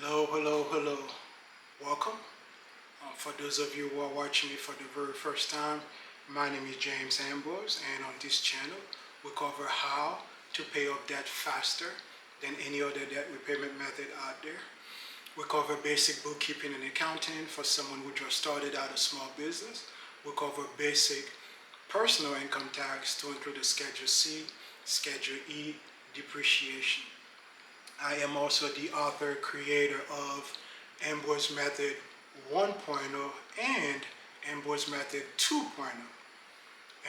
Hello. Welcome. For those of you who are watching me for the very first time, my name is James Ambroise, and on this channel, we cover how to pay off debt faster than any other debt repayment method out there. We cover basic bookkeeping and accounting for someone who just started out a small business. We cover basic personal income tax to include the Schedule C, Schedule E, depreciation. I am also the author, creator of Ambroise Method 1.0 and Ambroise Method 2.0.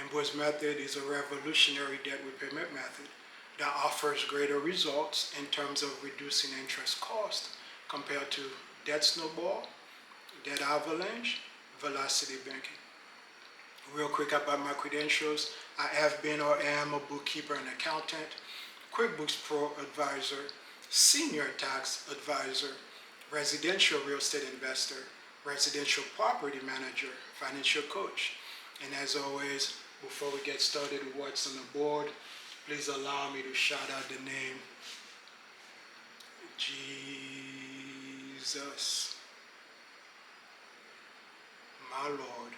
Ambroise Method is a revolutionary debt repayment method that offers greater results in terms of reducing interest cost compared to debt snowball, debt avalanche, velocity banking. Real quick about my credentials, I have been or am a bookkeeper and accountant, QuickBooks Pro advisor, senior tax advisor, residential real estate investor, residential property manager, financial coach. And as always, before we get started with what's on the board, please allow me to shout out the name Jesus, my Lord,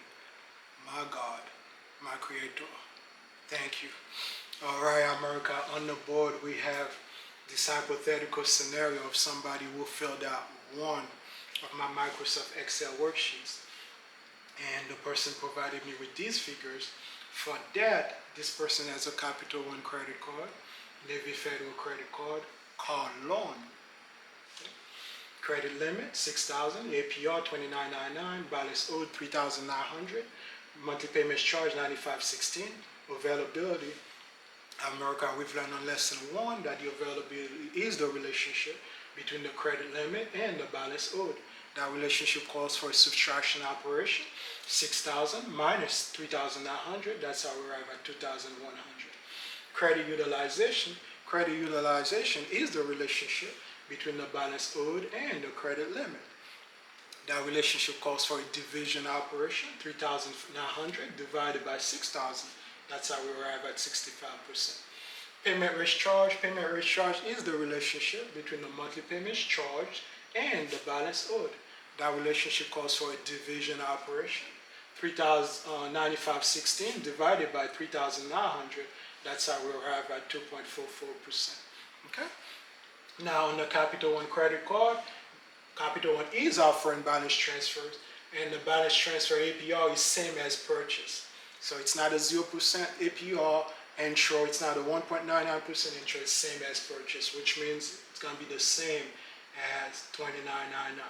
my God, my Creator. Thank you. All right, America, on the board we have this hypothetical scenario of somebody who filled out one of my Microsoft Excel worksheets, and the person provided me with these figures. For that, this person has a Capital One credit card, Navy Federal credit card, car loan. Credit limit $6,000, APR $29.99, balance owed $3,900, monthly payments charged $95.16, availability. America, we've learned on lesson 1 that the availability is the relationship between the credit limit and the balance owed. That relationship calls for a subtraction operation. 6,000 minus 3,900, that's how we arrive at 2,100. Credit utilization is the relationship between the balance owed and the credit limit. That relationship calls for a division operation. 3,900 divided by 6,000. That's how we arrive at 65%. Payment rate charge is the relationship between the monthly payments charged and the balance owed. That relationship calls for a division operation. 3,9516 divided by 3,900. That's how we arrive at 2.44%. Okay. Now on the Capital One credit card, Capital One is offering balance transfers, and the balance transfer APR is same as purchase. So it's not a 0% APR, and sure, it's not a 1.99% interest, same as purchase, which means it's going to be the same as $29.99.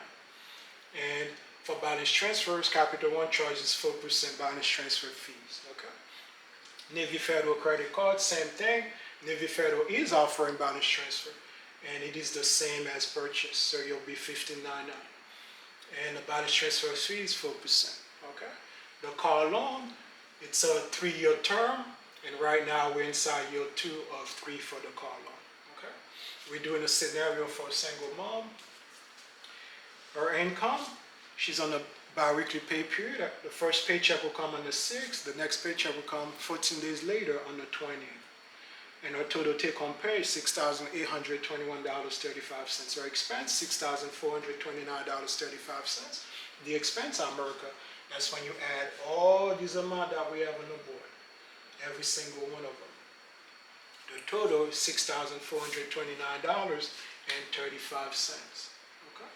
And for balance transfers, Capital One charges 4% balance transfer fees. Okay. Navy Federal credit card, same thing. Navy Federal is offering balance transfer, and it is the same as purchase, so you'll be $15.99. And the balance transfer fee is 4%. Okay. The car loan, it's a 3-year term, and right now we're inside year 2 of 3 for the car loan. Okay, we're doing a scenario for a single mom. Her income, she's on a bi-weekly pay period. The first paycheck will come on the 6th. The next paycheck will come 14 days later on the 20th. And her total take-home pay is $6,821.35. Her expense, $6,429.35. The expense, America, that's when you add all these amounts that we have on the board, every single one of them. The total is $6,429.35. Okay?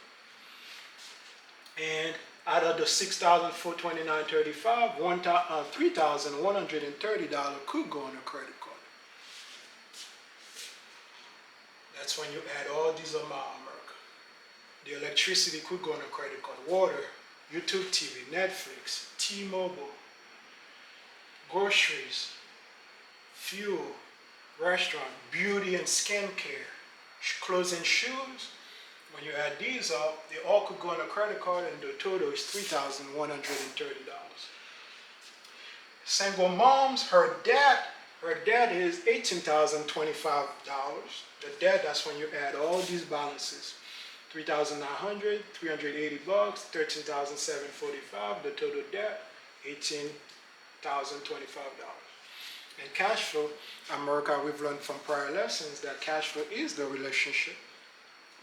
And out of the $6,429.35, $3,130 could go on a credit card. That's when you add all these amounts, America. The electricity could go on a credit card, water, YouTube TV, Netflix, T-Mobile, groceries, fuel, restaurant, beauty and skincare, clothes and shoes. When you add these up, they all could go on a credit card, and the total is $3,130. Single moms, her debt is $18,025. The debt, that's when you add all these balances. 3,900, $380, $13,745. The total debt, $18,025. And cash flow, America, we've learned from prior lessons that cash flow is the relationship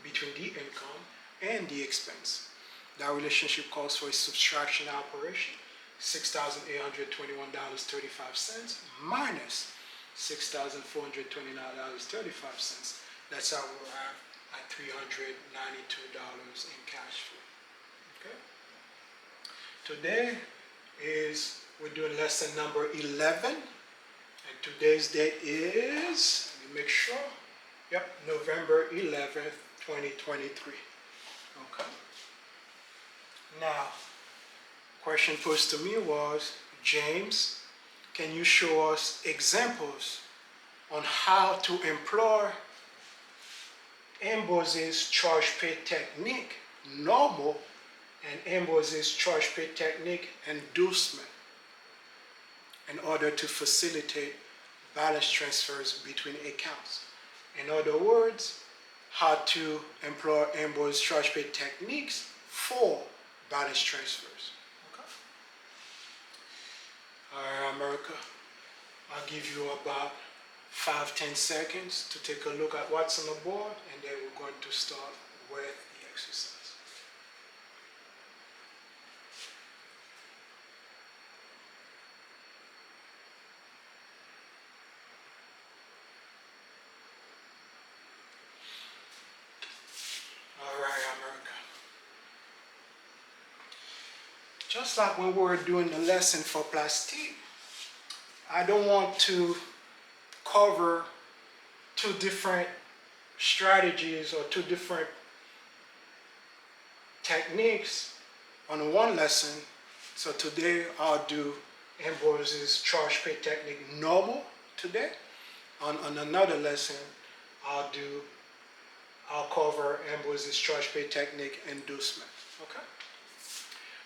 between the income and the expense. That relationship calls for a subtraction operation, $6,821.35 minus $6,429.35. That's how we'll have at $392 in cash flow. Okay. Today we're doing lesson number 11, and today's date is, let me make sure, yep, November 11th, 2023. Okay. Now, question posed to me was, James, can you show us examples on how to employ Ambroise's charge pay technique, normal, and Ambroise's charge pay technique, inducement, in order to facilitate balance transfers between accounts. In other words, how to employ Ambroise charge pay techniques for balance transfers. Okay. All right, America. I'll give you about 5-10 seconds to take a look at what's on the board, and then we're going to start with the exercise. All right, America. Just like when we were doing the lesson for plastique, I don't want to cover two different strategies or two different techniques on one lesson. So today I'll do Ambroise's charge pay technique normal today. On another lesson I'll cover Ambroise's charge pay technique inducement. Okay?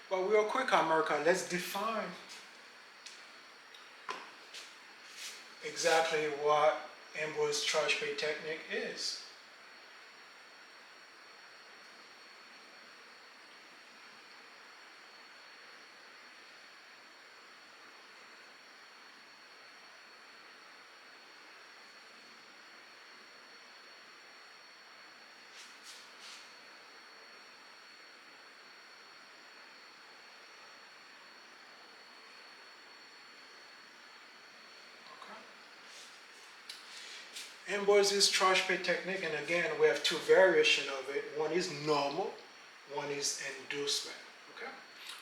But real quick, America, let's define exactly what Ambroise charge pay technique is. Ambroise's charge pay technique, and again, we have two variations of it. One is normal, one is inducement. Okay?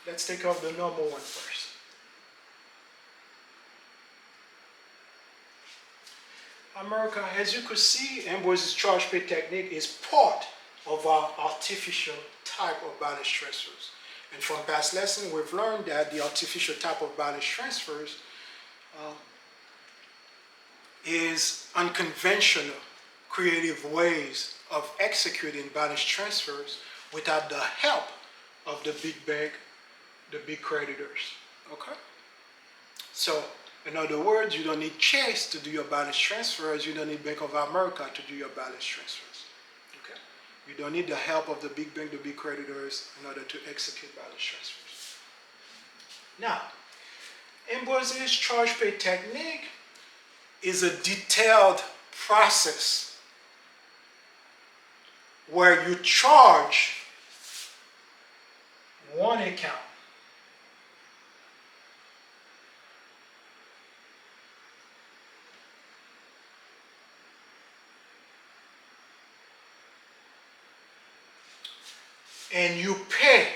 Let's take off the normal one first. America, as you could see, Ambroise's charge pay technique is part of our artificial type of balance transfers. And from past lessons, we've learned that the artificial type of balance transfers is unconventional, creative ways of executing balance transfers without the help of the big bank, the big creditors. Okay? So, in other words, you don't need Chase to do your balance transfers. You don't need Bank of America to do your balance transfers. Okay? You don't need the help of the big bank, the big creditors in order to execute balance transfers. Now, Ambroise's charge pay technique is a detailed process where you charge one account and you pay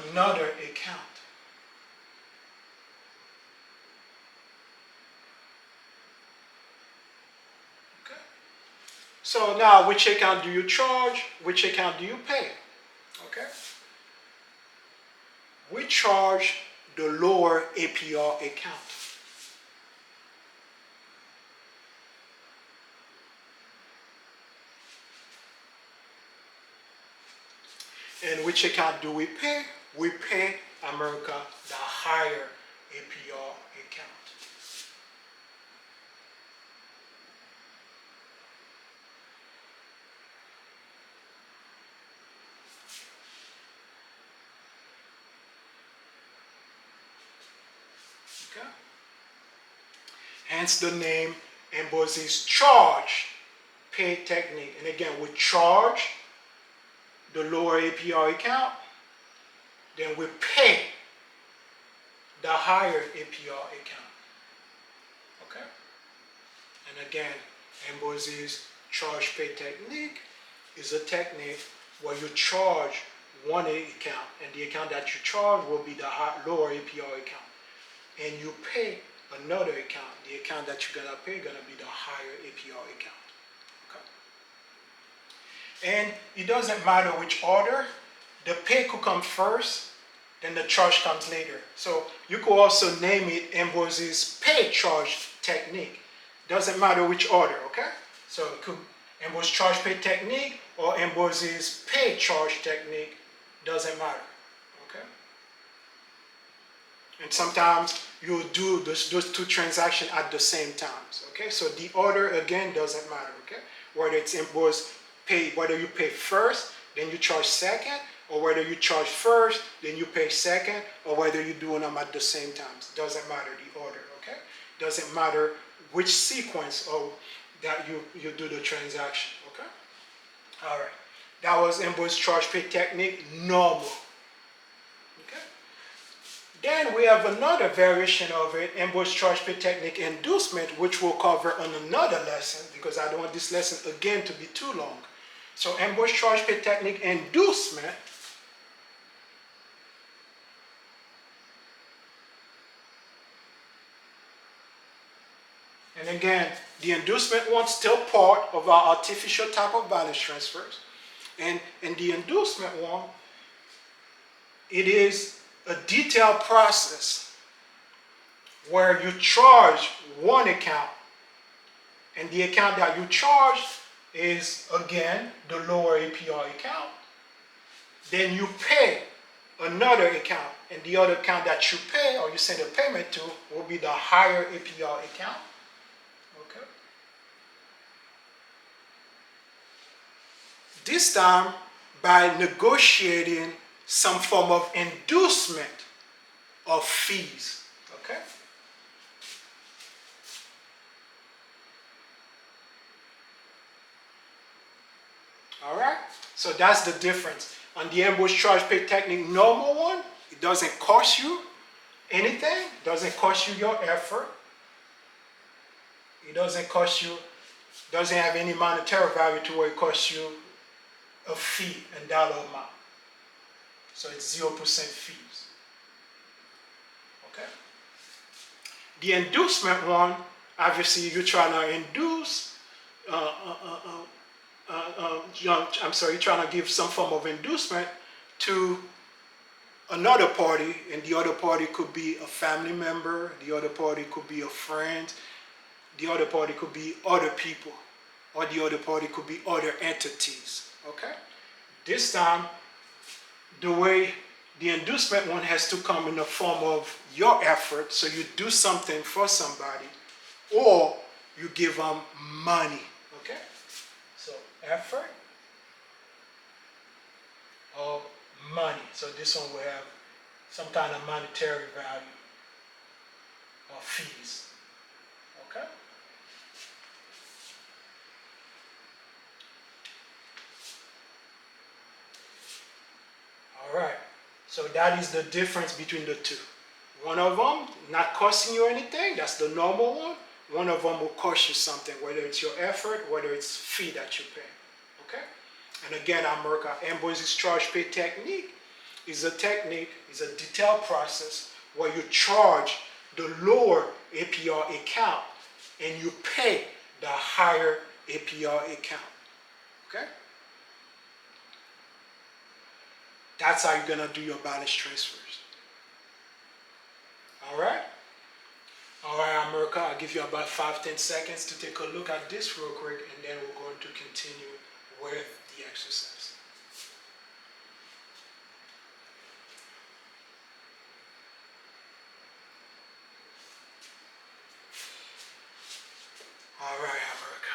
another account. So now, which account do you charge? Which account do you pay? Okay? We charge the lower APR account. And which account do we pay? We pay America the higher APR account. Okay? Hence the name Ambroise's charge pay technique. And again, we charge the lower APR account, then we pay the higher APR account. Okay? And again, Ambroise's charge pay technique is a technique where you charge one account, and the account that you charge will be the lower APR account. And you pay another account. The account that you're gonna pay gonna be the higher APR account. Okay? And it doesn't matter which order. The pay could come first, then the charge comes later. So you could also name it Ambroise's pay charge technique. Doesn't matter which order, okay? So it could Ambroise charge pay technique or Ambroise's pay charge technique, doesn't matter, okay? And sometimes you'll do those two transactions at the same times, okay? So the order, again, doesn't matter, okay? Whether it's Ambroise pay, whether you pay first, then you charge second, or whether you charge first, then you pay second, or whether you're doing them at the same time. Doesn't matter the order, okay? Doesn't matter which sequence of that you do the transaction, okay? All right, that was Ambroise charge pay technique, normal, okay? Then we have another variation of it, Ambroise charge pay technique inducement, which we'll cover on another lesson because I don't want this lesson again to be too long. So Ambroise charge pay technique inducement and again, the inducement one's still part of our artificial type of balance transfers. And the inducement one, it is a detailed process where you charge one account, and the account that you charge is, again, the lower APR account. Then you pay another account, and the other account that you pay or you send a payment to will be the higher APR account. Okay. This time, by negotiating some form of inducement of fees. Okay. All right. So that's the difference. On the Ambroise charge pay technique normal one, it doesn't cost you anything. It doesn't cost you your effort. It doesn't cost you, doesn't have any monetary value to where it costs you a fee and dollar amount. So it's 0% fees. Okay? The inducement one, obviously you're trying to induce, you're trying to give some form of inducement to another party, and the other party could be a family member, the other party could be a friend, the other party could be other people, or the other party could be other entities, okay? This time, the way the inducement one has to come in the form of your effort, so you do something for somebody, or you give them money, okay? So effort or money. So this one will have some kind of monetary value or fees, okay? All right, so that is the difference between the two. One of them not costing you anything, that's the normal one. One of them will cost you something, whether it's your effort, whether it's fee that you pay, okay? And again, Ambroise's charge pay technique is a detailed process where you charge the lower APR account and you pay the higher APR account, okay? That's how you're gonna do your balance transfers. All right? All right, America, I'll give you about 5-10 seconds to take a look at this real quick, and then we're going to continue with the exercise. All right, America.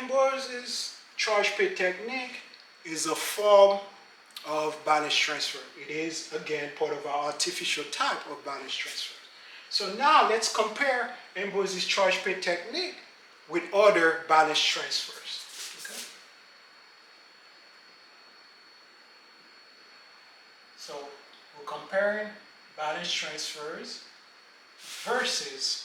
Ambroise's charge pay technique is a form of balance transfer. It is, again, part of our artificial type of balance transfer. So now let's compare Ambroise's charge pay technique with other balance transfers. Okay? So we're comparing balance transfers versus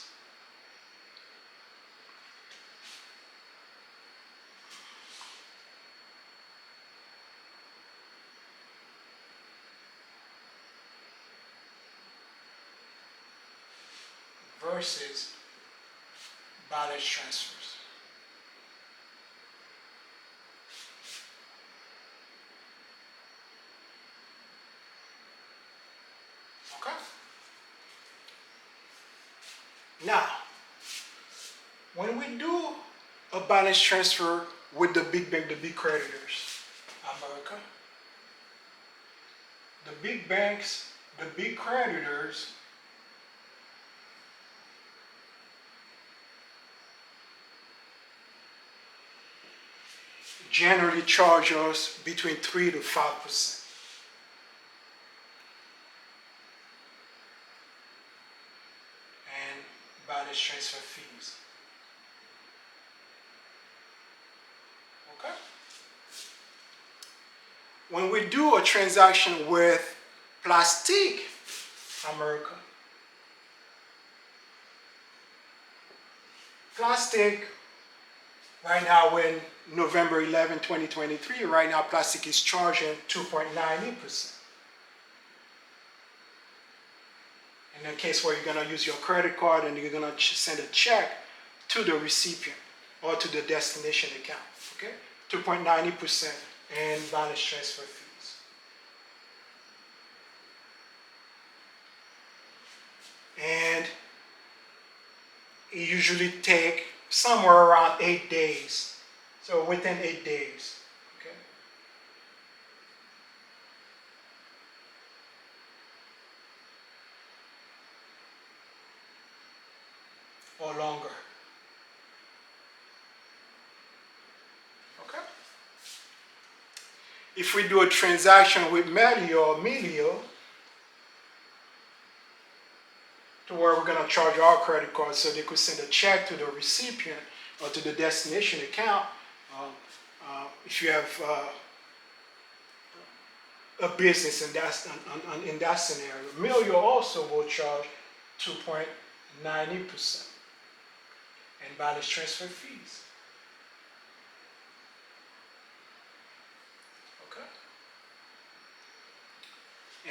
balance transfers. Okay? Now, when we do a balance transfer with the big bank, the big creditors, America, the big banks, the big creditors generally charge us between 3 to 5%. And balance transfer fees. Okay? When we do a transaction with Plastic America, Plastic, right now in November 11, 2023, right now Plastic is charging 2.90%. In the case where you're going to use your credit card and you're going to send a check to the recipient or to the destination account, okay? 2.90% and balance transfer fees. And it usually take somewhere around 8 days. So within 8 days, okay? Or longer. Okay? If we do a transaction with Melio or Melio, to where we're going to charge our credit card so they could send a check to the recipient or to the destination account, if you have a business in that scenario, Melio also will charge 2.90% and balance transfer fees. Okay?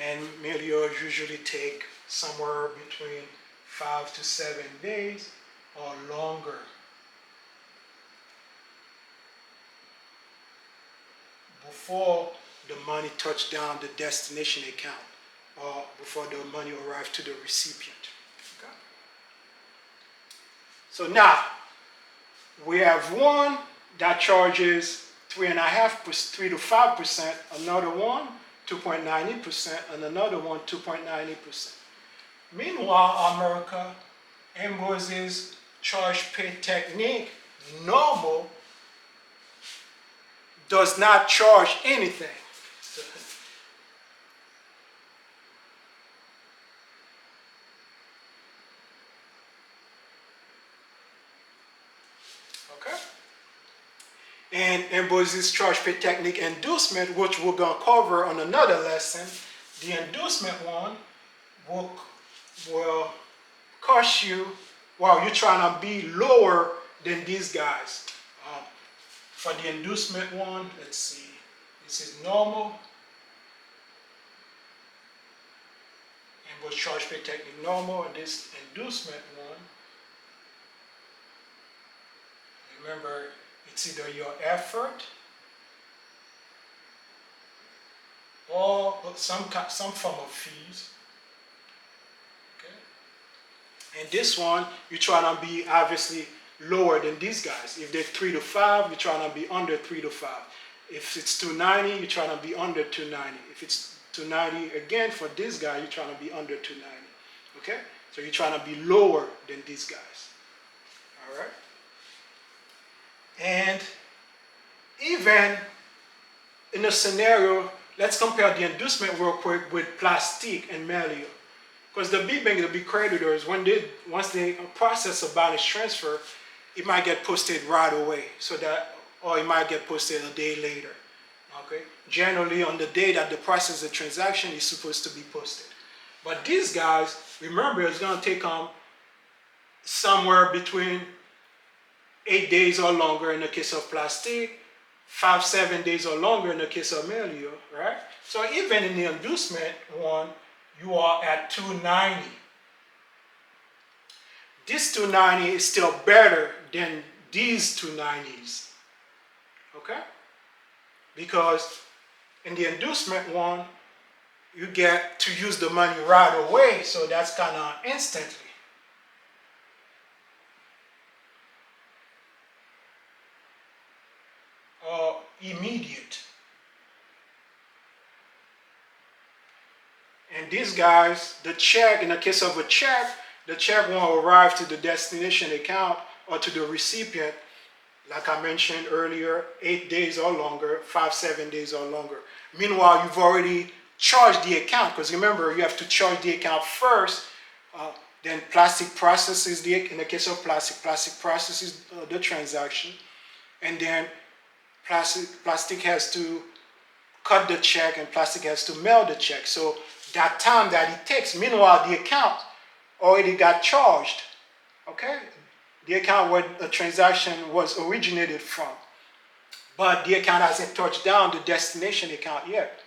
And Melio usually take somewhere between 5 to 7 days or longer. Before the money touched down the destination account or before the money arrived to the recipient. Okay? So now, we have one that charges 3 to 5%, another one 2.90%, and another one 2.90%. Meanwhile, America, Ambroise's charge pay technique, normal, does not charge anything. Okay? And Ambroise's charge pay technique inducement, which we're going to cover on another lesson, the inducement one will cost you, well, you're trying to be lower than these guys. For the inducement one, let's see, this is normal. Ambrose charge pay technique normal, and this inducement one, remember, it's either your effort or some form of fees. Okay? And this one, you're trying to be obviously lower than these guys. If they're 3 to 5, you're trying to be under 3 to 5. If it's 290, you're trying to be under 290. If it's 290 again for this guy, you're trying to be under 290. Okay? So you're trying to be lower than these guys. All right? And even in a scenario, let's compare the inducement real quick with plastic and Melio. Because the big bank, the big creditors, once they process a balance transfer, it might get posted right away. Or it might get posted a day later. Okay? Generally, on the day that the process of the transaction is supposed to be posted. But these guys, remember, it's going to take somewhere between 8 days or longer in the case of plastic, 5-7 days or longer in the case of Melio, right? So even in the inducement one, you are at 290. This 290 is still better than these 290s, okay? Because in the inducement one, you get to use the money right away, so that's kind of instantly. Or immediate. And these guys, the check, in the case of a check, the check won't arrive to the destination account or to the recipient, like I mentioned earlier, 8 days or longer, 5-7 days or longer. Meanwhile, you've already charged the account, because remember, you have to charge the account first. Then plastic processes in the case of plastic processes the transaction, and then plastic has to cut the check and plastic has to mail the check. So that time that it takes, meanwhile the account already got charged, okay? The account where the transaction was originated from, but the account hasn't touched down the destination account yet,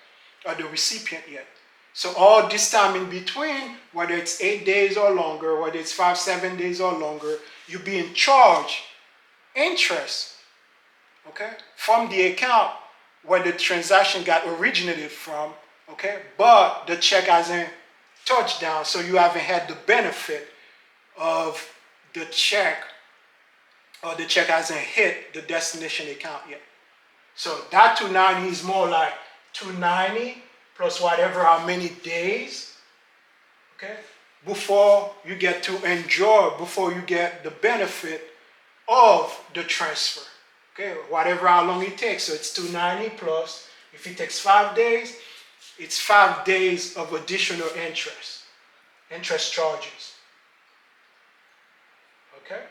or the recipient yet. So all this time in between, whether it's 8 days or longer, whether it's 5-7 days or longer, you're being charged interest, okay, from the account where the transaction got originated from, okay, but the check hasn't touched down, so you haven't had the benefit of the check, or the check hasn't hit the destination account yet. So that 290 is more like 290 plus whatever how many days, okay, before you get to enjoy, before you get the benefit of the transfer, okay, whatever how long it takes. So it's 290 plus, if it takes 5 days, it's 5 days of additional interest charges, okay,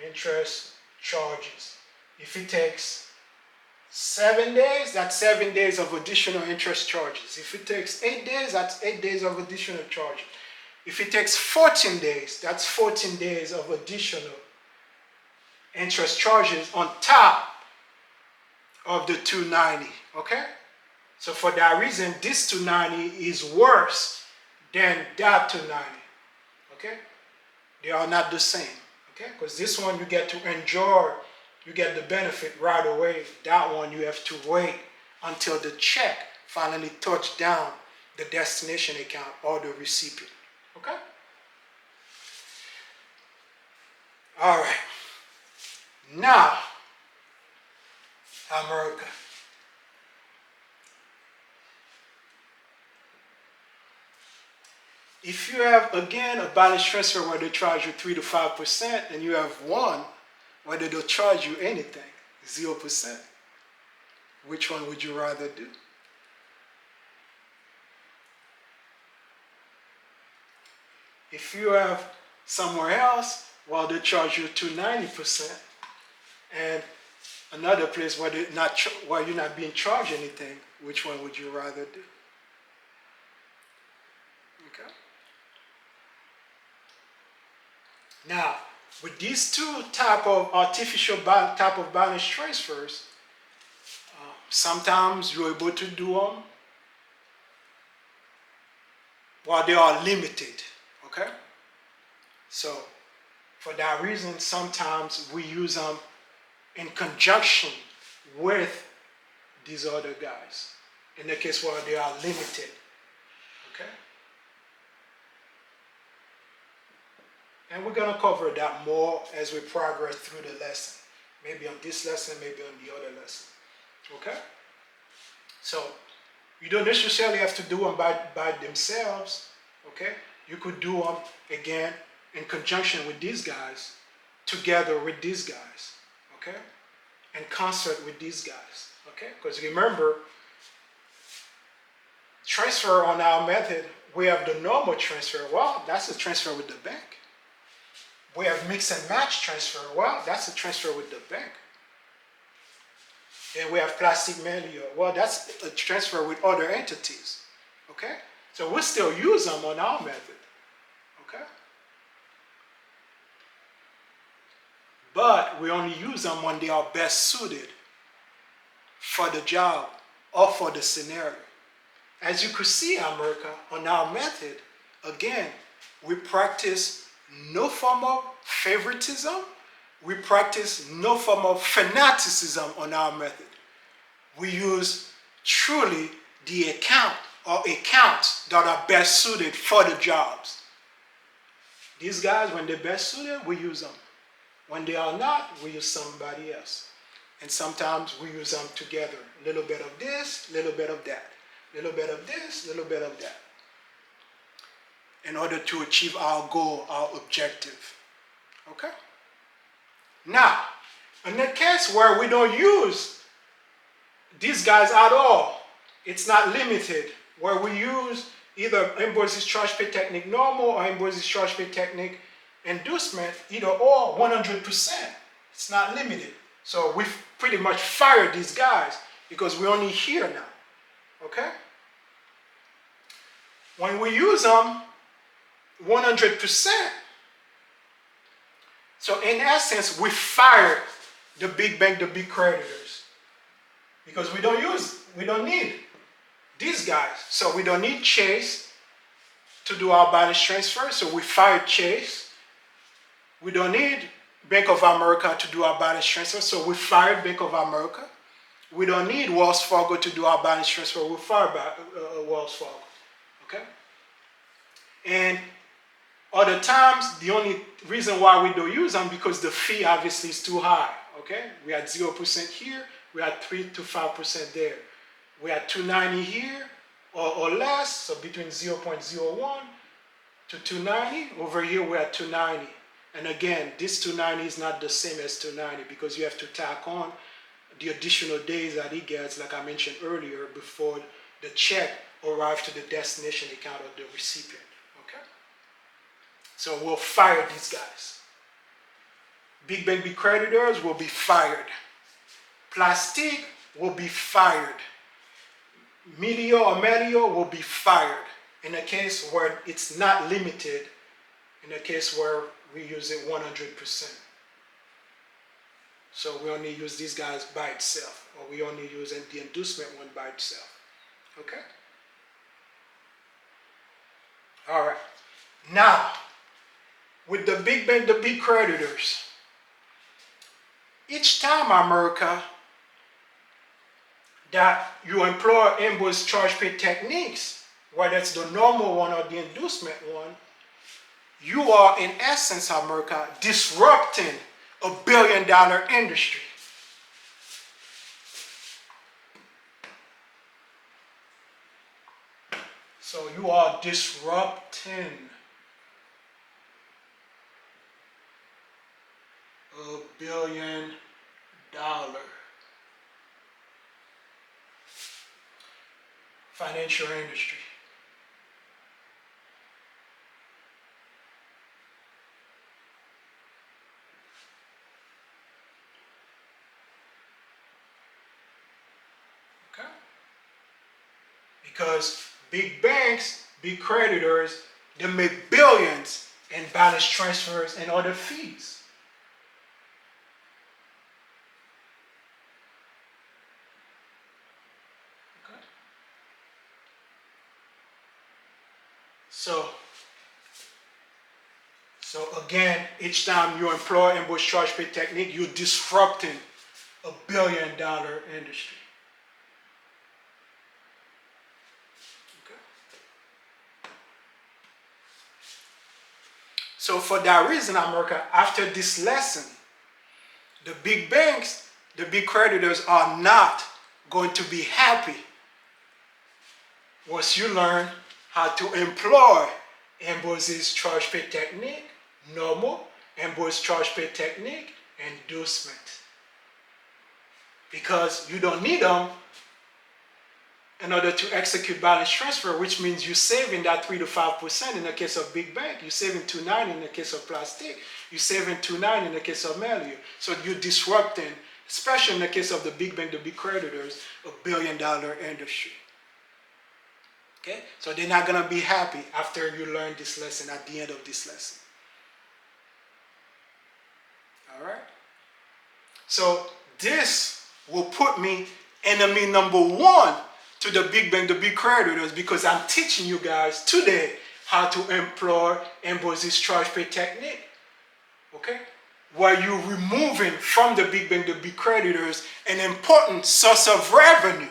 interest charges. If it takes 7 days, that's 7 days of additional interest charges. If it takes 8 days, that's 8 days of additional charges. If it takes 14 days, that's 14 days of additional interest charges on top of the 290, okay? So for that reason, this 290 is worse than that 290, okay? They are not the same, okay? Because this one you get to enjoy, you get the benefit right away. That one you have to wait until the check finally touches down the destination account or the recipient, okay? All right. Now, America. If you have, again, a balance transfer where they charge you 3 to 5%, and you have one where they don't charge you anything, 0%, which one would you rather do? If you have somewhere else, well, they charge you 290%, and another place where you're not being charged anything, which one would you rather do? Okay. Now, with these two type of balance transfers, sometimes you're able to do them while they are limited, okay? So, for that reason, sometimes we use them in conjunction with these other guys, in the case where they are limited, okay? And we're going to cover that more as we progress through the lesson. Maybe on this lesson, maybe on the other lesson. Okay? So, you don't necessarily have to do them by themselves. Okay? You could do them, again, in conjunction with these guys, together with these guys. Okay? In concert with these guys. Okay, because remember, transfer on our method, we have the normal transfer. Well, that's a transfer with the bank. We have mix and match transfer. Well, that's a transfer with the bank. And we have plastic manual. Well, that's a transfer with other entities. Okay? So we still use them on our method. Okay? But we only use them when they are best suited for the job or for the scenario. As you could see, America, on our method, again, we practice no form of favoritism. We practice no form of fanaticism on our method. We use truly the account or accounts that are best suited for the jobs. These guys, when they're best suited, we use them. When they are not, we use somebody else. And sometimes we use them together. A little bit of this, a little bit of that. A little bit of this, a little bit of that. In order to achieve our goal, our objective. Okay? Now, in the case where we don't use these guys at all, it's not limited, where we use either Ambroise's charge pay technique normal or Ambroise's charge pay technique inducement, either or 100%. It's not limited. So we've pretty much fired these guys because we're only here now. Okay? When we use them 100%, so in essence, we fired the big bank, the big creditors. Because we don't need these guys. So we don't need Chase to do our balance transfer. So we fired Chase. We don't need Bank of America to do our balance transfer. So we fired Bank of America. We don't need Wells Fargo to do our balance transfer. We fired Wells Fargo. Okay? And other times, the only reason why we don't use them because the fee obviously is too high. Okay? We had 0% here. We had 3 to 5% there. We had 290 here or less, so between 0.01 to 290. Over here, we had 290. And again, this 290 is not the same as 290 because you have to tack on the additional days that he gets, like I mentioned earlier, before the check arrives to the destination account of the recipient. Okay? So we'll fire these guys. Big bank, big creditors will be fired. Plastique will be fired. Media or Melio will be fired in a case where it's not limited, in a case where we use it 100%. So we only use these guys by itself, or we only use the inducement one by itself. Okay? All right. Now, with the big bank, the big creditors, each time, America, that you employ Ambroise charge pay techniques, whether it's the normal one or the inducement one, you are in essence, America, disrupting $1 billion industry. So you are disrupting $1 billion financial industry. Okay? Because big banks, big creditors, they make billions in balance transfers and other fees. Okay? So again, each time you employ Ambroise charge pay technique, you're disrupting $1 billion industry. Okay. So for that reason, America, after this lesson, the big banks, the big creditors are not going to be happy once you learn how to employ Ambroise's charge pay technique, normal, Ambroise charge pay technique, inducement. because you don't need them in order to execute balance transfer, which means you're saving that 3 to 5% in the case of big bank. You're saving 2.9 in the case of plastic. You're saving 2.9 in the case of value. So you're disrupting, especially in the case of the big bank, the big creditors, $1 billion industry. Okay? So they're not going to be happy after you learn this lesson, at the end of this lesson. All right? So this will put me enemy number one to the big bank, the big creditors, because I'm teaching you guys today how to employ Ambroise's charge pay technique. Okay? Where you're removing from the big bank, the big creditors, an important source of revenue.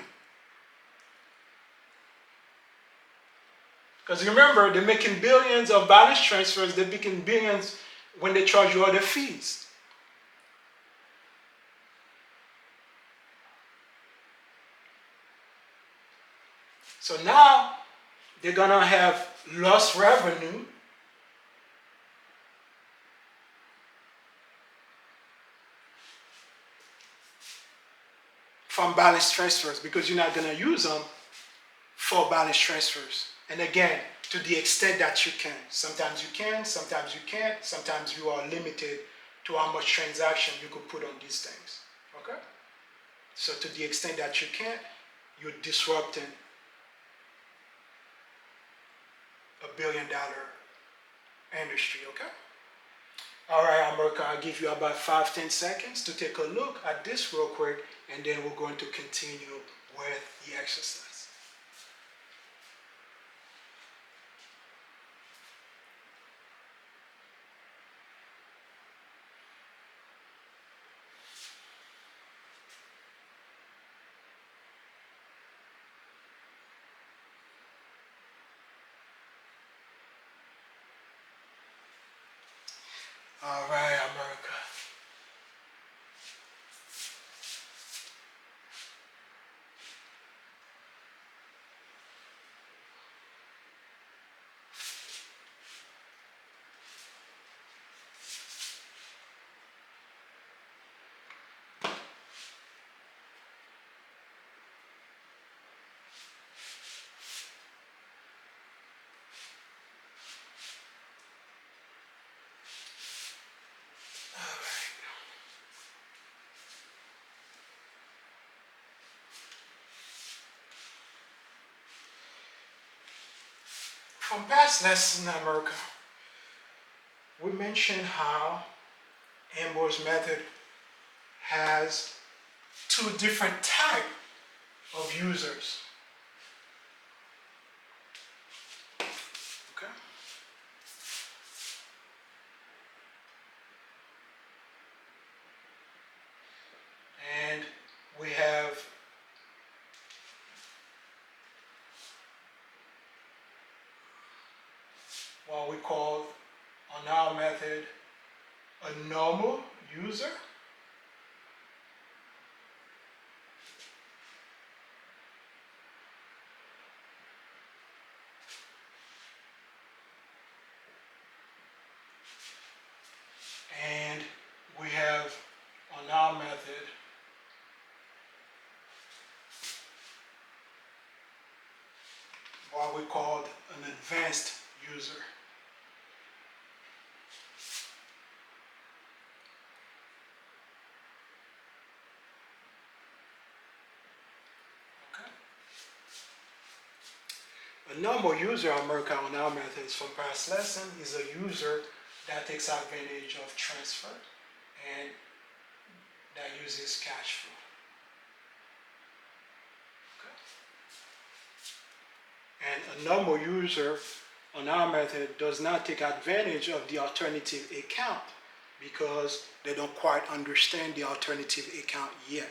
Because remember, they're making billions of balance transfers, they're making billions when they charge you other fees. So now they're gonna have lost revenue from balance transfers because you're not gonna use them for balance transfers. And again, to the extent that you can. Sometimes you can, sometimes you can't, sometimes you are limited to how much transaction you could put on these things. Okay? So to the extent that you can, you're disrupting $1 billion industry, okay? All right, America, I'll give you about 5-10 seconds to take a look at this real quick, and then we're going to continue with the exercise. All right, America. From past lessons in America, we mentioned how Ambroise Method has two different types of users. Okay? And we have what we call on our method a normal user. And we have on our method what we call an advanced user. Okay. A normal user, America, on our methods from past lesson is a user that takes advantage of transfer and that uses cash flow. Okay. And a normal user on our method does not take advantage of the alternative account because they don't quite understand the alternative account yet.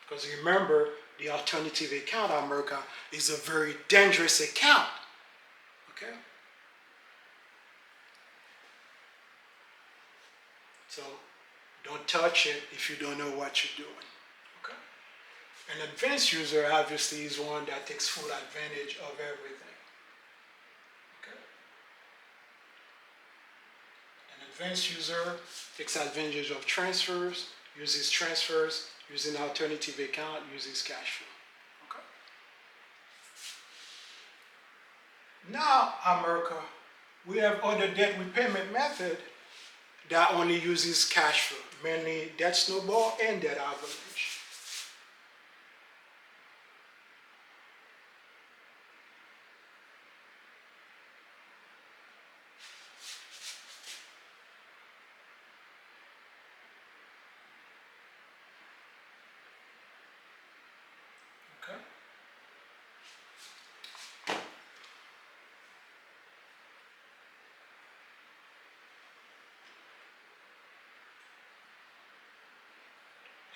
Because remember, the alternative account, America, is a very dangerous account. Okay? So don't touch it if you don't know what you're doing. Okay? An advanced user obviously is one that takes full advantage of everything. Okay? An advanced user takes advantage of transfers, uses transfers, using alternative account, uses cash flow. Okay. Now, America, we have other debt repayment method that only uses cash flow, mainly debt snowball and debt avalanche. Okay.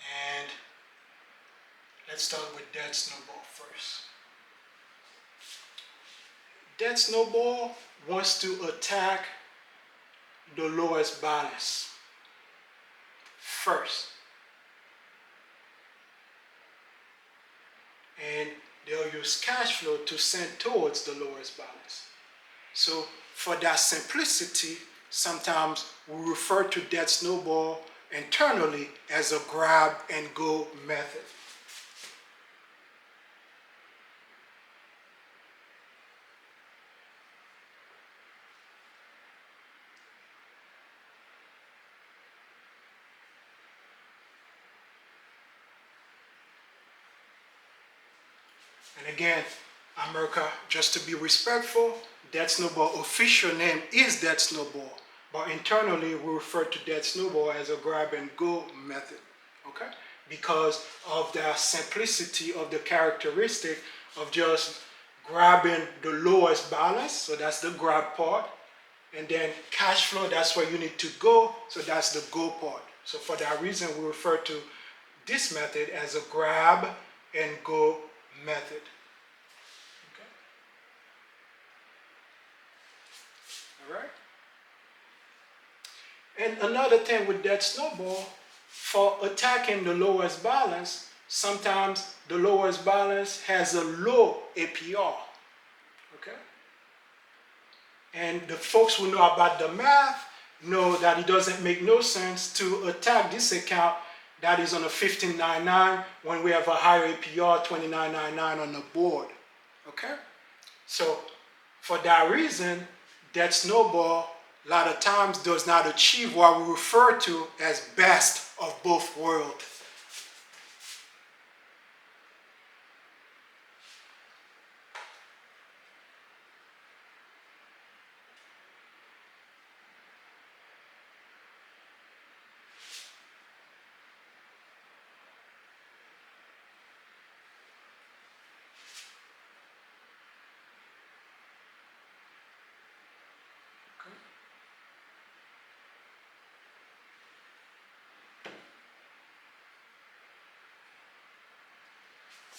And let's start with debt snowball first. Debt snowball wants to attack the lowest balance first. And they'll use cash flow to send towards the lowest balance. So for that simplicity, sometimes we refer to debt snowball internally as a grab and go method. And again, America, just to be respectful, debt snowball official name is debt snowball, but internally we refer to debt snowball as a grab and go method, okay? Because of the simplicity of the characteristic of just grabbing the lowest balance, so that's the grab part, and then cash flow, that's where you need to go, so that's the go part. So for that reason, we refer to this method as a grab and go method. Okay. All right. And another thing with that snowball, for attacking the lowest balance, sometimes the lowest balance has a low APR. Okay. And the folks who know about the math know that it doesn't make no sense to attack this account that is on a 15.99 when we have a higher APR 29.99 on the board. Okay? So for that reason, that snowball a lot of times does not achieve what we refer to as best of both worlds.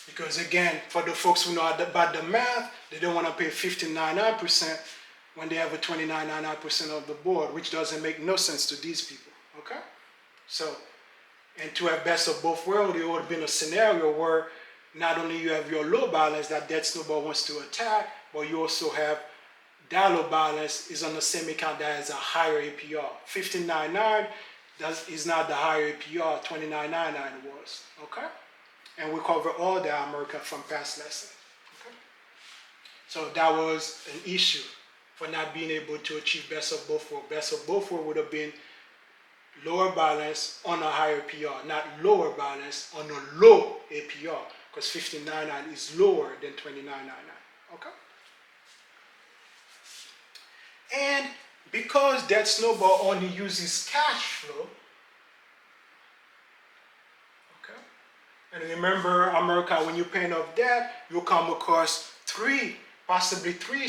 Because again, for the folks who know about the math, they don't want to pay 15.99% when they have a 29.99% of the board, which doesn't make no sense to these people. Okay? So, and to have best of both worlds, it would have been a scenario where not only you have your low balance that debt snowball wants to attack, but you also have that low balance is on the same account that has a higher APR. 15.99 is not the higher APR 29.99 was. Okay? And we cover all that, America, from past lessons. Okay? So that was an issue for not being able to achieve best of both worlds. Best of both worlds would have been lower balance on a higher APR, not lower balance on a low APR, because 15.99 is lower than 29.99. Okay? And because that snowball only uses cash flow, and remember, America, when you're paying off debt, you'll come across possibly three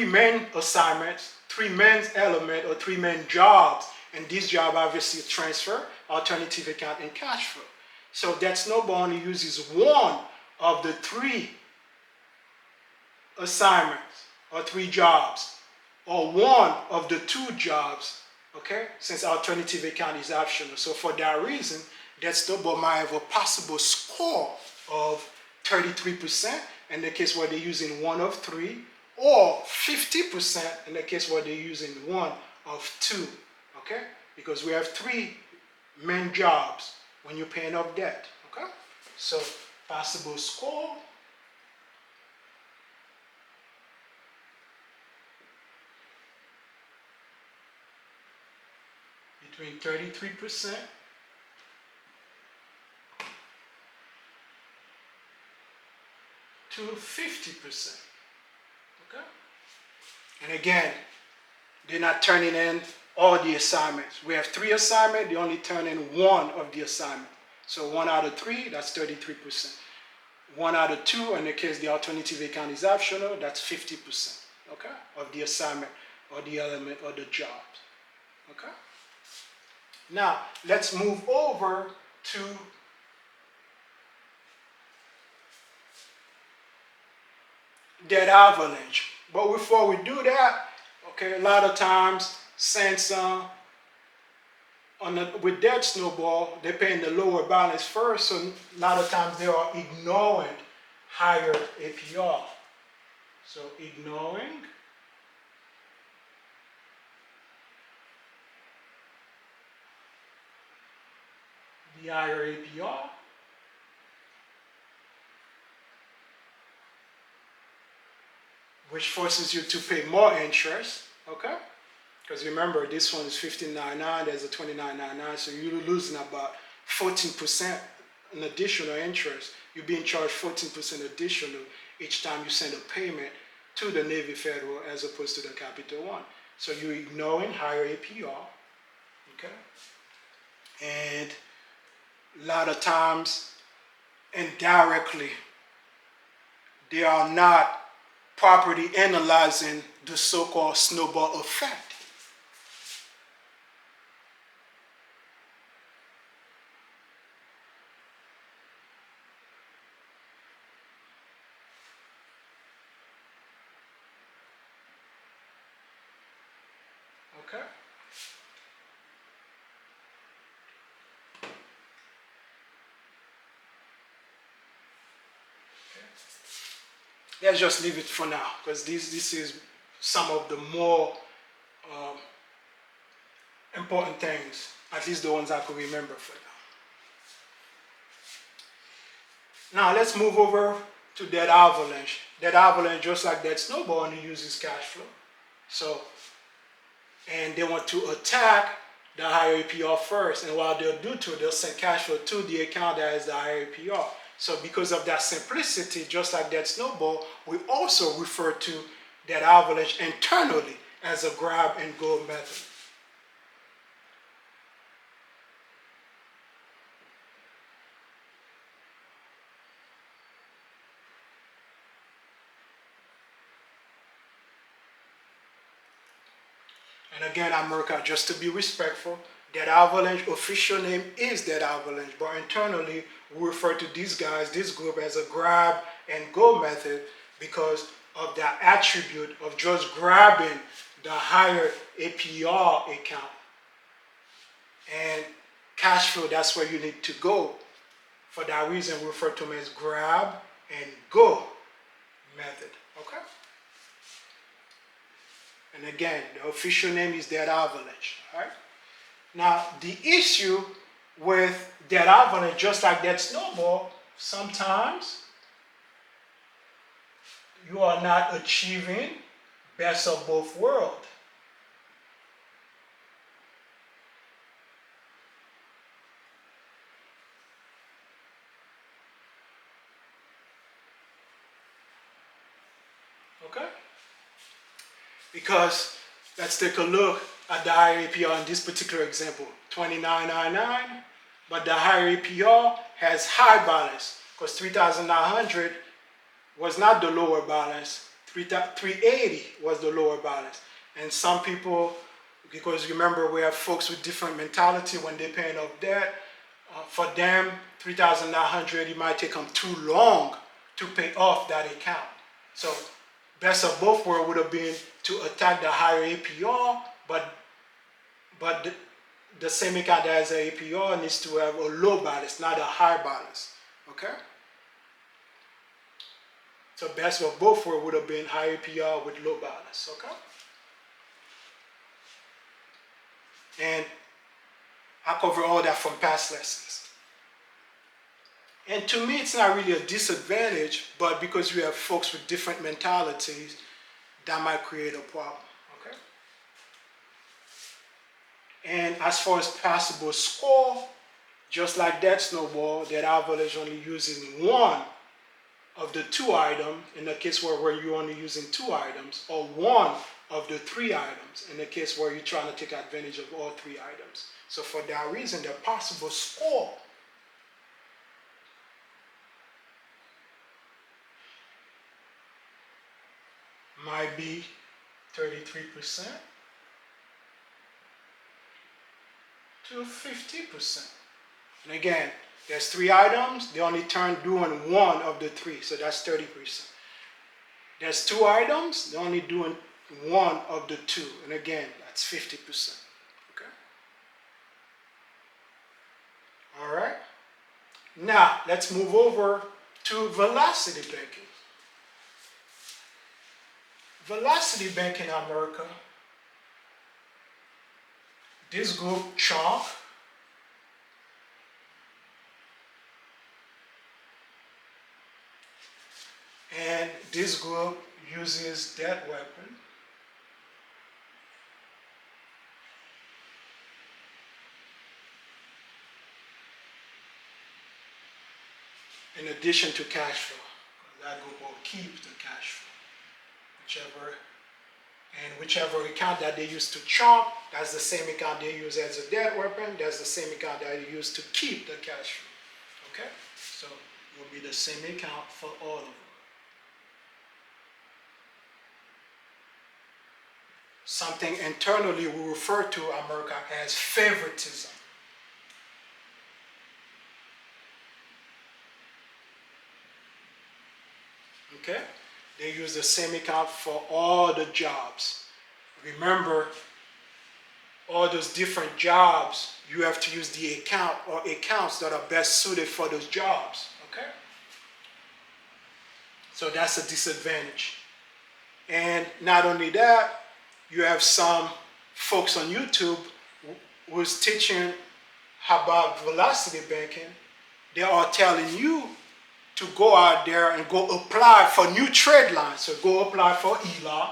main assignments, three main elements, or three main jobs. And this job obviously transfer, alternative account, and cash flow. So that snowball only uses one of the three assignments, or three jobs, or one of the two jobs. Okay, since alternative account is optional. So for that reason, that snowball might have a possible score of 33% in the case where they're using one of three, or 50% in the case where they're using one of two okay? Because we have three main jobs when you're paying off debt, okay? So possible score between 33% to 50%, okay? And again, they're not turning in all the assignments. We have 3 assignments, they only turn in 1 of the assignment. So 1 out of 3, that's 33%. 1 out of 2, in the case the alternative account is optional, that's 50%, okay, of the assignment or the element or the job, okay? Now, let's move over to debt avalanche. But before we do that, okay, a lot of times, since with debt snowball, they're paying the lower balance first, so a lot of times they are ignoring higher APR. So ignoring the higher APR, which forces you to pay more interest, okay? Because remember, this one is $15.99, there's a $29.99, so you're losing about 14% in additional interest. You're being charged 14% additional each time you send a payment to the Navy Federal as opposed to the Capital One. So you're ignoring higher APR, okay? And a lot of times, indirectly, they are not properly analyzing the so-called snowball effect. Okay? Let's just leave it for now, because this is some of the more important things, at least the ones I could remember for now. Now let's move over to debt avalanche. Debt avalanche, just like that snowball, only uses cash flow. So, and they want to attack the higher APR first, and what they'll do they'll send cash flow to the account that has the higher APR. So because of that simplicity, just like that snowball, we also refer to that avalanche internally as a grab and go method. And again, America, just to be respectful, that avalanche official name is that avalanche, but internally we refer to these guys, this group, as a grab and go method because of that attribute of just grabbing the higher APR account. And cash flow, that's where you need to go. For that reason, we refer to them as grab and go method, okay? And again, the official name is debt avalanche, all right? Now, the issue with debt avalanche, just like that snowball, sometimes you are not achieving best of both worlds. Okay? Because let's take a look at the higher APR in this particular example, $29.99, but the higher APR has high balance because 3,900 was not the lower balance, 380 was the lower balance. And some people, because remember we have folks with different mentality when they're paying off debt, for them 3,900 it might take them too long to pay off that account. So best of both worlds would have been to attack the higher APR, but the same account that has an APR needs to have a low balance, not a high balance. Okay? So best of both worlds would have been high APR with low balance. Okay? And I cover all that from past lessons. And to me, it's not really a disadvantage, but because you have folks with different mentalities, that might create a problem, okay? And as far as possible score, just like that snowball, that avalanche only using one of the two items, in the case where you're only using two items, or one of the three items, in the case where you're trying to take advantage of all three items. So for that reason, the possible score might be 33% to 50%. And again, there's three items, they only turn doing one of the three, so that's 30%. There's two items, they're only doing one of the two, and again, that's 50%. Okay? All right? Now, let's move over to velocity banking. Velocity banking in America, this group chunk and this group uses that weapon. In addition to cash flow, that group will keep the cash flow, whichever account that they use to chomp, that's the same account they use as a debt weapon, that's the same account that they use to keep the cash flow, okay? So it will be the same account for all of them. Something internally we refer to America as favoritism. Okay? They use the same account for all the jobs. Remember, all those different jobs, you have to use the account or accounts that are best suited for those jobs. Okay? So that's a disadvantage. And not only that, you have some folks on YouTube who's teaching about velocity banking. They are telling you to go out there and go apply for new trade lines. So go apply for ELOC.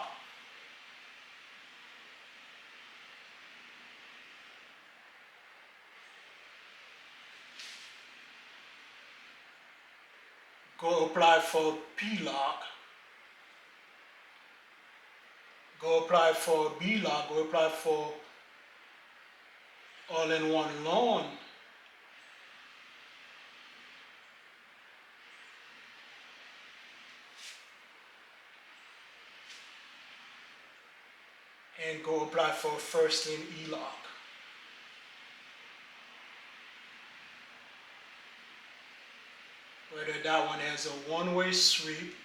Go apply for PLOC. Go apply for BLOC. Go apply for all-in-one loan. And go apply for first lien ELOC. Whether that one has a one-way sweep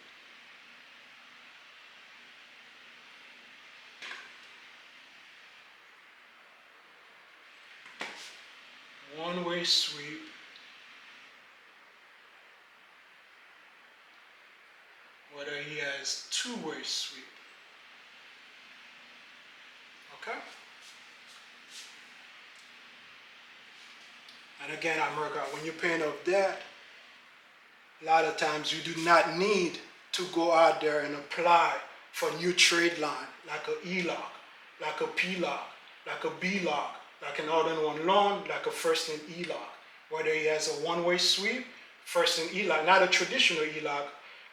sweep, whether he has two-way sweep. Okay? And again, America, when you're paying off debt, a lot of times you do not need to go out there and apply for new trade line, like a ELOC, like a PLOC, like a BLOC, like an all-in-one loan, like a first lien ELOC. Whether he has a one-way sweep, first lien ELOC, not a traditional ELOC,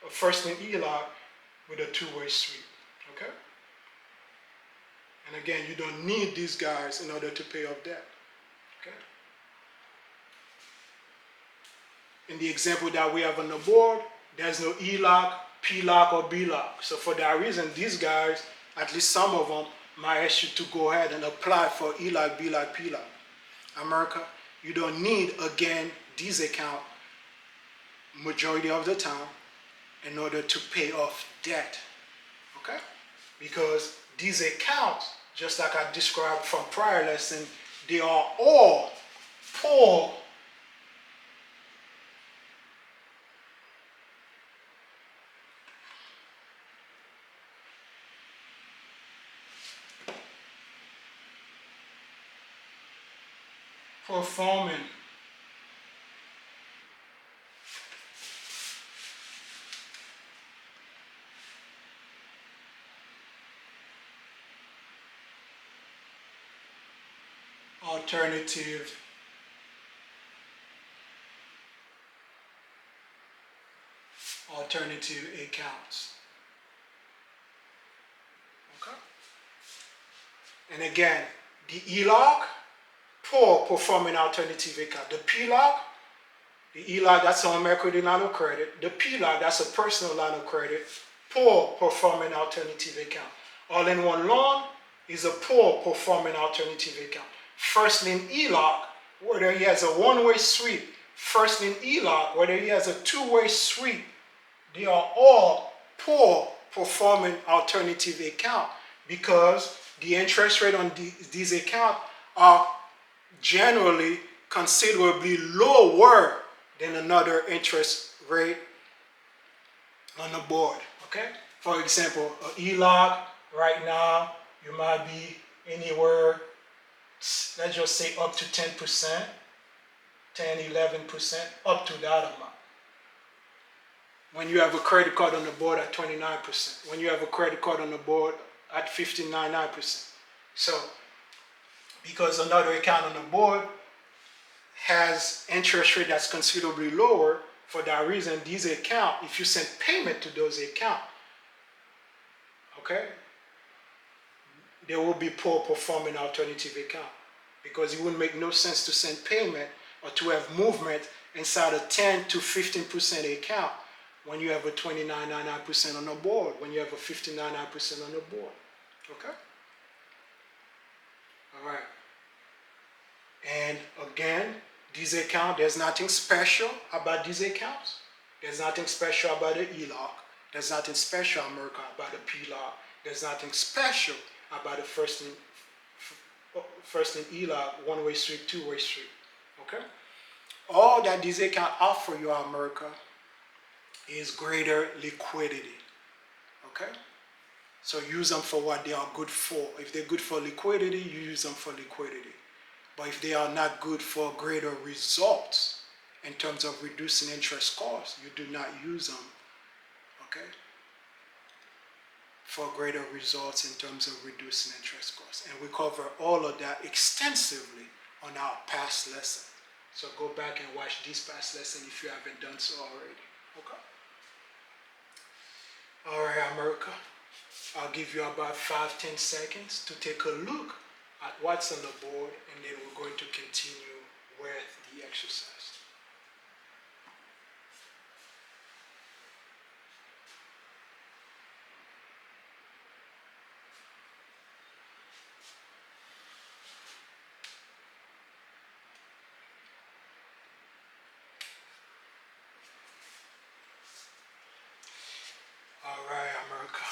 a first lien ELOC with a two-way sweep. Okay? And again, you don't need these guys in order to pay off debt. Okay? In the example that we have on the board, there's no ELOC, PLOC, or BLOC. So for that reason, these guys, at least some of them, might ask you to go ahead and apply for ELOC, BLOC, PLOC. America, you don't need, again, these accounts majority of the time in order to pay off debt. Okay? Because these accounts, just like I described from prior lesson, they are all for performing alternative accounts. Okay? And again, the ELOC, poor performing alternative account. The PLOC, that's a home equity line of credit. The PLOC, that's a personal line of credit. Poor performing alternative account. All-in-one loan is a poor performing alternative account. First lien ELOC, whether he has a one-way sweep. First lien ELOC, whether he has a two-way sweep. They are all poor performing alternative account because the interest rate on these accounts are generally considerably lower than another interest rate on the board. Okay? For example, an ELOC right now, you might be anywhere, let's just say up to 10%, 10, 11%, up to that amount. When you have a credit card on the board at 29%, when you have a credit card on the board at 59.9%. So, because another account on the board has interest rate that's considerably lower, for that reason, these accounts, if you send payment to those accounts, okay, they will be poor performing alternative account because it would make no sense to send payment or to have movement inside a 10 to 15% account when you have a 29.9% on the board, when you have a 59.9% on the board. Okay? All right. And again, these accounts, there's nothing special about these accounts. There's nothing special about the ELOC. There's nothing special, America, about the PLOC. There's nothing special about the first in ELOC, one-way sweep, two-way sweep. Okay? All that these accounts offer you, America, is greater liquidity. Okay? So use them for what they are good for. If they're good for liquidity, you use them for liquidity. But if they are not good for greater results in terms of reducing interest costs, you do not use them, okay, for greater results in terms of reducing interest costs. And we cover all of that extensively on our past lesson. So go back and watch this past lesson if you haven't done so already. Okay? All right, America. I'll give you about 5-10 seconds to take a look at what's on the board, and then we're going to continue with the exercise. All right, America.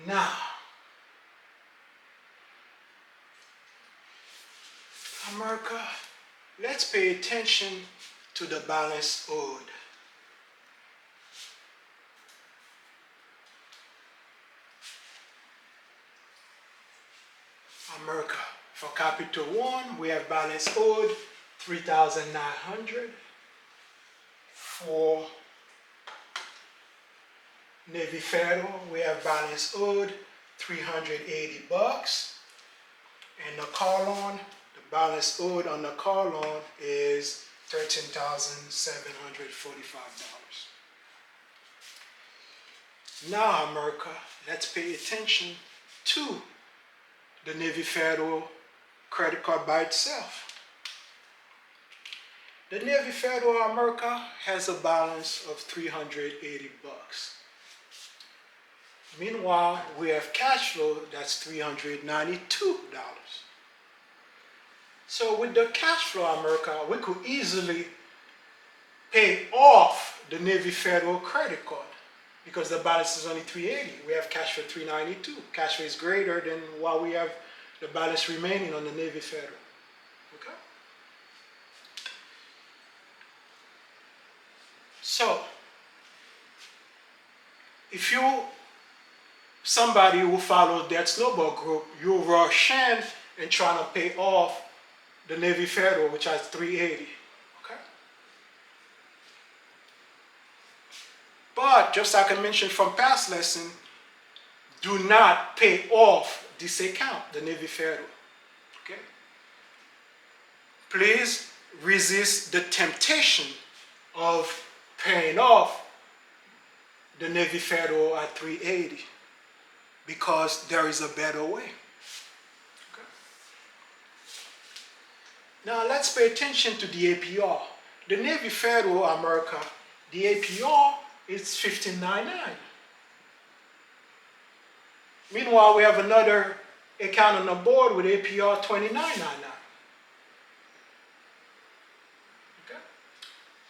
Now, America, let's pay attention to the balance owed. America, for Capital One, we have balance owed $3,900. For Navy Federal, we have balance owed $380. And the car loan, the balance owed on the car loan is $13,745. Now, America, let's pay attention to the Navy Federal credit card by itself. The Navy Federal America has a balance of $380. Meanwhile, we have cash flow that's $392. So with the cash flow, America, we could easily pay off the Navy Federal credit card because the balance is only 380. We have cash for 392. Cash flow is greater than what we have the balance remaining on the Navy Federal. Okay? So, if you somebody who follows that snowball group, you rush in and trying to pay off the Navy Federal, which has 380. Okay? But just like I mentioned from past lesson, do not pay off this account, the Navy Federal. Okay? Please resist the temptation of paying off the Navy Federal at 380 because there is a better way. Okay? Now let's pay attention to the APR. The Navy Federal America, the APR is 15.99. Meanwhile, we have another account on the board with APR 29.99. Okay?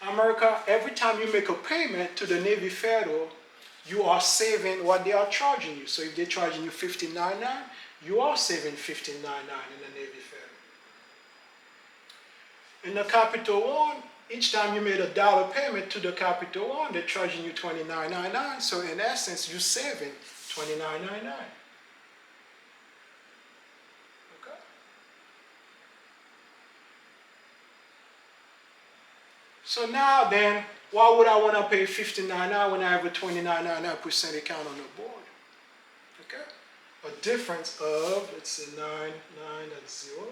America, every time you make a payment to the Navy Federal, you are saving what they are charging you. So if they're charging you $15.99, you are saving $15.99 in the Navy Federal. In the Capital One, each time you made a dollar payment to the Capital One, they're charging you $29.99. So in essence, you're saving $29.99. Okay? So now then, why would I want to pay $15.99 when I have a $29.99% account on the board? Okay? A difference of, let's say 9, that's 0,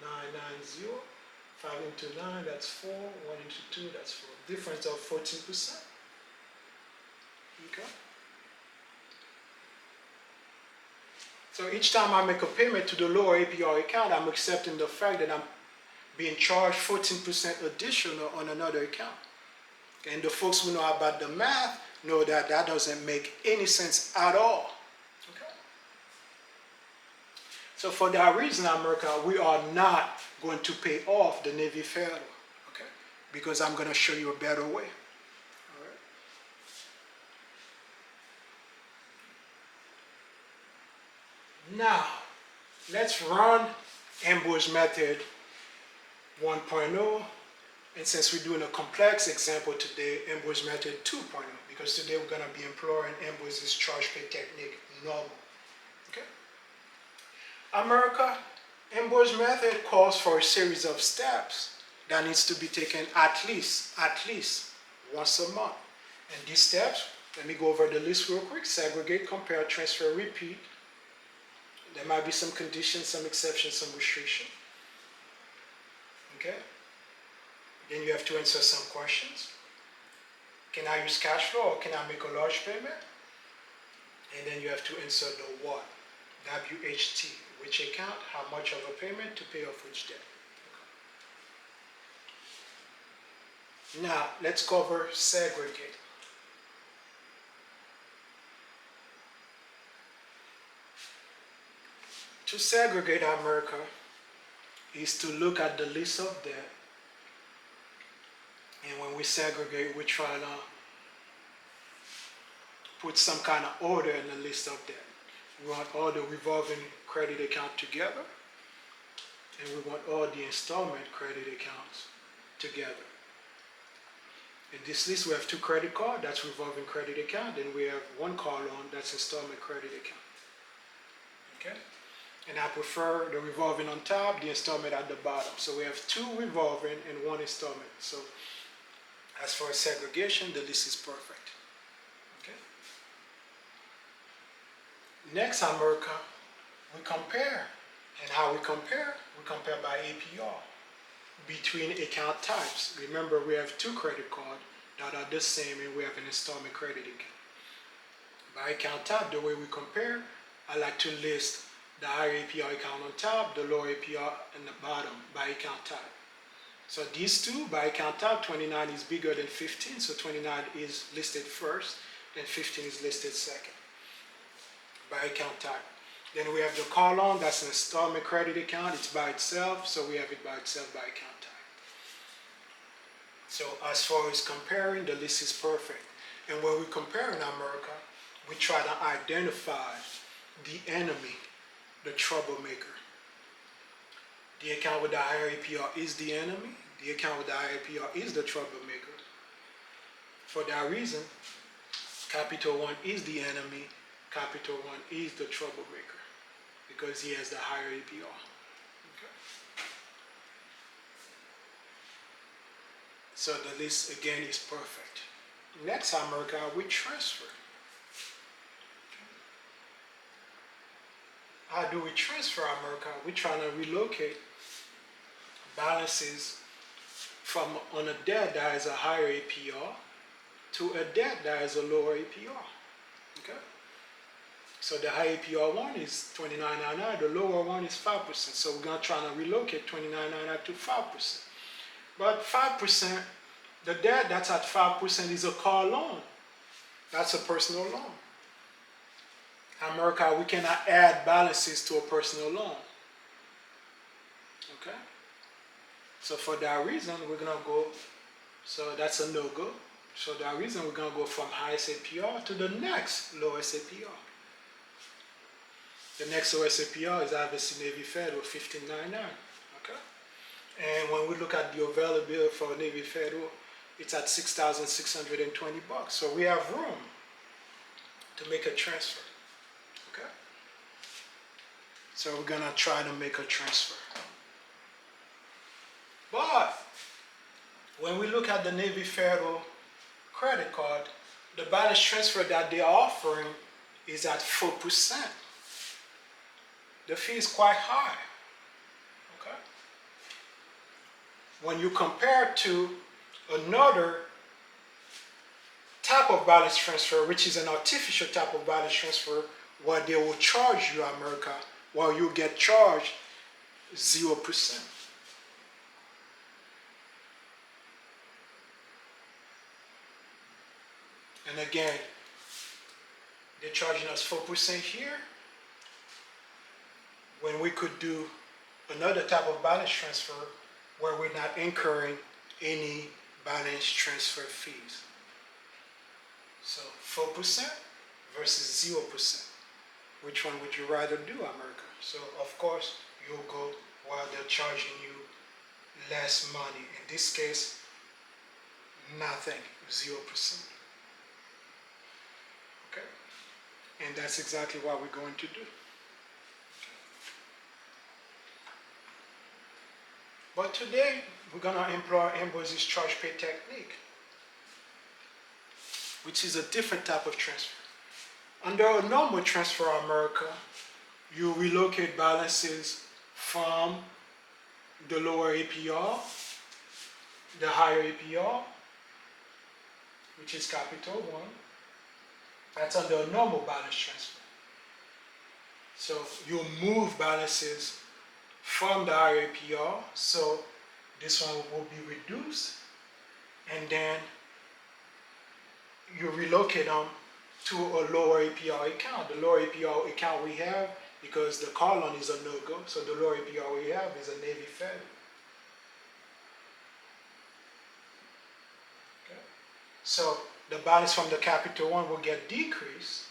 990, 5 into 9, that's 4, 1 into 2, that's 4. Difference of 14%. Okay? So each time I make a payment to the lower APR account, I'm accepting the fact that I'm being charged 14% additional on another account. And the folks who know about the math know that that doesn't make any sense at all. Okay? So for that reason, America, we are not going to pay off the Navy Federal. Okay? Because I'm going to show you a better way. All right? Now, let's run Ambroise Method 1.0. And since we're doing a complex example today, Ambroise Method 2.0, because today we're going to be employing Ambroise's charge pay technique normal. Okay? America, Ambroise Method calls for a series of steps that needs to be taken at least once a month. And these steps, let me go over the list real quick: segregate, compare, transfer, repeat. There might be some conditions, some exceptions, some restriction. Okay? Then you have to answer some questions. Can I use cash flow or can I make a large payment? And then you have to answer the what. WHT, which account, how much of a payment to pay off which debt. Okay. Now, let's cover segregate. To segregate, America, is to look at the list of debt. And when we segregate, we try to put some kind of order in the list of debt. We want all the revolving credit accounts together, and we want all the installment credit accounts together. In this list, we have 2 credit cards, that's revolving credit account, and we have 1 car loan, that's installment credit account. Okay? And I prefer the revolving on top, the installment at the bottom. So we have 2 revolving and 1 installment. So as far as segregation, the list is perfect. Okay? Next, America, we compare. And how we compare? We compare by APR between account types. Remember, we have 2 credit cards that are the same, and we have an installment credit account. By account type, the way we compare, I like to list the higher APR account on top, the lower APR in the bottom by account type. So these 2, by account type, 29 is bigger than 15, so 29 is listed first, and 15 is listed second, by account type. Then we have the car loan, that's an installment credit account. It's by itself, so we have it by itself by account type. So as far as comparing, the list is perfect. And when we compare in America, we try to identify the enemy, the troublemaker. The account with the higher APR is the enemy. The account with the higher APR is the troublemaker. For that reason, Capital One is the enemy. Capital One is the troublemaker because he has the higher APR. Okay. So the list again is perfect. Next, America, we transfer. How do we transfer America? We're trying to relocate balances from on a debt that has a higher APR to a debt that has a lower APR. Okay? So the high APR one is 29.99, the lower one is 5%. So we're going to try to relocate 29.99 to 5%. But 5%, the debt that's at 5% is a car loan. That's a personal loan. America, we cannot add balances to a personal loan. Okay? So for that reason, we're going to go, so that's a no-go. So that reason, we're going to go from highest APR to the next lowest APR. The next lowest APR is obviously Navy Federal, 15.99. Okay? And when we look at the availability for Navy Federal, it's at $6,620. So we have room to make a transfer. Okay? So we're going to try to make a transfer. But when we look at the Navy Federal credit card, the balance transfer that they're offering is at 4%. The fee is quite high. Okay? When you compare to another type of balance transfer, which is an artificial type of balance transfer, where they will charge you, America, while you get charged 0%. And again, they're charging us 4% here, when we could do another type of balance transfer where we're not incurring any balance transfer fees. So 4% versus 0%. Which one would you rather do, America? So of course, you'll go while they're charging you less money. In this case, nothing, 0%. Okay? And that's exactly what we're going to do. But today, we're going to employ Ambroise's charge pay technique, which is a different type of transfer. Under a normal transfer in America, you relocate balances from the lower APR, the higher APR, which is Capital One. That's under a normal balance transfer. So you move balances from the higher APR, so this one will be reduced, and then you relocate them to a lower APR account. The lower APR account we have, because the car loan is a no-go, so the lower APR we have is a Navy Federal. Okay. So the balance from the Capital One will get decreased,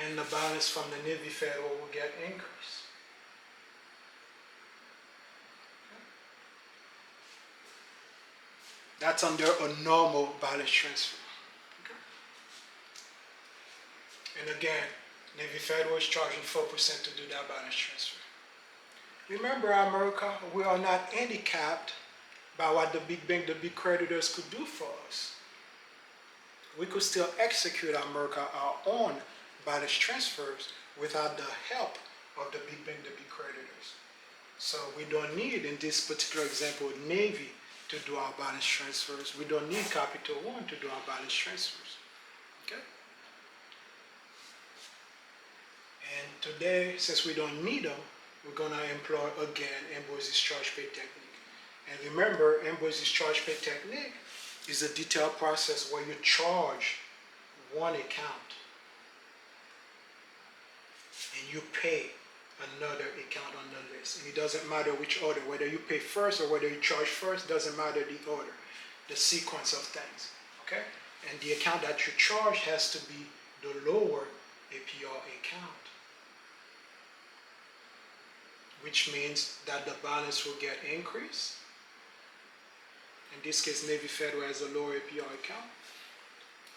and the balance from the Navy Federal will get increased. That's under a normal balance transfer. Okay. And again, Navy Federal is charging 4% to do that balance transfer. Remember, America, we are not handicapped by what the big bank, the big creditors could do for us. We could still execute, America, our own balance transfers without the help of the big bank, the big creditors. So we don't need, in this particular example, Navy to do our balance transfers. We don't need Capital One to do our balance transfers. Okay? And today, since we don't need them, we're going to employ again Ambroise's charge pay technique. And remember, Ambroise's charge pay technique is a detailed process where you charge one account and you pay another account on the list. And it doesn't matter which order, whether you pay first or whether you charge first, doesn't matter the order, the sequence of things. Okay? And the account that you charge has to be the lower APR account, which means that the balance will get increased. In this case, Navy Federal has a lower APR account.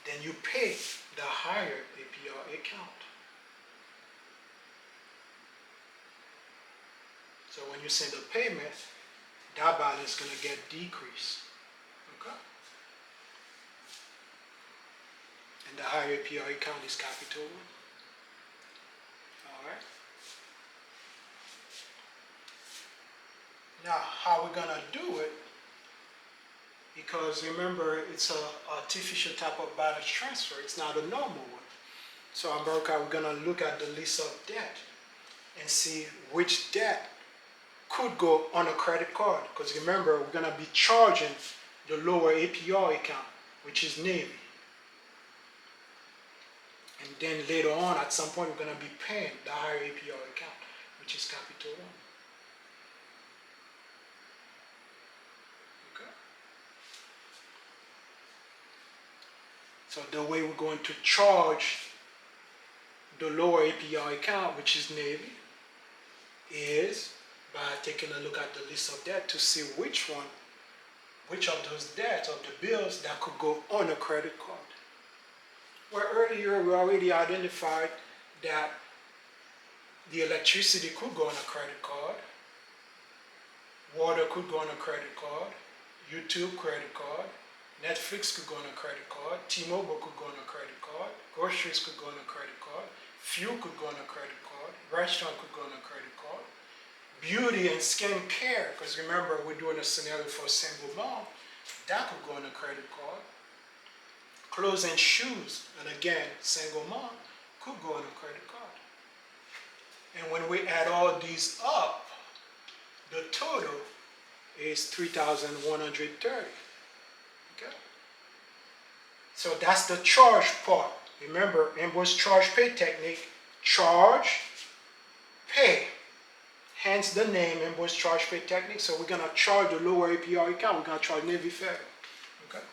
Then you pay the higher APR account. So when you send a payment, that balance is going to get decreased. Okay? And the higher APR account is capital 1. Alright? Now, how we're going to do it, because remember, it's an artificial type of balance transfer. It's not a normal one. So in America, we're going to look at the list of debt and see which debt could go on a credit card. Because remember, we're going to be charging the lower APR account, which is Navy. And then later on, at some point, we're going to be paying the higher APR account, which is capital 1. So the way we're going to charge the lower APR account, which is Navy, is by taking a look at the list of debt to see which of those debts, of the bills that could go on a credit card. Where earlier we already identified that the electricity could go on a credit card, water could go on a credit card, YouTube credit card, Netflix could go on a credit card, T-Mobile could go on a credit card, groceries could go on a credit card, fuel could go on a credit card, restaurant could go on a credit card, beauty and skin care, because remember we're doing a scenario for a single mom, that could go on a credit card, clothes and shoes, and again, single mom, could go on a credit card. And when we add all these up, the total is $3,130. Okay? So that's the charge part. Remember, Ambroise charge pay technique, charge, pay. Hence the name Ambroise charge pay technique. So we're going to charge the lower APR account. We're going to charge Navy Federal. Okay?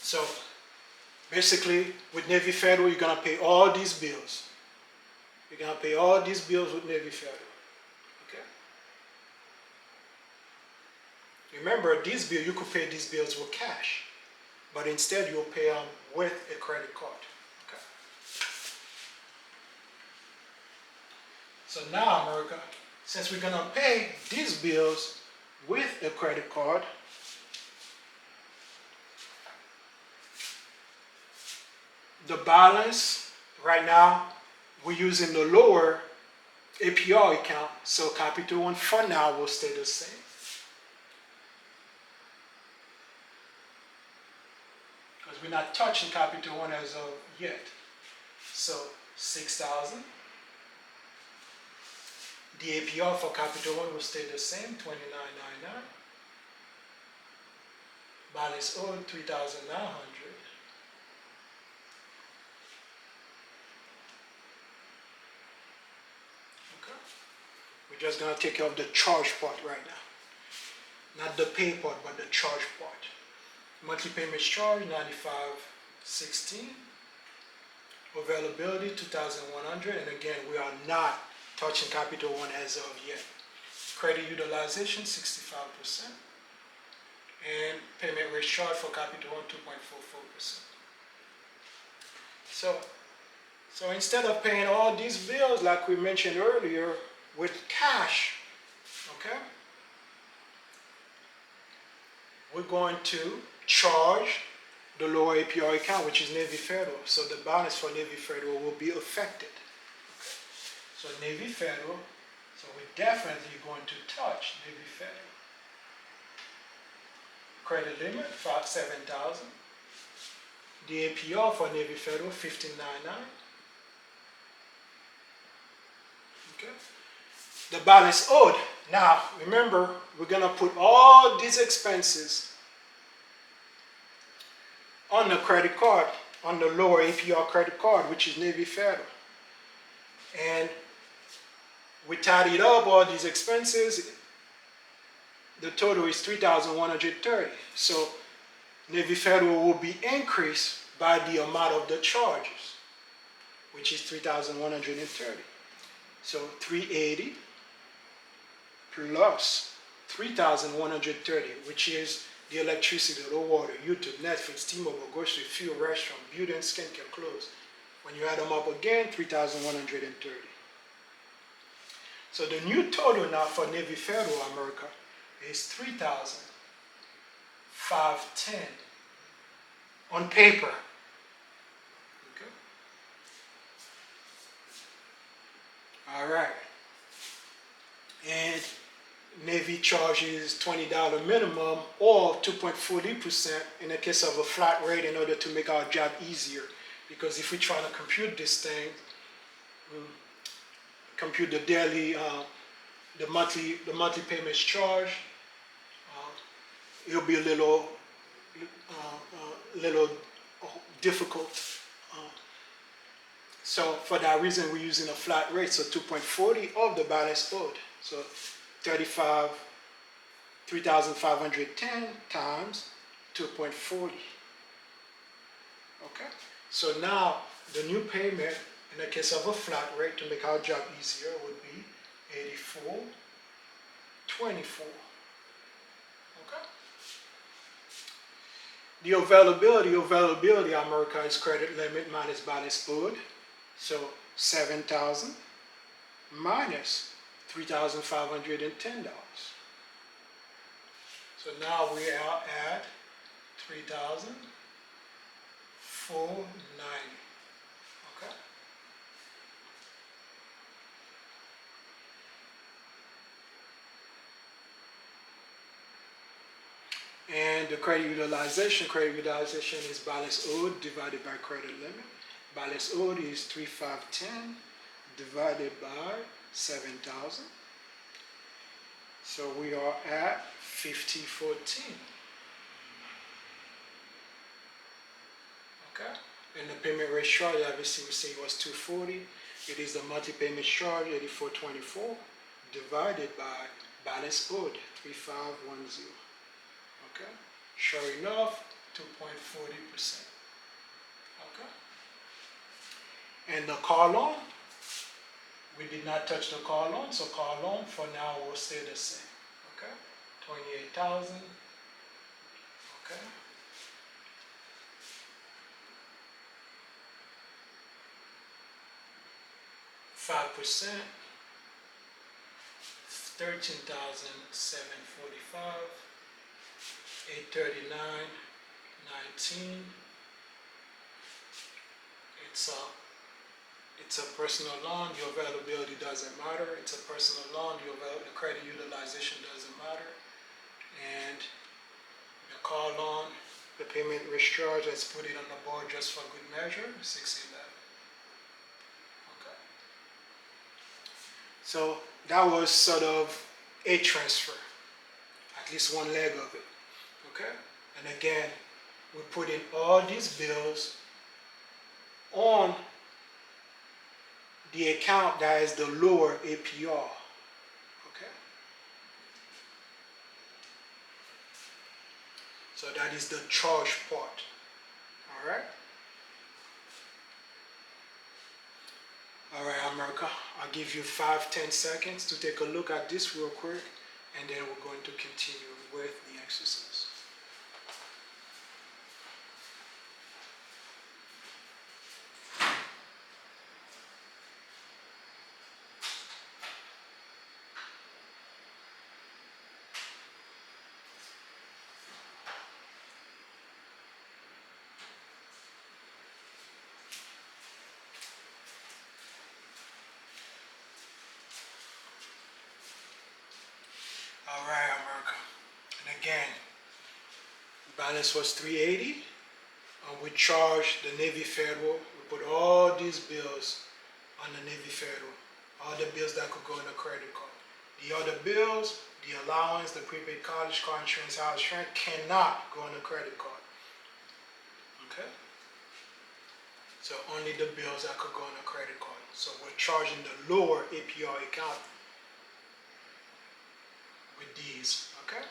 So basically, with Navy Federal, you're going to pay all these bills. You're going to pay all these bills with Navy Federal. Okay? Remember, these bills, you could pay these bills with cash, but instead you'll pay them with a credit card. Okay? So now, America, since we're going to pay these bills with a credit card, the balance right now, we're using the lower APR account, so capital 1 for now will stay the same. Because we're not touching capital 1 as of yet. So 6,000. The APR for capital 1 will stay the same, 29.99. Balance owed, 3,900. We're just going to take care of the charge part right now. Not the pay part, but the charge part. Monthly payments charge, $95.16. Availability, $2,100. And again, we are not touching capital 1 as of yet. Credit utilization, 65%. And payment rate charge for capital 1, 2.44%. So instead of paying all these bills like we mentioned earlier with cash, okay, we're going to charge the lower APR account, which is Navy Federal. So the balance for Navy Federal will be affected. Okay. So Navy Federal, so we're definitely going to touch Navy Federal. Credit limit, 7,000. The APR for Navy Federal, 15.99. Okay. The balance owed. Now, remember, we're going to put all these expenses on the credit card, on the lower APR credit card, which is Navy Federal. And we tidied up all these expenses. The total is $3,130. So Navy Federal will be increased by the amount of the charges, which is $3,130. So 380 plus 3,130, which is the electricity, the water, YouTube, Netflix, T-Mobile, grocery, fuel, restaurant, beauty and skincare, clothes. When you add them up again, 3,130. So the new total now for Navy Federal America is 3,510 on paper. Okay. All right. And Navy charges $20 minimum or 2.40% in the case of a flat rate in order to make our job easier. Because if we're trying to compute this thing, compute the daily, the monthly payments charge, it'll be a little difficult. So for that reason, we're using a flat rate, so 2.40 of the balance owed. So 3,510 times 2.40. Okay. So now the new payment in the case of a flat rate to make our job easier would be 84.24. Okay. The availability America is credit limit minus balance owed. So 7,000 minus $3,510. So now we are at 3,490. Okay. And the credit utilization is balance owed divided by credit limit. Balance owed is 3,510 divided by 7,000. So we are at 5014. Okay. And the payment rate charge, obviously we say it was 240. It is the monthly payment charge, 84.24, divided by balance owed, 3,510. Okay. Sure enough, 2.40%. Okay. And the car loan, we did not touch the car loan, so car loan for now will stay the same. Okay, 28,000. Okay. %, 13,745, 839, 19. It's a personal loan. The availability doesn't matter. It's a personal loan. The credit utilization doesn't matter. And the car loan, the payment discharge, let's put it on the board just for good measure, 611. Okay. So that was sort of a transfer, at least one leg of it. Okay. And again, we put in all these bills on the account that is the lower APR. Okay. So that is the charge part. All right. All right, America. I'll give you 5-10 seconds to take a look at this real quick, and then we're going to continue with the exercise. All right, America. And again, balance was 380. We charged the Navy Federal. We put all these bills on the Navy Federal. All the bills that could go in a credit card. The other bills, the allowance, the prepaid college, car insurance, house insurance, cannot go on a credit card. Okay? So only the bills that could go on a credit card. So we're charging the lower APR account with these, okay?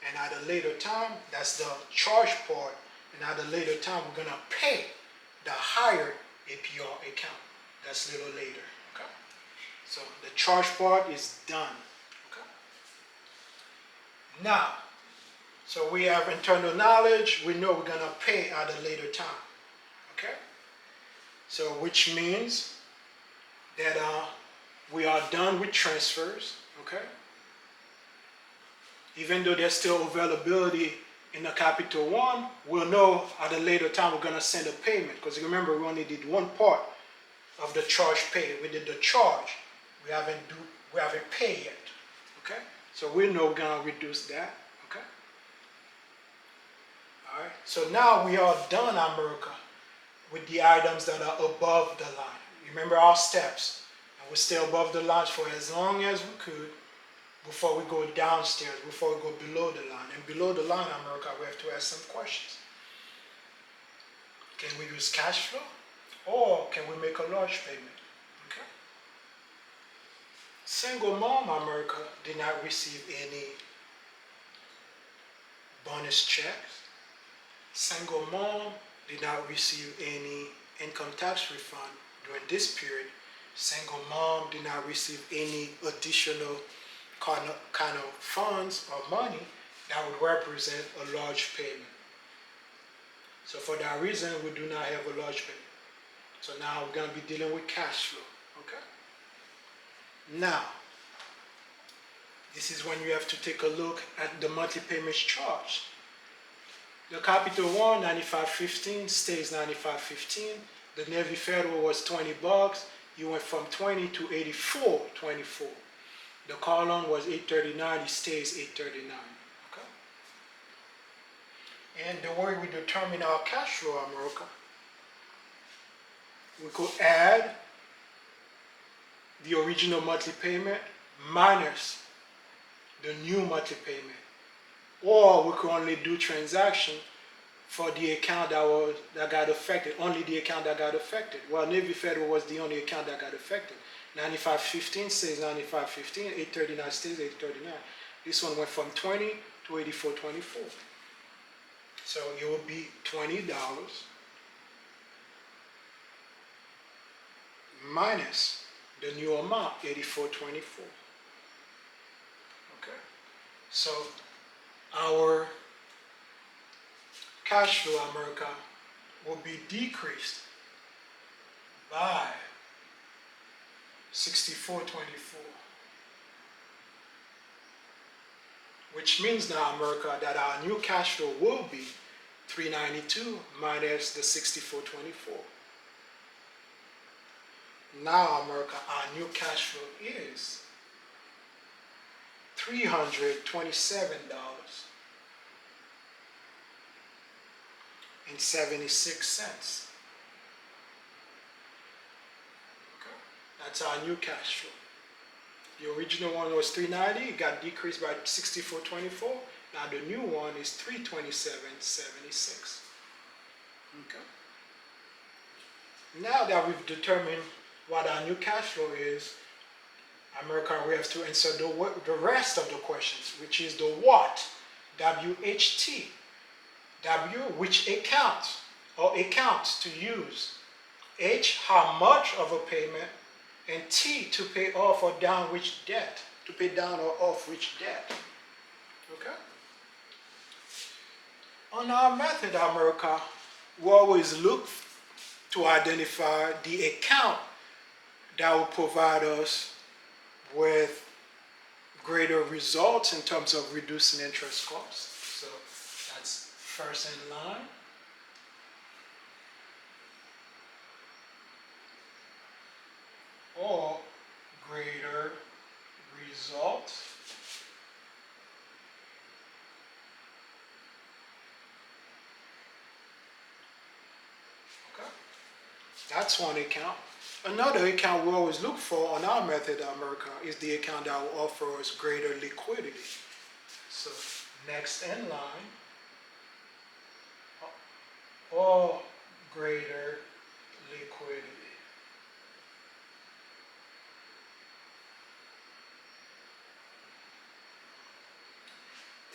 And at a later time, that's the charge part, and at a later time, we're gonna pay the higher APR account. That's a little later, okay? So the charge part is done, okay? Now, so we have internal knowledge, we know we're gonna pay at a later time, okay? So which means that we are done with transfers, okay? Even though there's still availability in the Capital One, we'll know at a later time we're gonna send a payment, because remember we only did one part of the charge pay. We did the charge. We haven't paid yet. Okay? So we know we're gonna reduce that. Okay? Alright. So now we are done, America, with the items that are above the line. Remember our steps. And we stay above the line for as long as we could before we go downstairs, before we go below the line. And below the line, America, we have to ask some questions. Can we use cash flow? Or can we make a large payment? Okay. Single mom, America, did not receive any bonus checks. Single mom did not receive any income tax refund during this period. Single mom did not receive any additional kind of funds or money that would represent a large payment. So for that reason, we do not have a large payment. So now we're going to be dealing with cash flow, okay? Now, this is when you have to take a look at the monthly payments charged. The Capital One, $95.15, stays $95.15. The Navy Federal was $20. You went from 20 to $84.24. The car loan was $839, it stays $839, okay? And the way we determine our cash flow, America, we could add the original monthly payment minus the new monthly payment. Or we could only do transaction for the account that got affected, only the account that got affected. Well, Navy Federal was the only account that got affected. 95.15 stays 95.15, 839 stays 839. This one went from 20 to 84.24. So it will be $20 minus the new amount, 84.24. Okay, so our cash flow, America, will be decreased by 64.24, which means now, America, that our new cash flow will be 392 minus the 64.24. Now, America, our new cash flow is $327.76. Okay, that's our new cash flow. The original one was $390, it got decreased by 64.24. Now the new one is $327.76. Okay. Now that we've determined what our new cash flow is, America, we have to answer the rest of the questions, which is the what, W-H-T. W, which account or accounts to use. H, how much of a payment. And T, to pay off or down which debt. To pay down or off which debt. Okay? On our method, America, we always look to identify the account that will provide us with greater results in terms of reducing interest costs. So that's first in line. Or greater result. Okay, that's one account. Another account we always look for on our method, America, is the account that will offer us greater liquidity. So next in line, or greater liquidity.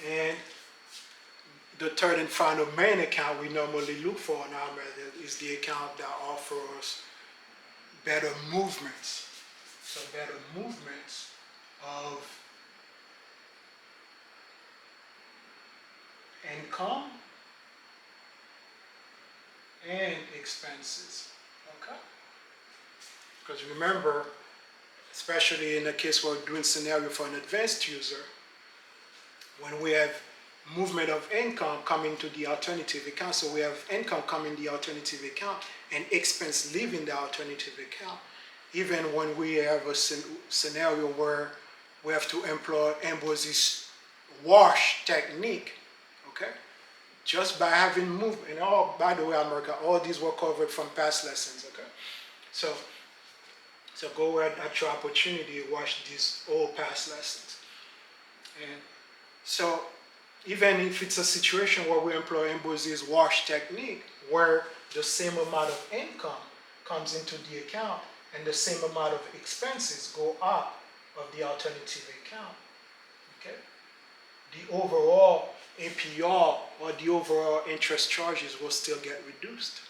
And the third and final main account we normally look for in our method is the account that offers better movements. So better movements of income and expenses. Okay? Because remember, especially in the case we're doing scenario for an advanced user, when we have movement of income coming to the alternative account, so we have income coming the alternative account and expense leaving the alternative account, even when we have a scenario where we have to employ Ambroise's wash technique, okay? Just by having movement, and all, by the way, America, all these were covered from past lessons, okay? So go ahead at your opportunity, watch these old past lessons. And so even if it's a situation where we employ Ambroise's wash technique, where the same amount of income comes into the account and the same amount of expenses go out of the alternative account, okay? The overall APR or the overall interest charges will still get reduced,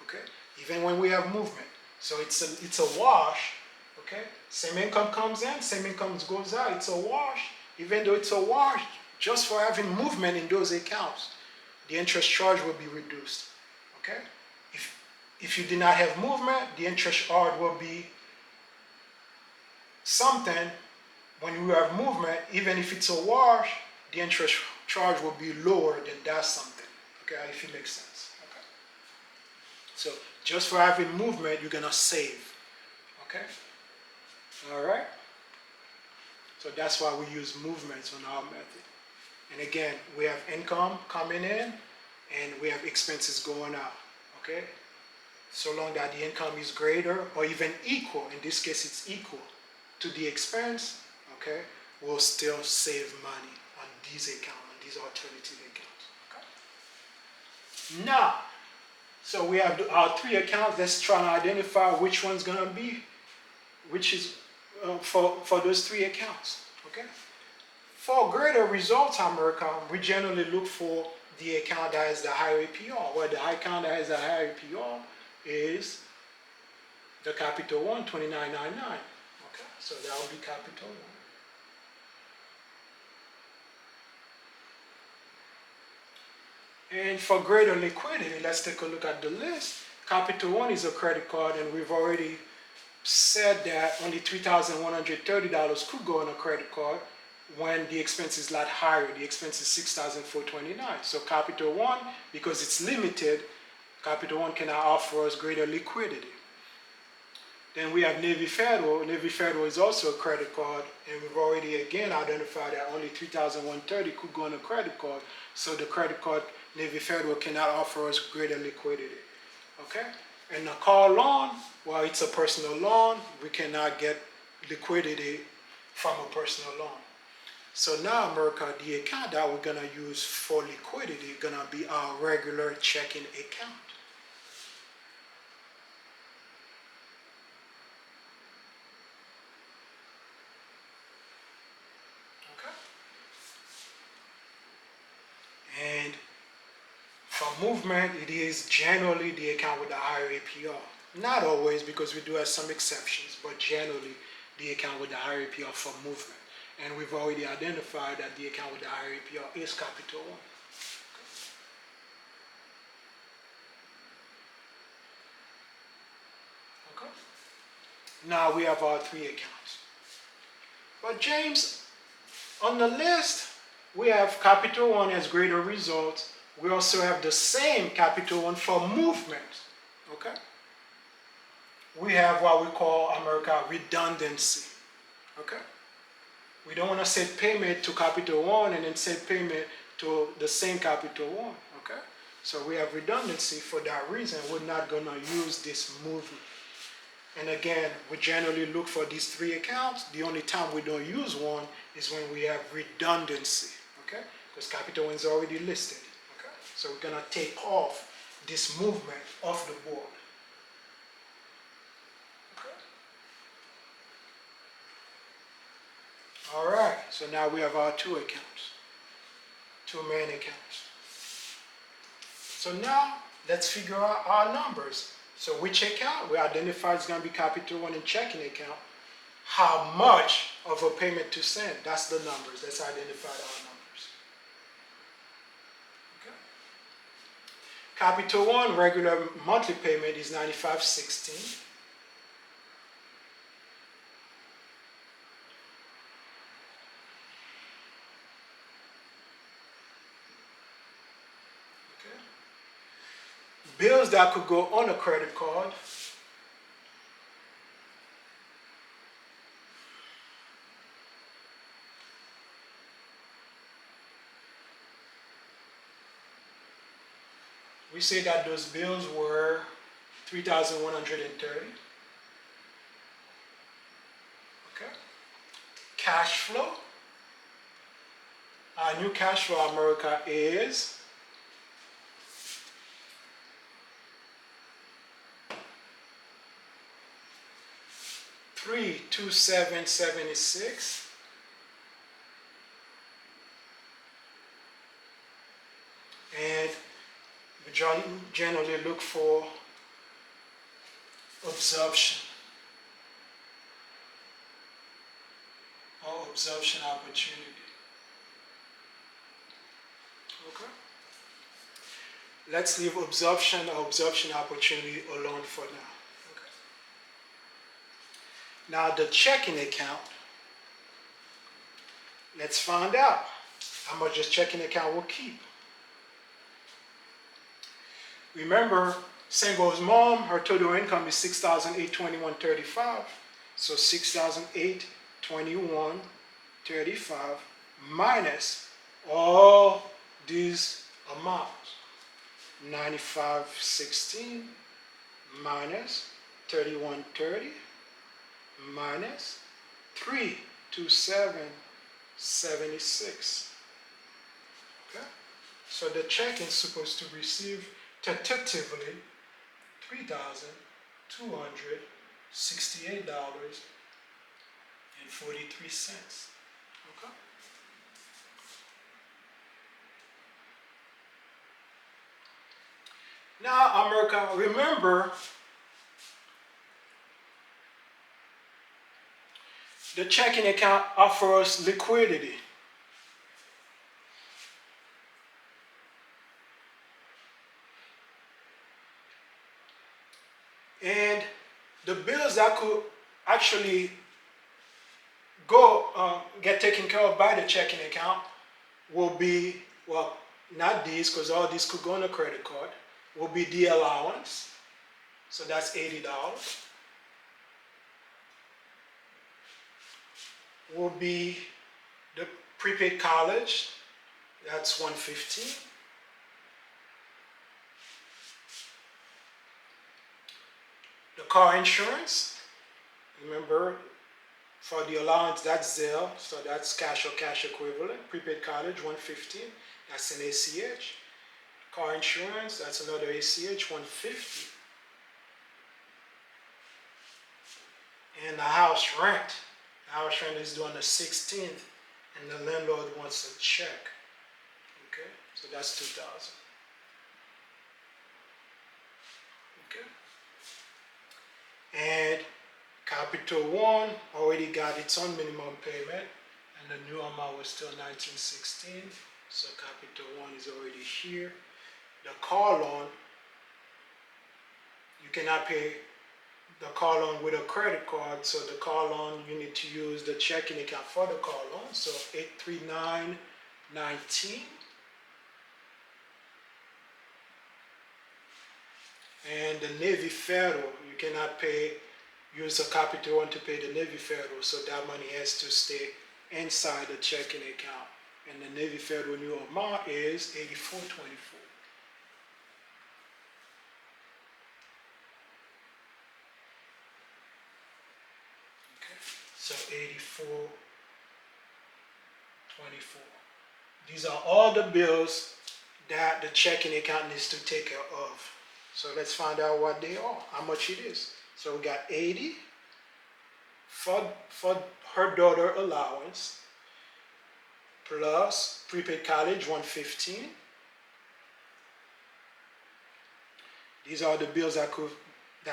okay? Even when we have movement. So it's a wash, okay? Same income comes in, same income goes out. It's a wash. Even though it's a wash, just for having movement in those accounts, the interest charge will be reduced, okay? If you did not have movement, the interest charge will be something. When you have movement, even if it's a wash, the interest charge will be lower than that something, okay, if it makes sense, okay? So just for having movement, you're gonna save, okay? All right? So that's why we use movements on our method. And again, we have income coming in and we have expenses going out, okay? So long that the income is greater or even equal, in this case it's equal to the expense, okay, we'll still save money on these accounts, on these alternative accounts, okay? Now, so we have our three accounts. Let's try to identify which one's gonna be, which is for those three accounts, okay? For greater results, America, we generally look for the account that has the higher APR. Well, the account that has the higher APR is the capital one, 29.99. Okay, so that will be capital one. And for greater liquidity, let's take a look at the list. Capital one is a credit card, and we've already said that only $3,130 could go on a credit card when the expense is a lot higher. The expense is $6,429. So Capital One, because it's limited, Capital One cannot offer us greater liquidity. Then we have Navy Federal. Navy Federal is also a credit card, and we've already again identified that only $3,130 could go on a credit card. So the credit card, Navy Federal, cannot offer us greater liquidity. Okay? And a car loan, well, it's a personal loan. We cannot get liquidity from a personal loan. So now, America, the account that we're gonna use for liquidity is gonna be our regular checking account. Okay? And for movement, it is generally the account with the higher APR. Not always, because we do have some exceptions, but generally the account with the higher APR for movement. And we've already identified that the account with the higher APR is Capital One. Okay? Now we have our three accounts. But James, on the list, we have Capital One as greater results. We also have the same Capital One for movement. Okay? We have what we call, America, redundancy. Okay? We don't want to set payment to Capital One and then set payment to the same Capital One, okay? So we have redundancy. For that reason, we're not going to use this movement. And again, we generally look for these three accounts. The only time we don't use one is when we have redundancy, okay? Because Capital One is already listed, okay? So we're going to take off this movement off the board. Okay. All right, so now we have our two accounts, two main accounts. So now let's figure out our numbers. So which account we identify is going to be Capital One and checking account. How much of a payment to send? That's the numbers. Let's identify our numbers. Okay. Capital One regular monthly payment is $95.16. Okay. Bills that could go on a credit card. We say that those bills were $3,130. Okay. Cash flow. Our new cash flow America is $327.76. And we generally look for absorption or absorption opportunity. Okay. Let's leave absorption or absorption opportunity alone for now. Okay. Now the checking account, let's find out how much this checking account will keep. Remember, single's mom, her total income is $6,821.35. So $6,821.35 minus all these amounts. $95.16 minus $31.30 minus $327.76. Okay? So the check is supposed to receive tentatively $3,268.43. Okay? Now, America, remember the checking account offers liquidity. And the bills that could actually get taken care of by the checking account will be, well, not these, because all these could go on a credit card, will be the allowance. So that's $80. Will be the prepaid college, that's $115. The car insurance, remember, for the allowance, that's Zelle, so that's cash or cash equivalent. Prepaid college, $115, that's an ACH. Car insurance, that's another ACH, $150. And the house rent. The house rent is due on the 16th, and the landlord wants a check. Okay, so that's $2,000. Okay. And Capital One already got its own minimum payment, and the new amount was still $19.16. So Capital One is already here. The car loan, you cannot pay the car loan with a credit card, so the car loan, you need to use the checking account for the car loan. So $839.19. And the Navy Federal, you cannot use a Capital One to pay the Navy Federal, so that money has to stay inside the checking account. And the Navy Federal new amount is $84.24. Okay, so $84.24. These are all the bills that the checking account needs to take care of. So let's find out what they are, how much it is. So we got 80 for her daughter allowance, plus prepaid college 115. These are the bills that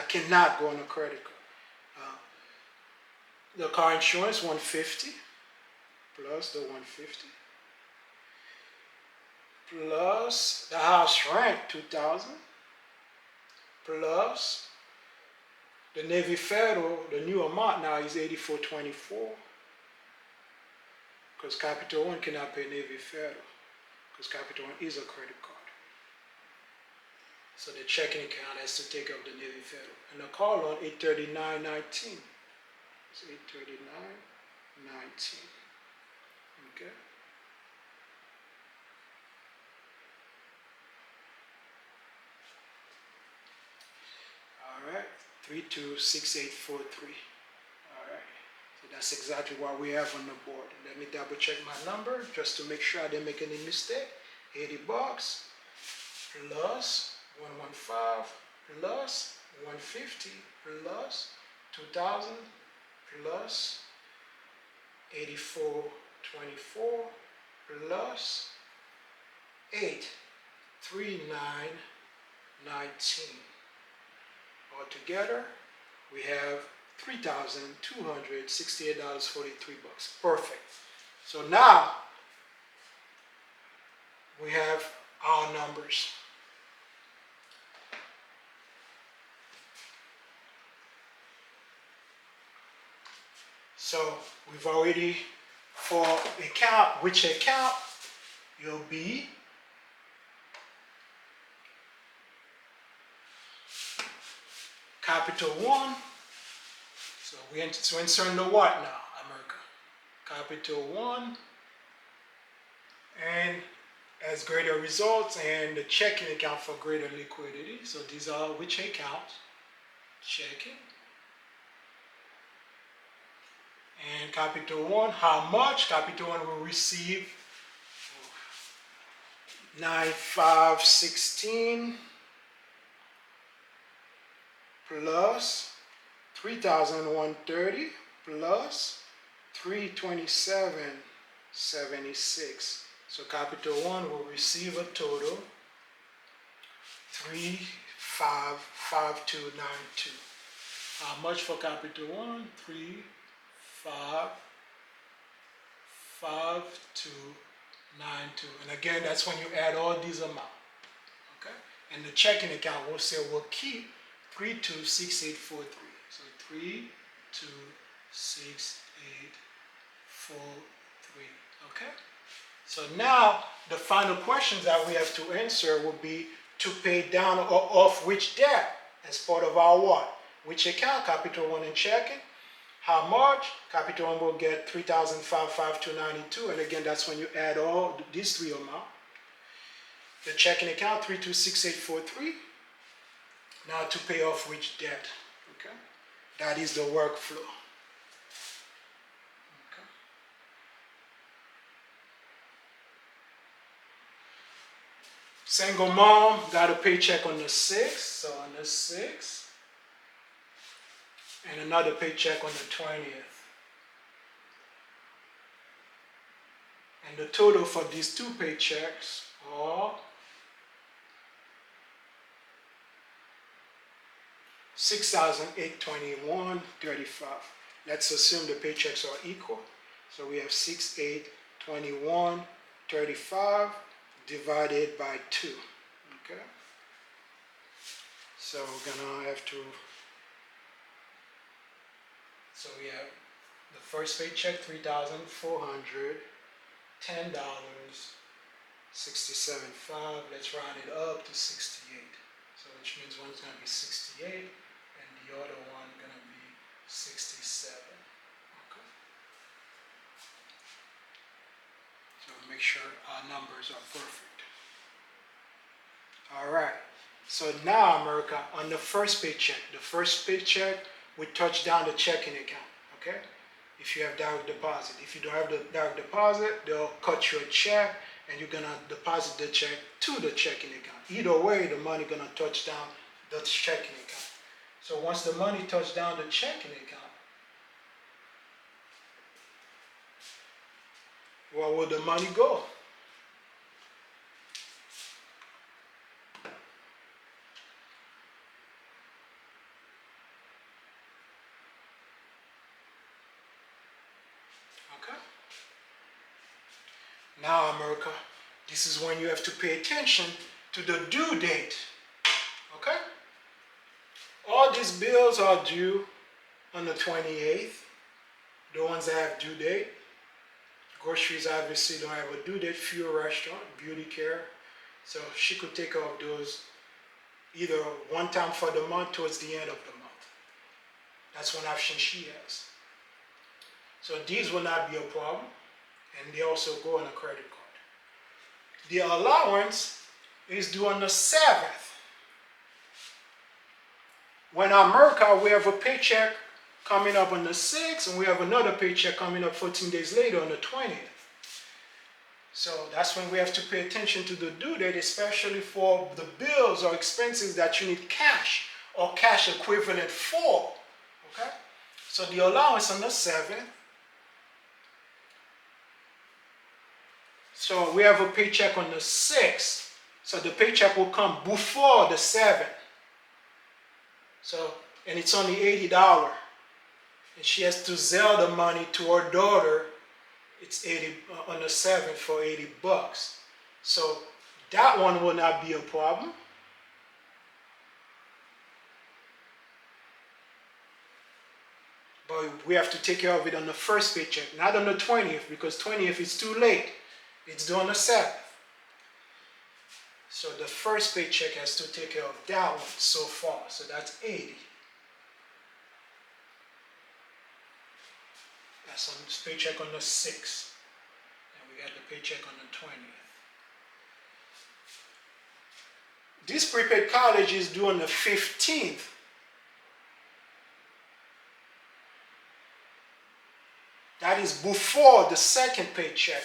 cannot go on a credit card. The car insurance 150 plus the 150 plus the house rent 2,000 plus the Navy Federal. The new amount now is 8424 because Capital One cannot pay Navy Federal because Capital One is a credit card. So the checking account has to take up the Navy Federal. And the car loan 839.19. It's 839.19. Okay. All right. 326843. All right. So that's exactly what we have on the board. Let me double check my number just to make sure I didn't make any mistake. $80 plus 115 plus 150 plus 2,000 plus 8424 plus 839.19. Altogether, we have $3,268.43. Perfect. So now we have our numbers. So we've already, for account, which account you'll be Capital One. So we're inserting the what now, America? Capital One, and as greater results, and the checking account for greater liquidity. So these are which accounts? Checking. And Capital One, how much? Capital One will receive 9,516 plus 3,130 plus 327.76. So Capital One will receive a total 355292. How much for Capital One? 355292. And again, that's when you add all these amounts. Okay? And the checking account will say we'll keep 326843. So 326843. Okay? So now the final questions that we have to answer will be to pay down or off which debt as part of our what? Which account? Capital One and checking. How much? Capital One will get 3,55292, and again, that's when you add all these three amounts. The checking account 326843. Now to pay off which debt? Okay, that is the workflow. Okay. Single mom got a paycheck on the 6th, so on the 6th. And another paycheck on the 20th. And the total for these two paychecks are $6,821.35. Let's assume the paychecks are equal. So we have $6,821.35 divided by 2. Okay. So we're gonna have to. So we have the first paycheck, $3,410.67. Let's round it up to 68. So which means one's going to be 68 and the other one going to be 67. Okay. So make sure our numbers are perfect. All right. So now, America, on the first paycheck, we touch down the checking account, okay? If you have direct deposit. If you don't have the direct deposit, they'll cut you a check and you're gonna deposit the check to the checking account. Either way, the money gonna touch down the checking account. So once the money touch down the checking account, where will the money go? Okay. Now, America, this is when you have to pay attention to the due date. Okay? All these bills are due on the 28th. The ones that have due date. Groceries obviously don't have a due date. Fuel restaurant, beauty care. So she could take care of those either one time for the month towards the end of the month. That's one option she has. So these will not be a problem. And they also go on a credit card. The allowance is due on the 7th. When in America, we have a paycheck coming up on the 6th, and we have another paycheck coming up 14 days later on the 20th. So that's when we have to pay attention to the due date, especially for the bills or expenses that you need cash or cash equivalent for. Okay? So the allowance on the 7th. So we have a paycheck on the 6th. So the paycheck will come before the 7th. So, and it's only $80. And she has to sell the money to her daughter. It's 80 on the 7th for $80. So that one will not be a problem. But we have to take care of it on the first paycheck, not on the 20th, because 20th is too late. It's due on the 7th. So the first paycheck has to take care of that one so far. So that's 80. That's on this paycheck on the 6th. And we got the paycheck on the 20th. This prepaid college is due on the 15th. That is before the second paycheck.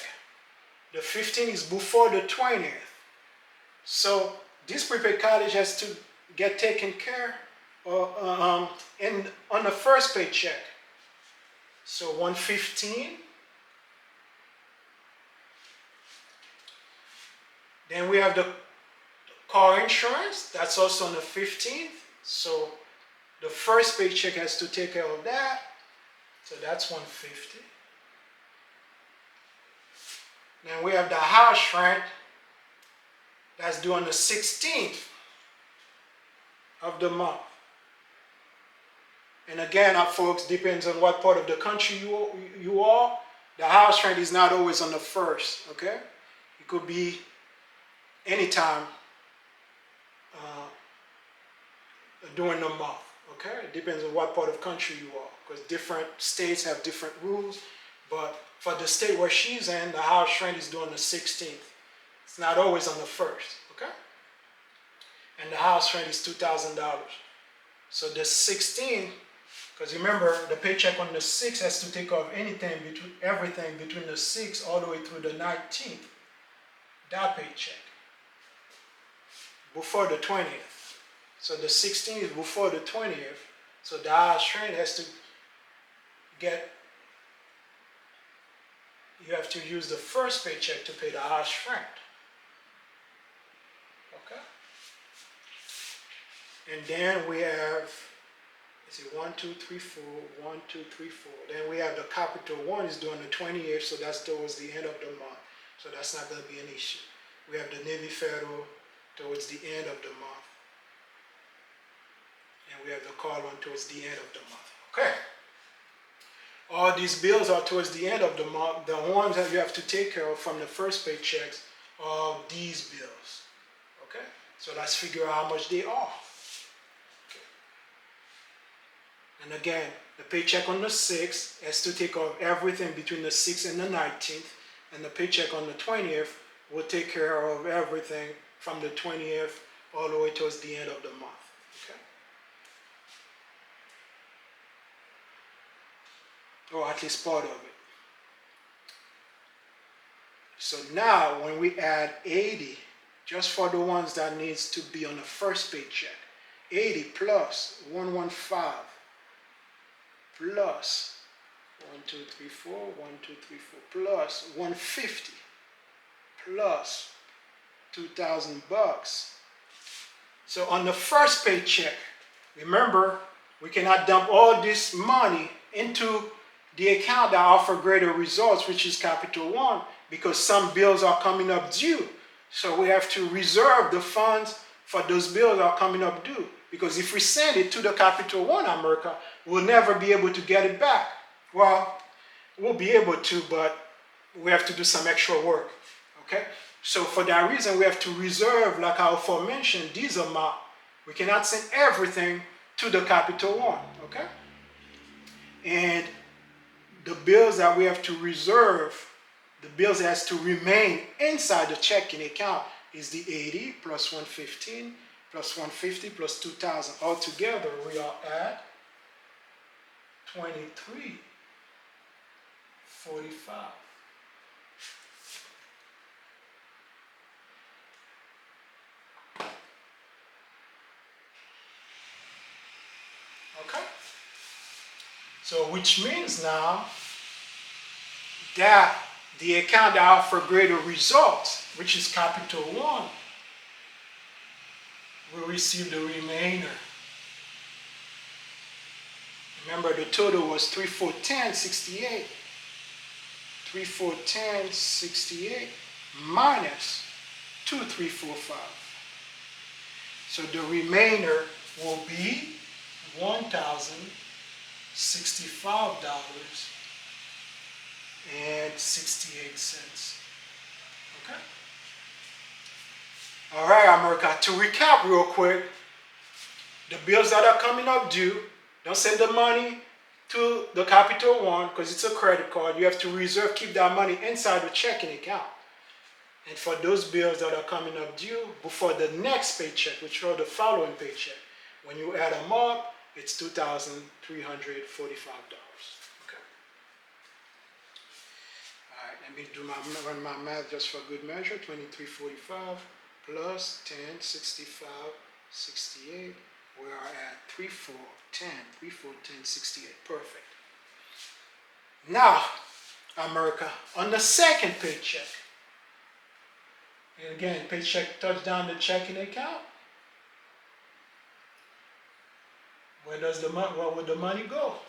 The 15th is before the 20th. So this prepaid college has to get taken care of on the first paycheck. So 115. Then we have the car insurance. That's also on the 15th. So the first paycheck has to take care of that. So that's 150. Then we have the house rent. That's due on the 16th of the month. And again, folks, depends on what part of the country you are. The house rent is not always on the 1st, okay? It could be anytime during the month, okay? It depends on what part of the country you are, because different states have different rules. But for the state where she's in, the house rent is due on the 16th. It's not always on the 1st, okay? And the house rent is $2,000. So the 16th, because remember, the paycheck on the 6th has to take care of everything between the 6th all the way through the 19th. That paycheck. Before the 20th. So the 16th is before the 20th. So the house rent has to you have to use the first paycheck to pay the house rent. Okay? And then we have, let's see, 1, 2, 3, 4, 1, 2, 3, 4. Then we have the capital one is due on the 28th, so that's towards the end of the month. So that's not going to be an issue. We have the Navy Federal towards the end of the month. And we have the car loan towards the end of the month. Okay? All these bills are towards the end of the month. The ones that you have to take care of from the first paychecks are these bills. Okay? So let's figure out how much they are. Okay. And again, the paycheck on the 6th has to take care of everything between the 6th and the 19th. And the paycheck on the 20th will take care of everything from the 20th all the way towards the end of the month. Okay? Or at least part of it. So So now when we add 80, just for the ones that needs to be on the first paycheck, 80 plus 115 plus 1, 2, 3, 4, 1, 2, 3, 4 plus 150 plus 2,000 bucks. So on the first paycheck, remember, we cannot dump all this money into the account that offer greater results, which is Capital One, because some bills are coming up due. So we have to reserve the funds for those bills that are coming up due. Because if we send it to the Capital One America, we'll never be able to get it back. Well, we'll be able to, but we have to do some extra work. Okay? So for that reason, we have to reserve, like I aforementioned, these amounts. We cannot send everything to the Capital One. Okay? And the bills that we have to reserve, the bills that has to remain inside the checking account is the 80 plus 115 plus 150 plus 2,000. Altogether, we are at 2345. Okay? So which means now that the account that offers greater results, which is Capital One, will receive the remainder. Remember, the total was 3410.68. 3410.68 minus 2345. So the remainder will be $1,065.68. Okay? All right, America, to recap real quick, the bills that are coming up due, don't send the money to the Capital One because it's a credit card. You have to reserve, keep that money inside the checking account. And for those bills that are coming up due before the next paycheck, which are the following paycheck, when you add them up, it's $2,345. Okay. All right, let me run my math just for good measure. 2345 plus 1065.68. We are at 3410.68. Perfect. Now, America, on the second paycheck, and again, paycheck touch down the checking account. Where would the money go?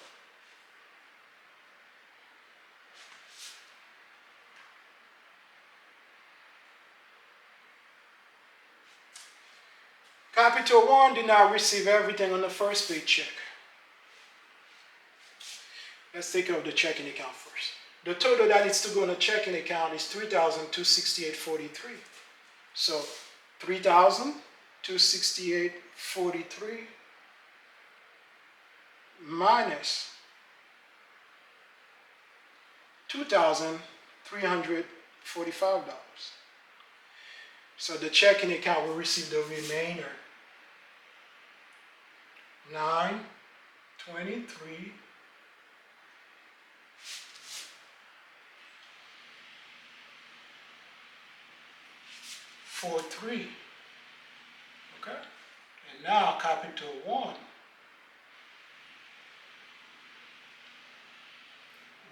Capital One did not receive everything on the first paycheck. Let's take care of the checking account first. The total that needs to go in the checking account is $3,268.43. So $3,268.43 minus $2,345. So the checking account will receive the remainder. 923 43. Okay? And now Capital One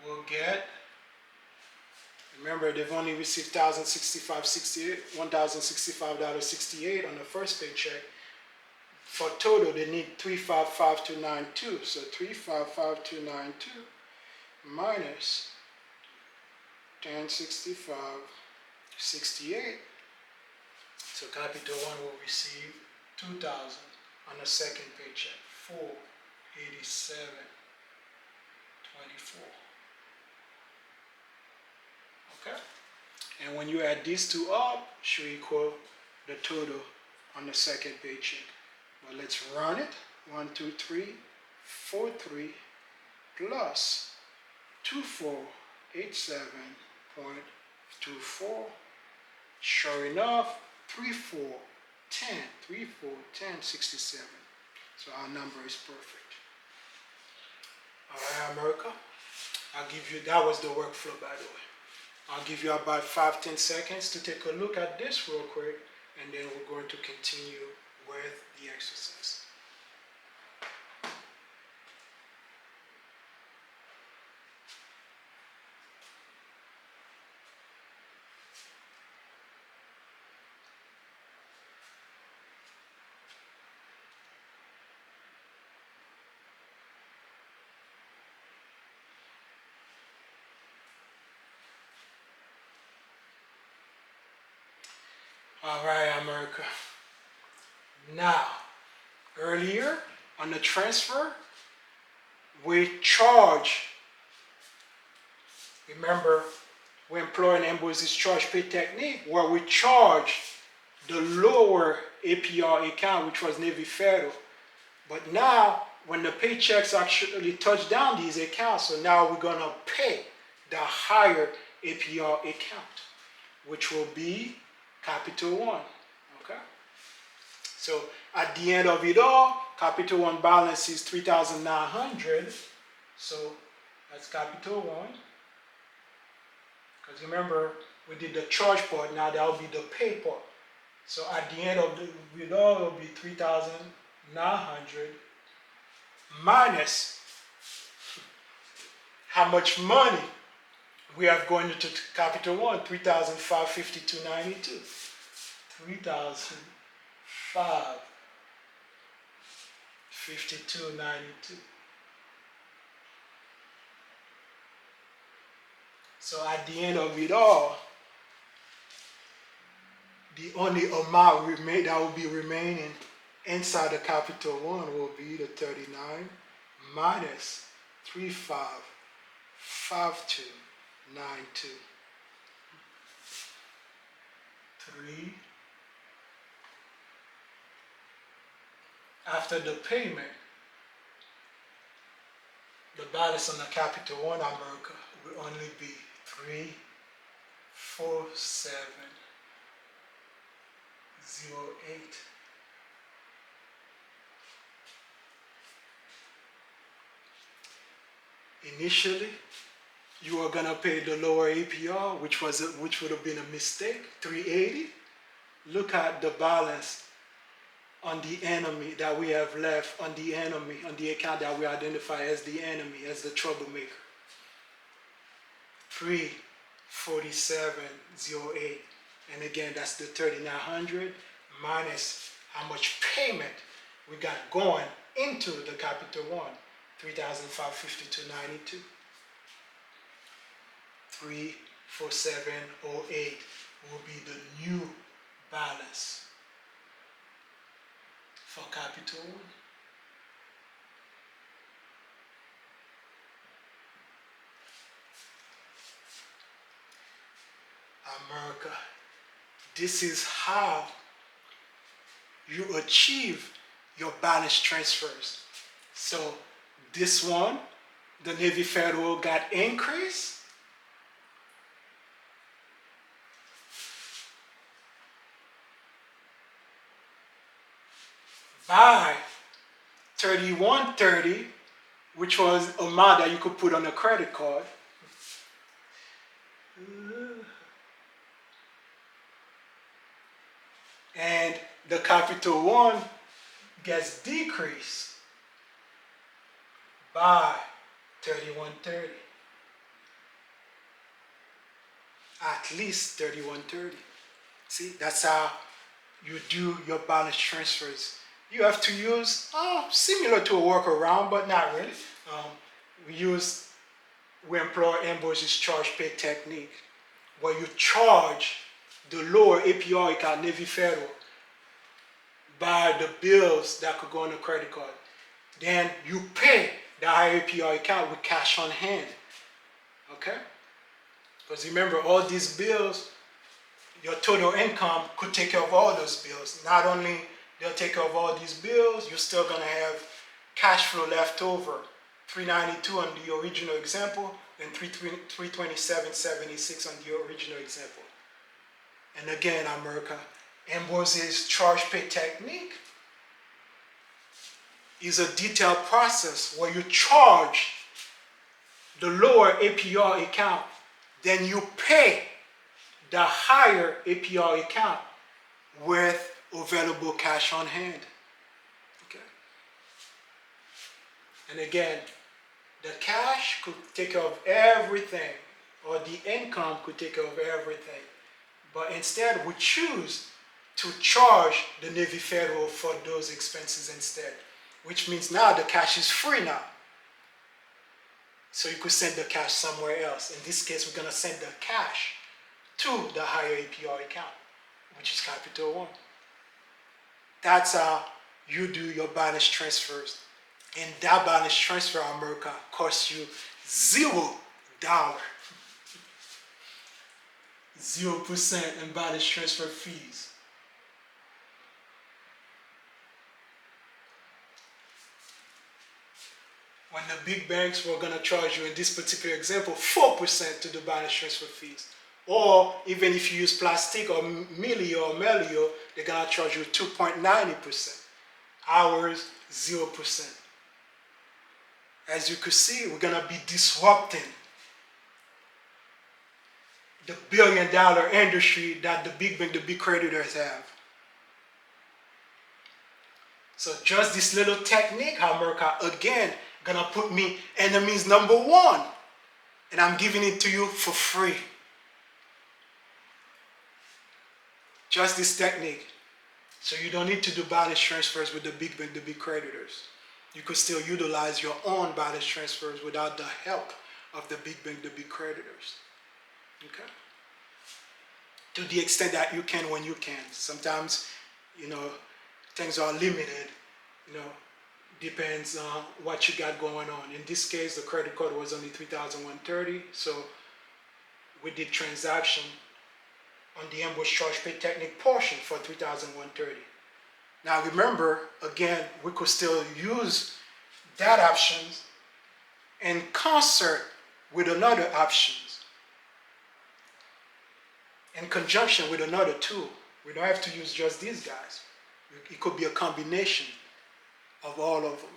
will get, remember they've only received $1,065.68 on the first paycheck. For total, they need $355,292. So $355,292 minus 1065.68. So Capital One will receive $2,000 on the second paycheck. 487.24. Okay? And when you add these two up, should equal the total on the second paycheck. Well, let's run it. 12343 plus 2487.24. Sure enough, 3410.67. So our number is perfect. All right, America. I'll give you, that was the workflow, by the way. I'll give you about 5-10 seconds to take a look at this real quick, and then we're going to continue with the exercise. All right, America. Now, earlier on the transfer, we charge, remember, we employ an Ambroise charge pay technique where we charge the lower APR account, which was Navy Federal. But now, when the paychecks actually touch down these accounts, so now we're going to pay the higher APR account, which will be Capital One. Okay? So at the end of it all, Capital One balance is 3,900. So that's Capital One. Because remember, we did the charge part, now that will be the pay part. So at the end of it all, it will be 3,900 minus how much money we have going into Capital One, 3,552.92. 3,552.92. So at the end of it all, the only amount that will be remaining inside the Capital One will be the 39 minus 3,552.92. 3. After the payment, the balance on the Capital One America will only be 347.08. Initially, you are gonna pay the lower APR, which would have been a mistake, 380. Look at the balance on the enemy that we have left on the enemy, on the account that we identify as the enemy, as the troublemaker. 347.08. And again, that's the 3,900 minus how much payment we got going into the Capital One, 3,552.92. 347.08 will be the new balance for Capital One. America, this is how you achieve your balance transfers. So this one, the Navy Federal got increased. By 3130, which was a amount that you could put on a credit card. And the Capital One gets decreased by 3130. At least 3130. See, that's how you do your balance transfers. You have to use, similar to a workaround, but not really. We employ Ambroise's charge pay technique, where you charge the lower APR account, Navy Federal, by the bills that could go on a credit card. Then you pay the higher APR account with cash on hand. Okay? Because remember, all these bills, your total income could take care of all those bills. Not only they'll take care of all these bills, you're still going to have cash flow left over. 392 on the original example and 327.76 on the original example. And again, America, Ambroise's charge pay technique is a detailed process where you charge the lower APR account then you pay the higher APR account with available cash on hand. Okay. And again, the cash could take care of everything, or the income could take care of everything. But instead, we choose to charge the Navy Federal for those expenses instead, which means now the cash is free now. So you could send the cash somewhere else. In this case, we're going to send the cash to the higher APR account, which is Capital One. That's how you do your balance transfers. And that balance transfer, America, costs you $0. 0% in balance transfer fees. When the big banks were going to charge you, in this particular example, 4% to the balance transfer fees. Or even if you use plastic or Melio or Melio, they're going to charge you 2.90%. Ours, 0%. As you could see, we're going to be disrupting the billion-dollar industry that the big bank, the big creditors have. So just this little technique, America, again, gonna put me enemies number one. And I'm giving it to you for free. Just this technique. So you don't need to do balance transfers with the big bank, the big creditors. You could still utilize your own balance transfers without the help of the big bank, the big creditors. Okay? To the extent that you can when you can. Sometimes, things are limited, depends on what you got going on. In this case, the credit card was only $3,130, so we did transaction on the ambush charge pay technique portion for $3,130. Now remember, again, we could still use that options in concert with another options, in conjunction with another tool. We don't have to use just these guys. It could be a combination of all of them.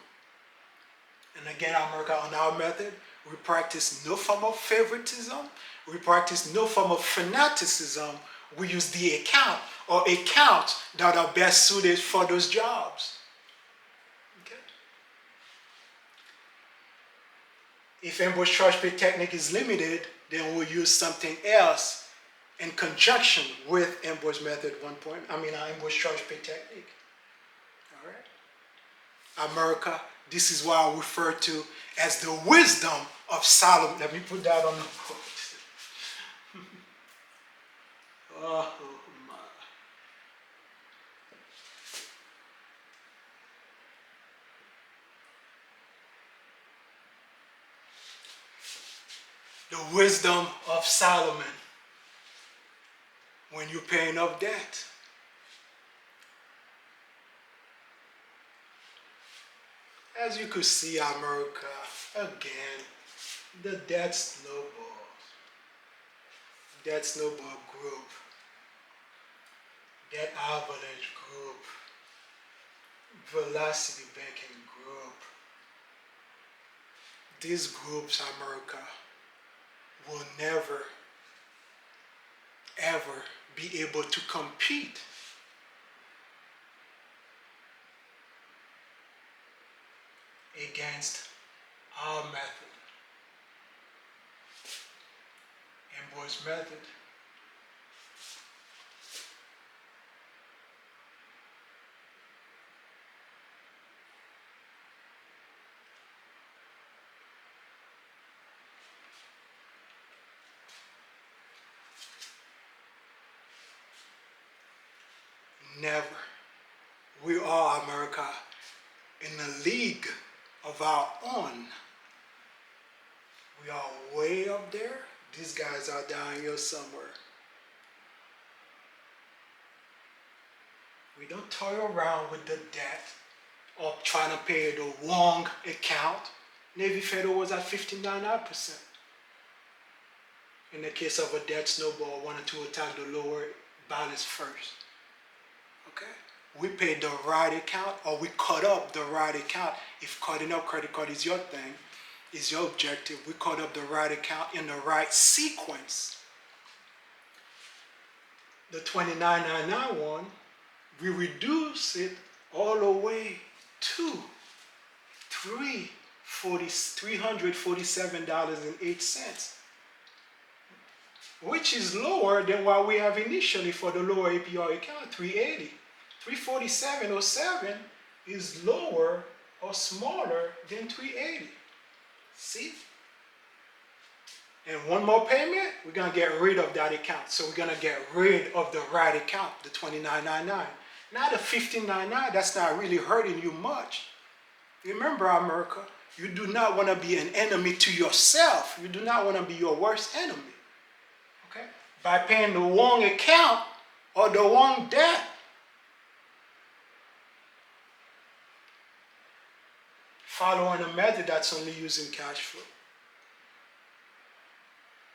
And again, America, on our method, we practice no form of favoritism. We practice no form of fanaticism. We use the account or accounts that are best suited for those jobs. Okay? If ambush charge pay technique is limited, then we'll use something else in conjunction with ambush method ambush charge pay technique. All right? America, this is what I refer to as the wisdom of Solomon. Let me put that on the quote. Oh my. The wisdom of Solomon when you're paying off debt. As you could see, America, again, the debt snowball. Debt snowball group. Debt avalanche group. Velocity banking group. These groups, America, will never, ever be able to compete against our method. Ambroise Method. Never. We are, America, in a league of our own. We are way up there. These guys are down here somewhere. We don't toy around with the debt or trying to pay the wrong account. Navy Federal was at 59%. In the case of a debt snowball, wanted to attack the lower balance first. Okay? We paid the right account, or we cut up the right account. If cutting up credit card is your thing, is your objective. We caught up the right account in the right sequence. The 29.99 one, we reduce it all the way to $347.08, which is lower than what we have initially for the lower APR account, 380. 347.07 is lower or smaller than 380. See? And one more payment, we're going to get rid of that account. So we're going to get rid of the right account, the 29.99. Now the 15.99, that's not really hurting you much. Remember, America, you do not want to be an enemy to yourself. You do not want to be your worst enemy. Okay? By paying the wrong account or the wrong debt. Following a method that's only using cash flow.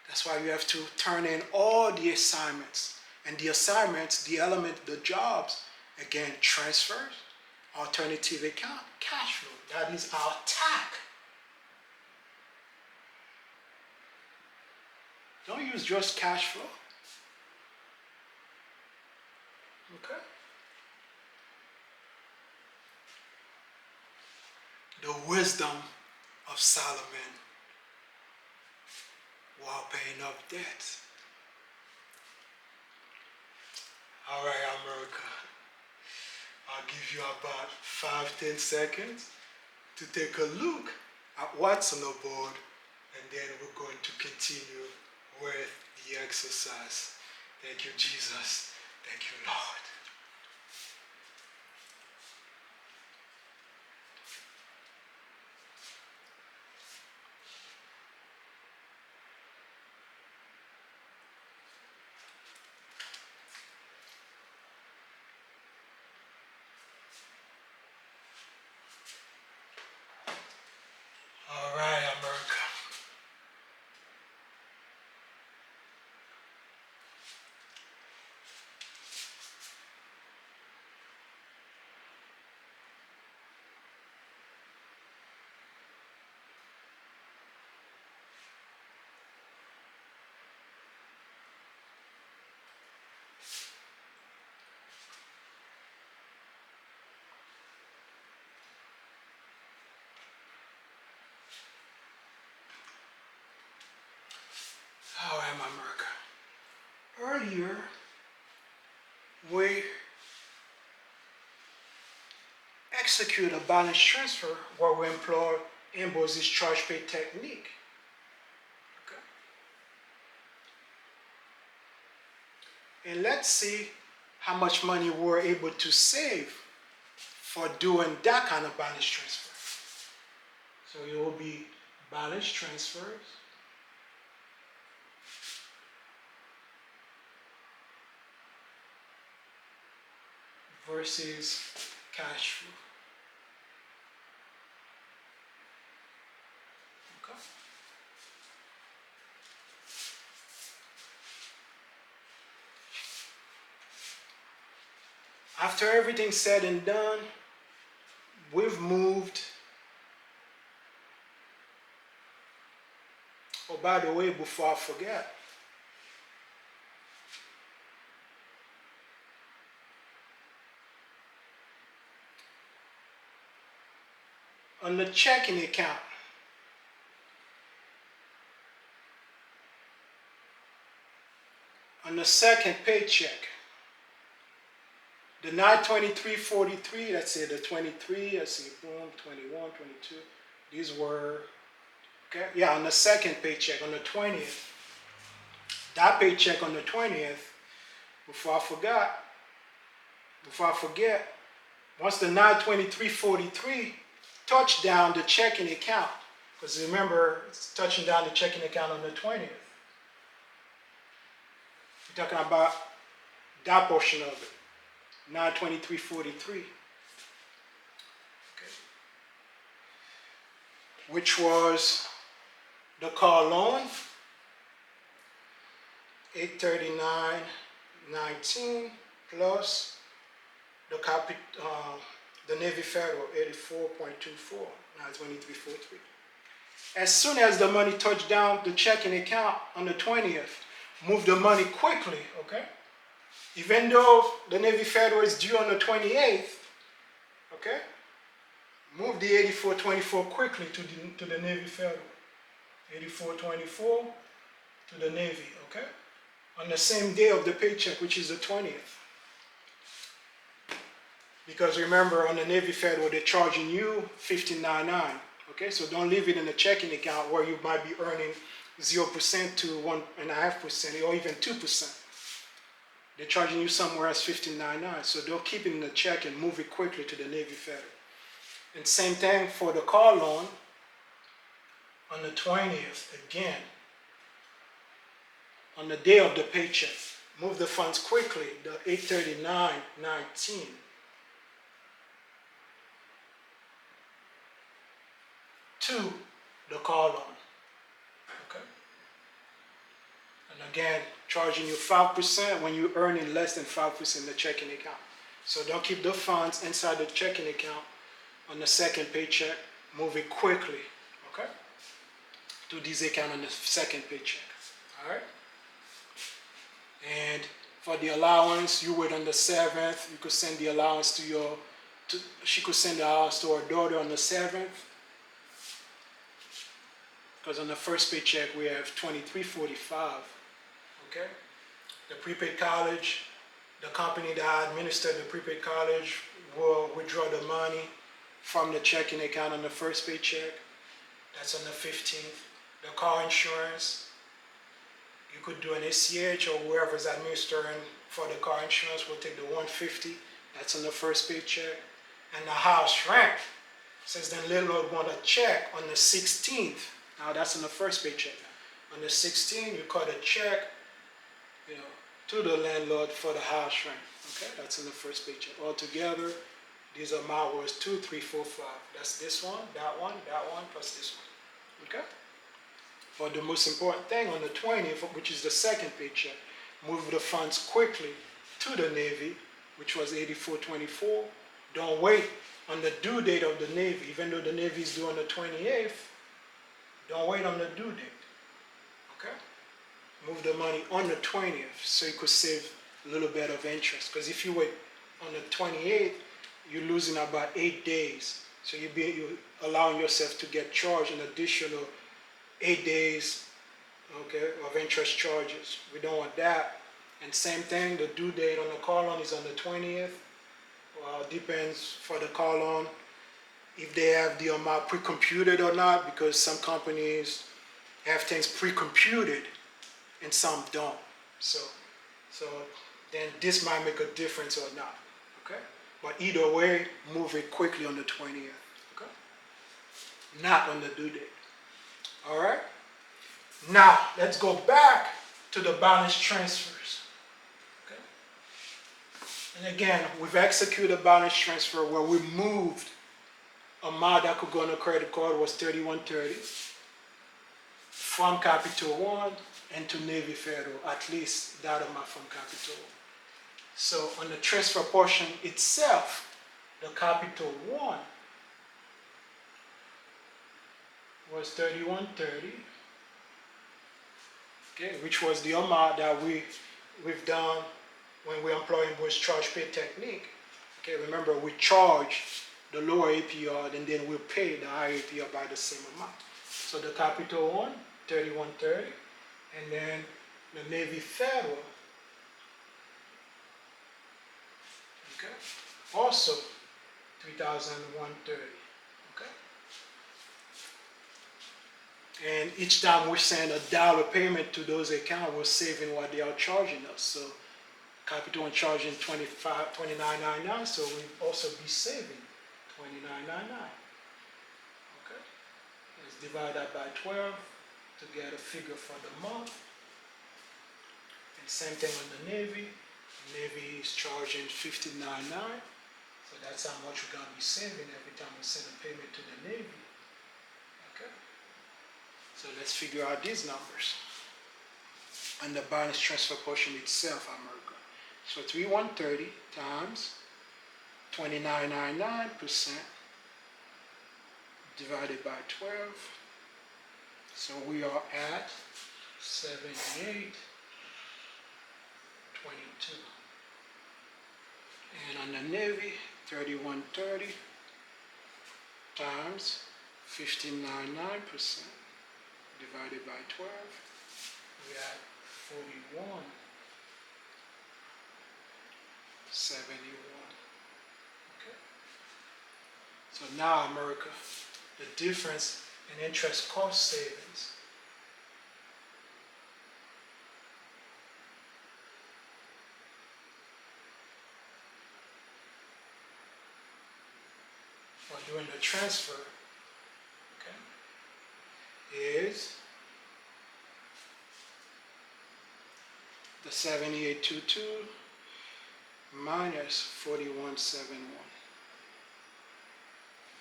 That's why you have to turn in all the assignments. And the assignments, the element, the jobs, again, transfers, alternative account, cash flow. That is our tack. Don't use just cash flow. Okay? The wisdom of Solomon while paying up debt. All right, America. I'll give you about 5-10 seconds to take a look at what's on the board, and then we're going to continue with the exercise. Thank you, Jesus. Thank you, Lord. All right, America. All right, America. Earlier, we execute a balance transfer where we employ Ambroise's charge pay technique. Okay. And let's see how much money we're able to save for doing that kind of balance transfer. So it will be balance transfers versus cash flow. Okay. After everything's said and done, we've moved. Oh, by the way, before I forget, on the checking account, on the second paycheck, the 923.43, let's say the 23, let's see, boom, 21, 22, these were, okay, yeah, on the second paycheck, on the 20th, that paycheck on the 20th, before I forget, once the 923.43 touched down the checking account, because remember, it's touching down the checking account on the 20th. We're talking about that portion of it. 923.43, okay, which was the car loan, 839.19 plus the Navy Federal 84.24, 923.43. As soon as the money touched down the checking account on the 20th, move the money quickly, okay? Even though the Navy Federal is due on the 28th, okay? Move the 8424 quickly to the Navy Federal. 8424 to the Navy, okay? On the same day of the paycheck, which is the 20th. Because remember, on the Navy Federal, they're charging you $15.99, okay? So don't leave it in the checking account where you might be earning 0% to 1.5% or even 2%. They're charging you somewhere else $15.99, so don't keep it in the check and move it quickly to the Navy Federal. And same thing for the car loan. On the 20th, again, on the day of the paycheck, move the funds quickly, the 839.19. to the car loan, okay? And again, charging you 5% when you're earning less than 5% in the checking account. So don't keep the funds inside the checking account on the second paycheck. Move it quickly, okay? To this account on the second paycheck, all right? And for the allowance, you wait on the 7th. You could send the allowance to she could send the allowance to her daughter on the 7th. Because on the first paycheck, we have $23.45, okay? The prepaid college, the company that administered the prepaid college will withdraw the money from the checking account on the first paycheck. That's on the 15th. The car insurance, you could do an ACH or whoever's administering for the car insurance will take the $150. That's on the first paycheck. And the house rent, says the landlord want a check on the 16th. Now that's on the first paycheck. On the 16th, you cut a check, to the landlord for the house rent. Okay, that's in the first paycheck. Altogether, this amount was 2,345. That's this one, plus this one. Okay. But the most important thing on the 20th, which is the second paycheck, move the funds quickly to the Navy, which was 8424. Don't wait on the due date of the Navy, even though the Navy is due on the 28th. Don't wait on the due date. Okay? Move the money on the 20th so you could save a little bit of interest. Because if you wait on the 28th, you're losing about 8 days. So you're allowing yourself to get charged an additional 8 days, okay, of interest charges. We don't want that. And same thing, the due date on the car loan is on the 20th. Well, depends for the car loan if they have the amount pre-computed or not, because some companies have things pre-computed and some don't. So then this might make a difference or not, okay? But either way, move it quickly on the 20th, okay? Not on the due date, all right? Now, let's go back to the balance transfers, okay? And again, we've executed a balance transfer where we moved amount that could go on a credit card was $31.30 from Capital One into Navy Federal, at least that amount from Capital One. So on the transfer portion itself, the Capital One was $31.30, okay, which was the amount that we've done when we employ Ambroise charge pay technique. Okay, remember we charge the lower APR and then we'll pay the higher APR by the same amount. So the Capital One, $31.30, and then the Navy Federal, okay, also $3,130, okay. And each time we send $1 payment to those accounts, we're saving what they are charging us. So Capital One charging $29.99, so we also be saving $29.99. Okay, let's divide that by 12 to get a figure for the month. And same thing on the Navy. The Navy is charging $59.99, so that's how much we're going to be saving every time we send a payment to the Navy. Okay, so let's figure out these numbers. And the balance transfer portion itself, America. So 3,130 times 29.99% divided by 12 So we are at 78.22. And on the Navy, 3130 times 15.99% divided by 12. We at 41.71. Okay. So now, America, the difference in interest cost savings. For doing the transfer, okay, is the 7822 minus 4171.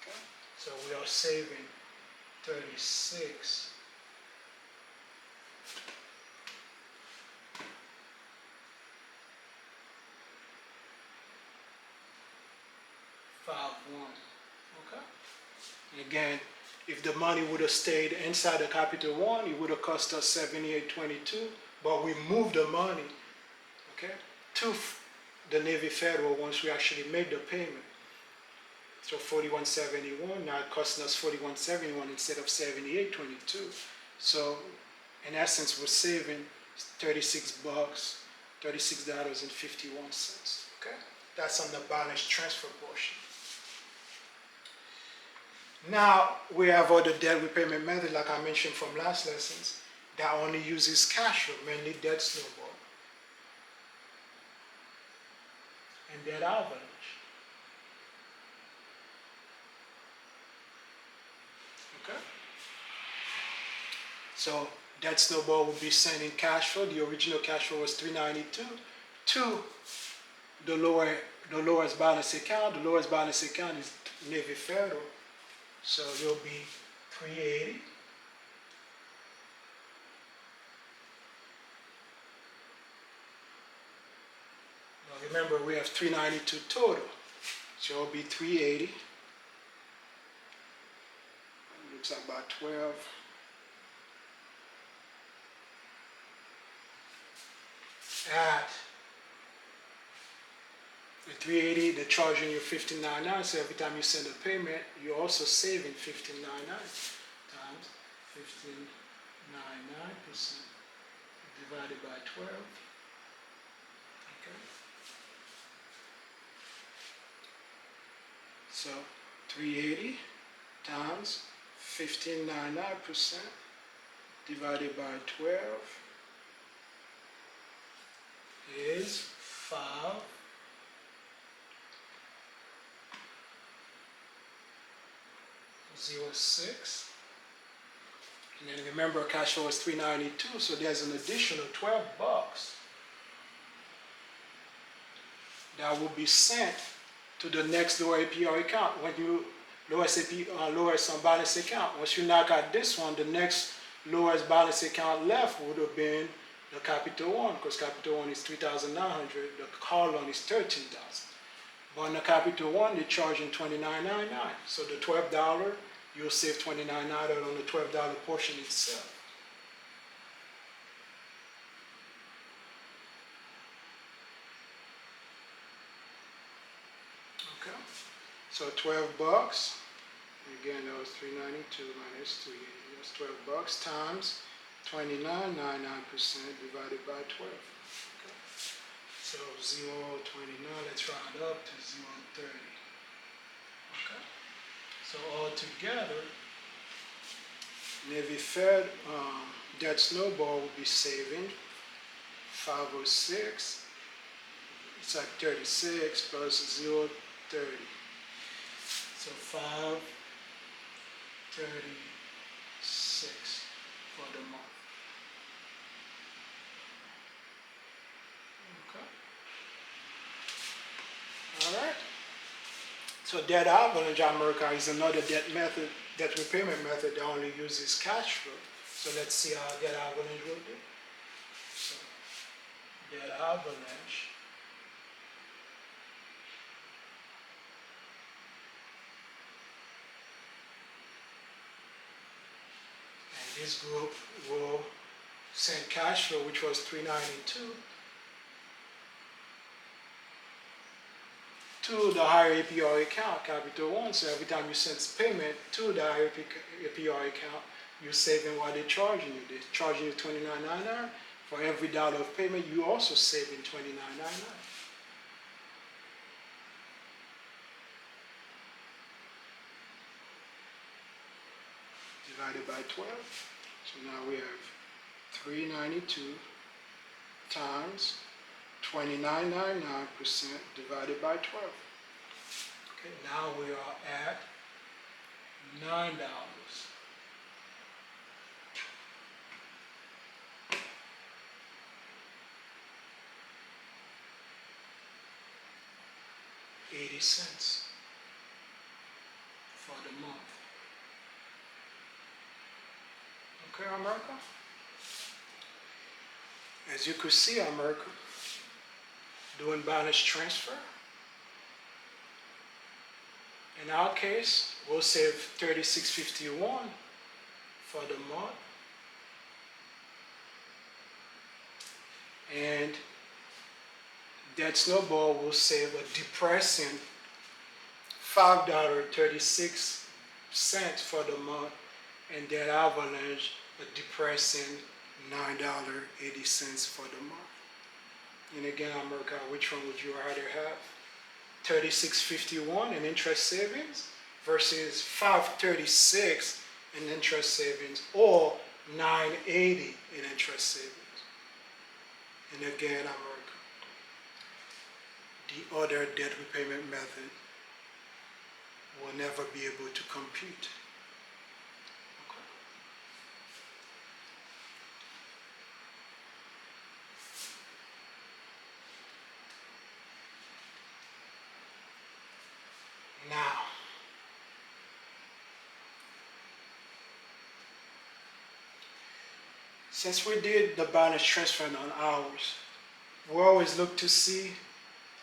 Okay, so we are saving 36. Okay. And again, if the money would have stayed inside the Capital One, it would have cost us 78.22. But we moved the money, okay, to the Navy Federal once we actually made the payment. So 41.71 now costing us 41.71 instead of 78.22. So in essence, we're saving $36, $36.51. Okay, that's on the balance transfer portion. Now we have other debt repayment method, like I mentioned from last lessons, that only uses cash flow, mainly debt snowball and debt avalanche. Okay. So debt snowball will be sending cash flow. The original cash flow was $392 to the lowest balance account. The lowest balance account is Navy Federal. So it'll be 380. Now remember, we have 392 total. So it'll be 380. Looks like about 12. At the 380, they're charging you $15.99, so every time you send a payment, you're also saving $15.99 times 15.99% divided by 12. Okay. So 380 times 15.99% divided by 12 is 5.06. And then remember, cash flow is $392, so there's an additional $12 that will be sent to the next lower APR account. When you lowest on balance account, once you knock out this one, the next lowest balance account left would have been the Capital One, because Capital One is $3,900, the car loan is $13,000. But on the Capital One, they're charging $29.99. So the $12, you'll save $29.99 on the $12 portion itself. Okay, so $12. Again, that was $392 minus $380. That's $12 times 29.99% divided by 12. Okay. So 0.29, let's round up to 0.30. Okay. So altogether, Navy Fed debt snowball will be saving 506. It's like 36 plus 0.30. So 536 for the month. Okay. All right. So debt avalanche, America, is another debt repayment method that only uses cash flow. So let's see how debt avalanche will do. So debt avalanche. And This group will send cash flow, which was 392, to the higher APR account, capital 1. So every time you send payment to the higher APR account, you're saving what they're charging you. They're charging you $29.99. For every dollar of payment, you also saving $29.99. Divided by 12. So now we have 392 times 29.99% divided by 12. Okay, now we are at $9. $0.80 for the month. Okay, America? As you could see, America, doing balance transfer. In our case, we'll save $36.51 for the month. And that snowball will save a depressing $5.36 for the month, and that avalanche a depressing $9.80 for the month. And again, America, which one would you rather have? $36.51 in interest savings versus $5.36 in interest savings, or $9.80 in interest savings. And again, America, the other debt repayment method will never be able to compete. Okay. Now, since we did the balance transfer on ours, we always look to see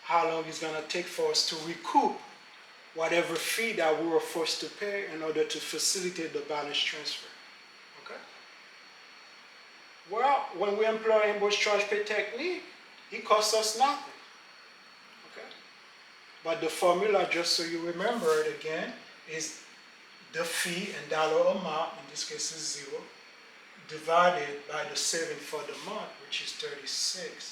how long it's going to take for us to recoup whatever fee that we were forced to pay in order to facilitate the balance transfer. Okay? Well, when we employ Ambroise charge pay technique, it costs us nothing. Okay? But the formula, just so you remember it again, is the fee in dollar amount, in this case is 0, divided by the saving for the month, which is $36.51.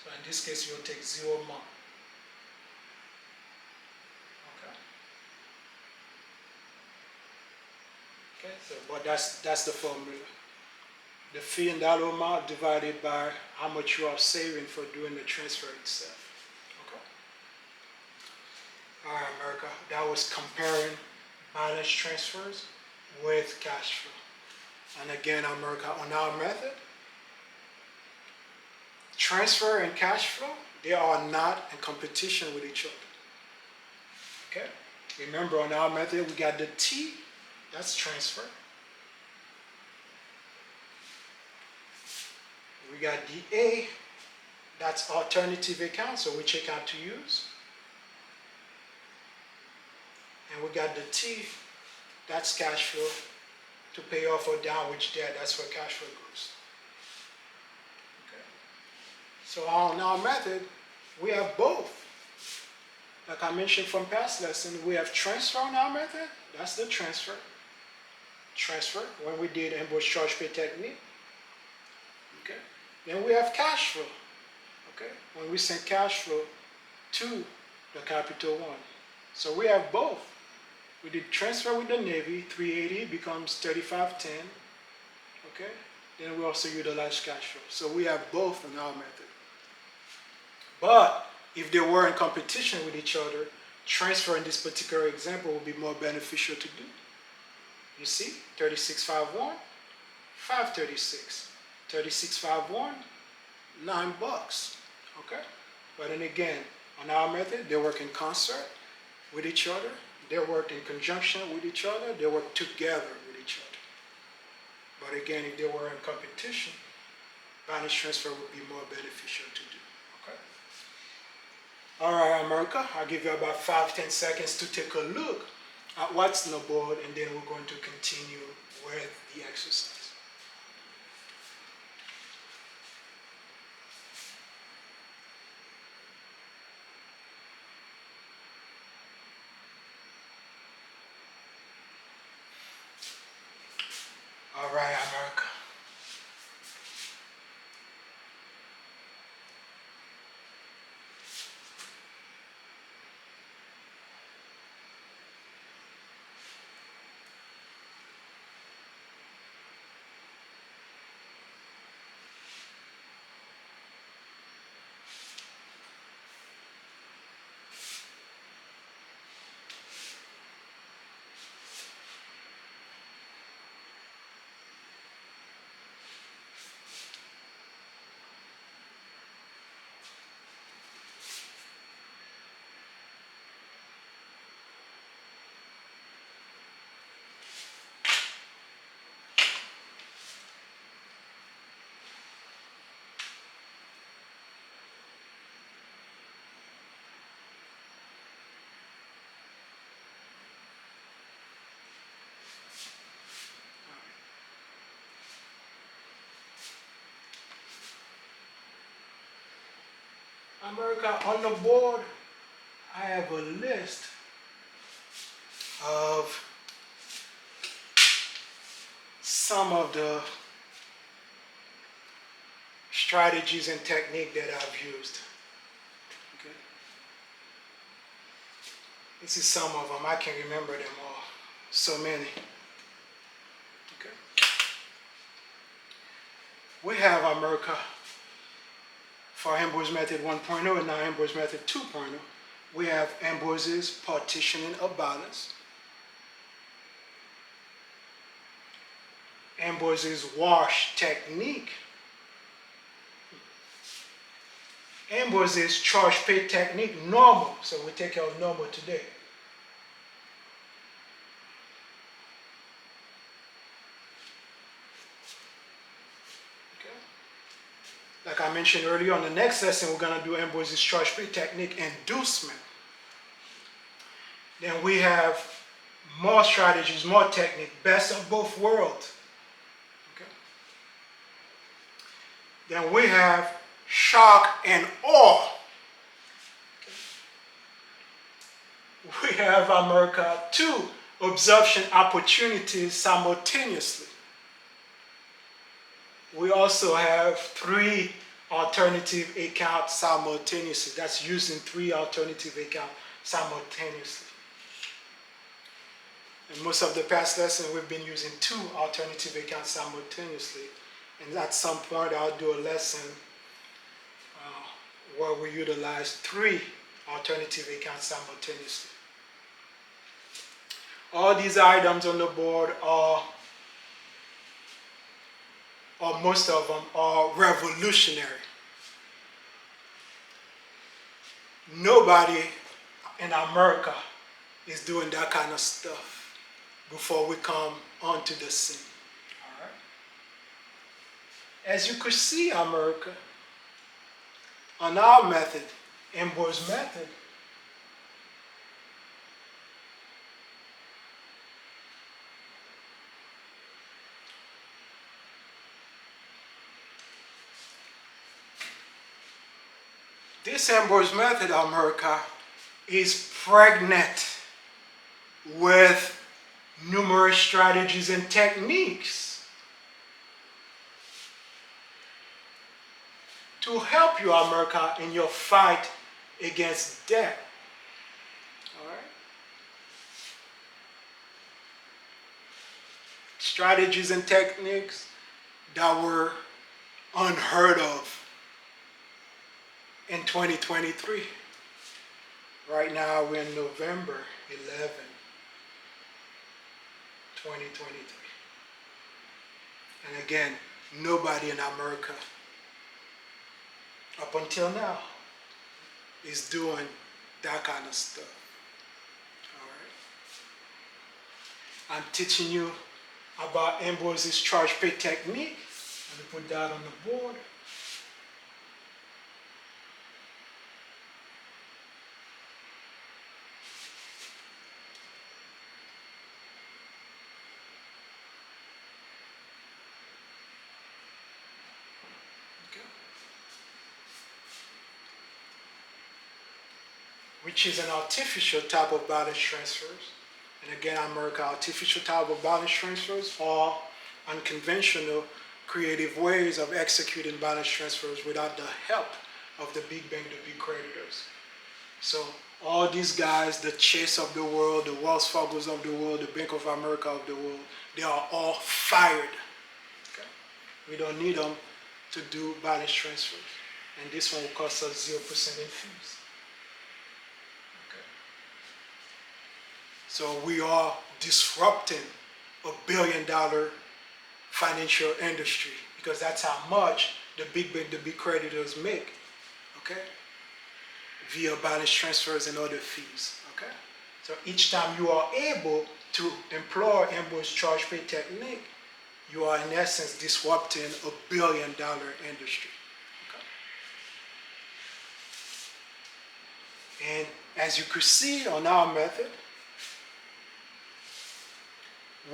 So in this case, you'll take 0 month. Okay, so but that's the formula. The fee in dollar amount divided by how much you are saving for doing the transfer itself. Okay. All right, America. That was comparing balance transfers with cash flow. And again, America, on our method, transfer and cash flow, they are not in competition with each other. Okay? Remember, on our method, we got the T, that's transfer. We got the A, that's alternative account, so which account to use. And we got the T, that's cash flow, to pay off or down which debt, that's where cash flow goes. Okay. So on our method, we have both. Like I mentioned from past lessons, we have transfer on our method, that's the transfer. Transfer, when we did Ambroise charge pay technique. Okay. Then we have cash flow. Okay. When we send cash flow to the capital one. So we have both. We did transfer with the Navy, 380 becomes 3510. Okay. Then we also utilize cash flow. So we have both in our method. But if they were in competition with each other, transfer in this particular example would be more beneficial to do. You see, 3651, 536. 3651, $9. Okay? But then again, on our method, they work in concert with each other. They work in conjunction with each other. They work together with each other. But again, if they were in competition, balance transfer would be more beneficial to do. Okay? All right, America, I'll give you about 5-10 seconds to take a look what's snowball, and then we're going to continue with the exercise. All right, America. America, on the board, I have a list of some of the strategies and technique that I've used. Okay. This is some of them. I can't remember them all. So many. Okay. We have America for Ambroise Method 1.0 and now Ambroise Method 2.0. We have Ambroise's partitioning of balance, Ambroise's wash technique, Ambroise's charge pay technique, normal. So we take care of normal today. Like I mentioned earlier, on the next lesson, we're going to do Ambroise's charge pay technique, inducement. Then we have more strategies, more technique, best of both worlds. Okay. Then we have shock and awe. Okay. We have America 2 absorption opportunities simultaneously. We also have 3 alternative accounts simultaneously. That's using 3 alternative accounts simultaneously. In most of the past lessons, we've been using 2 alternative accounts simultaneously. And at some point, I'll do a lesson where we utilize 3 alternative accounts simultaneously. All these items on the board are, or most of them, are revolutionary. Nobody in America is doing that kind of stuff before we come onto the scene. All right. As you could see, America, on our method, Ambroise Method, this Ambroise Method, America, is pregnant with numerous strategies and techniques to help you, America, in your fight against debt. All right? Strategies and techniques that were unheard of in 2023. Right now we're in November 11, 2023. And again, nobody in America up until now is doing that kind of stuff. All right. I'm teaching you about Ambroise's charge pay technique. Let me put that on the board. which is an artificial type of balance transfers. And again, America, artificial type of balance transfers are unconventional, creative ways of executing balance transfers without the help of the big bank, the big creditors. So all these guys, the Chase of the world, the Wells Fargo's of the world, the Bank of America of the world, they are all fired. Okay? We don't need them to do balance transfers. And this one will cost us 0% in fees. Okay? So we are disrupting $1 billion financial industry because that's how much the big bank, the big creditors make. Okay? Via balance transfers and other fees. Okay? So each time you are able to employ Ambroise charge pay technique, you are in essence disrupting $1 billion industry. Okay? And as you could see on our method,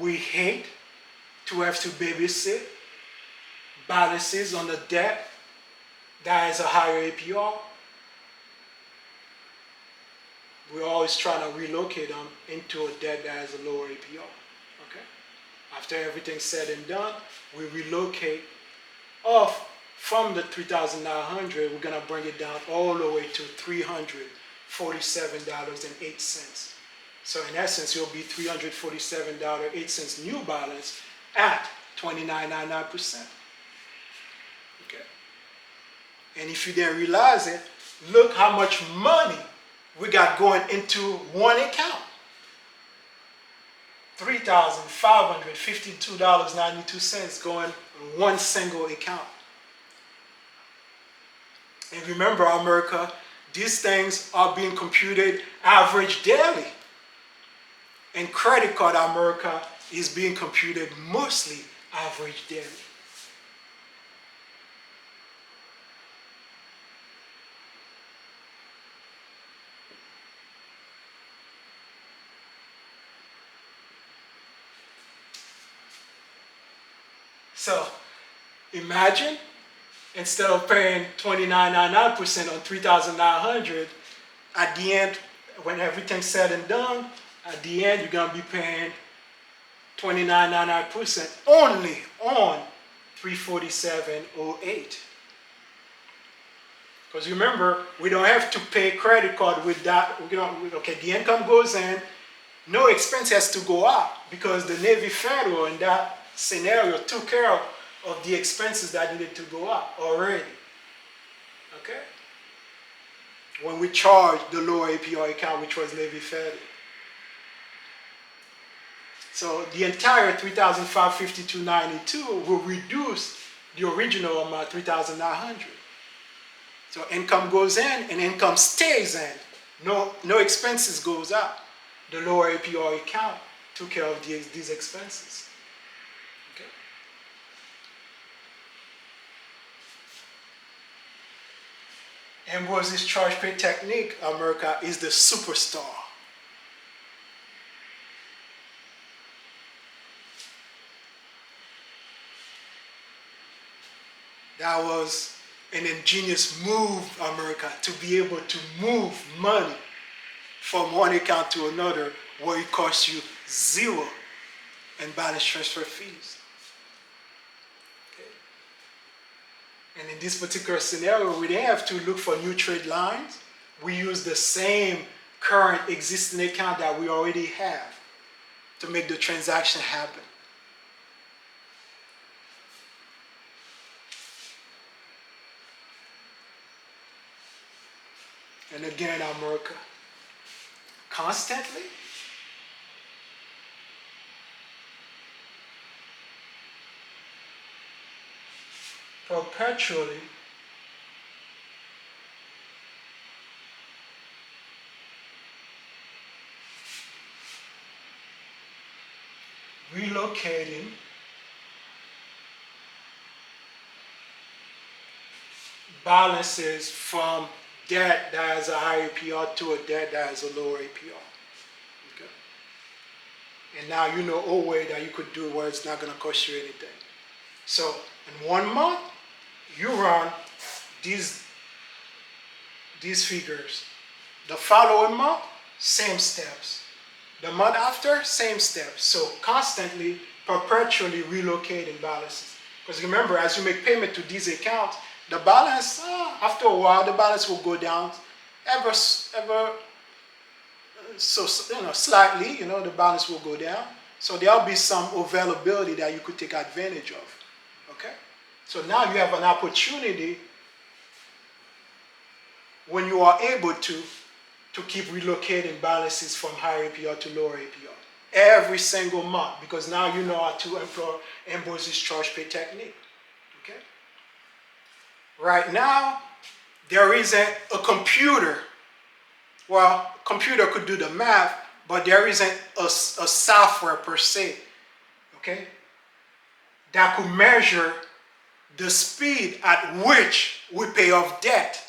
we hate to have to babysit balances on the debt that has a higher APR. We're always trying to relocate them into a debt that has a lower APR. Okay? After everything's said and done, we relocate off from the $3,900, we're going to bring it down all the way to $347.08. So in essence, it'll be $347.08 new balance at 29.99%. Okay? And if you didn't realize it, look how much money we got going into one account. $3,552.92 going in one single account. And remember, America, these things are being computed average daily. And credit card America is being computed mostly average daily. So imagine instead of paying 29.99% on 3,900, at the end, when everything's said and done, at the end you're gonna be paying 29.99% only on 347.08. Because remember, we don't have to pay credit card with that. Okay, the income goes in, no expense has to go up because the Navy Federal in that scenario took care of the expenses that needed to go up already. Okay? When we charged the lower APR account, which was Navy Federal. So the entire $3,552.92 will reduce the original amount, $3,900. So income goes in and income stays in. No expenses goes up. The lower APR account took care of these expenses. Ambroise's charge pay technique, America, is the superstar. That was an ingenious move, America, to be able to move money from one account to another where it costs you zero in balance transfer fees. And in this particular scenario, we didn't have to look for new trade lines. We use the same current existing account that we already have to make the transaction happen. And again, America, constantly, perpetually, relocating balances from debt that has a higher APR to a debt that has a lower APR. Okay? And now you know a way that you could do where it's not going to cost you anything. So in 1 month, you run these figures The following month, same steps. The month after, same steps. So constantly, perpetually relocating balances. Because remember, as you make payment to these accounts, the balance, after a while, the balance will go down ever so, slightly, the balance will go down. So there'll be some availability that you could take advantage of. Okay? So now you have an opportunity when you are able to keep relocating balances from higher APR to lower APR every single month, because now you know how to employ Ambroise's charge pay technique. Okay? Right now, there isn't a computer. Well, computer could do the math, but there isn't a software per se, okay, that could measure the speed at which we pay off debt.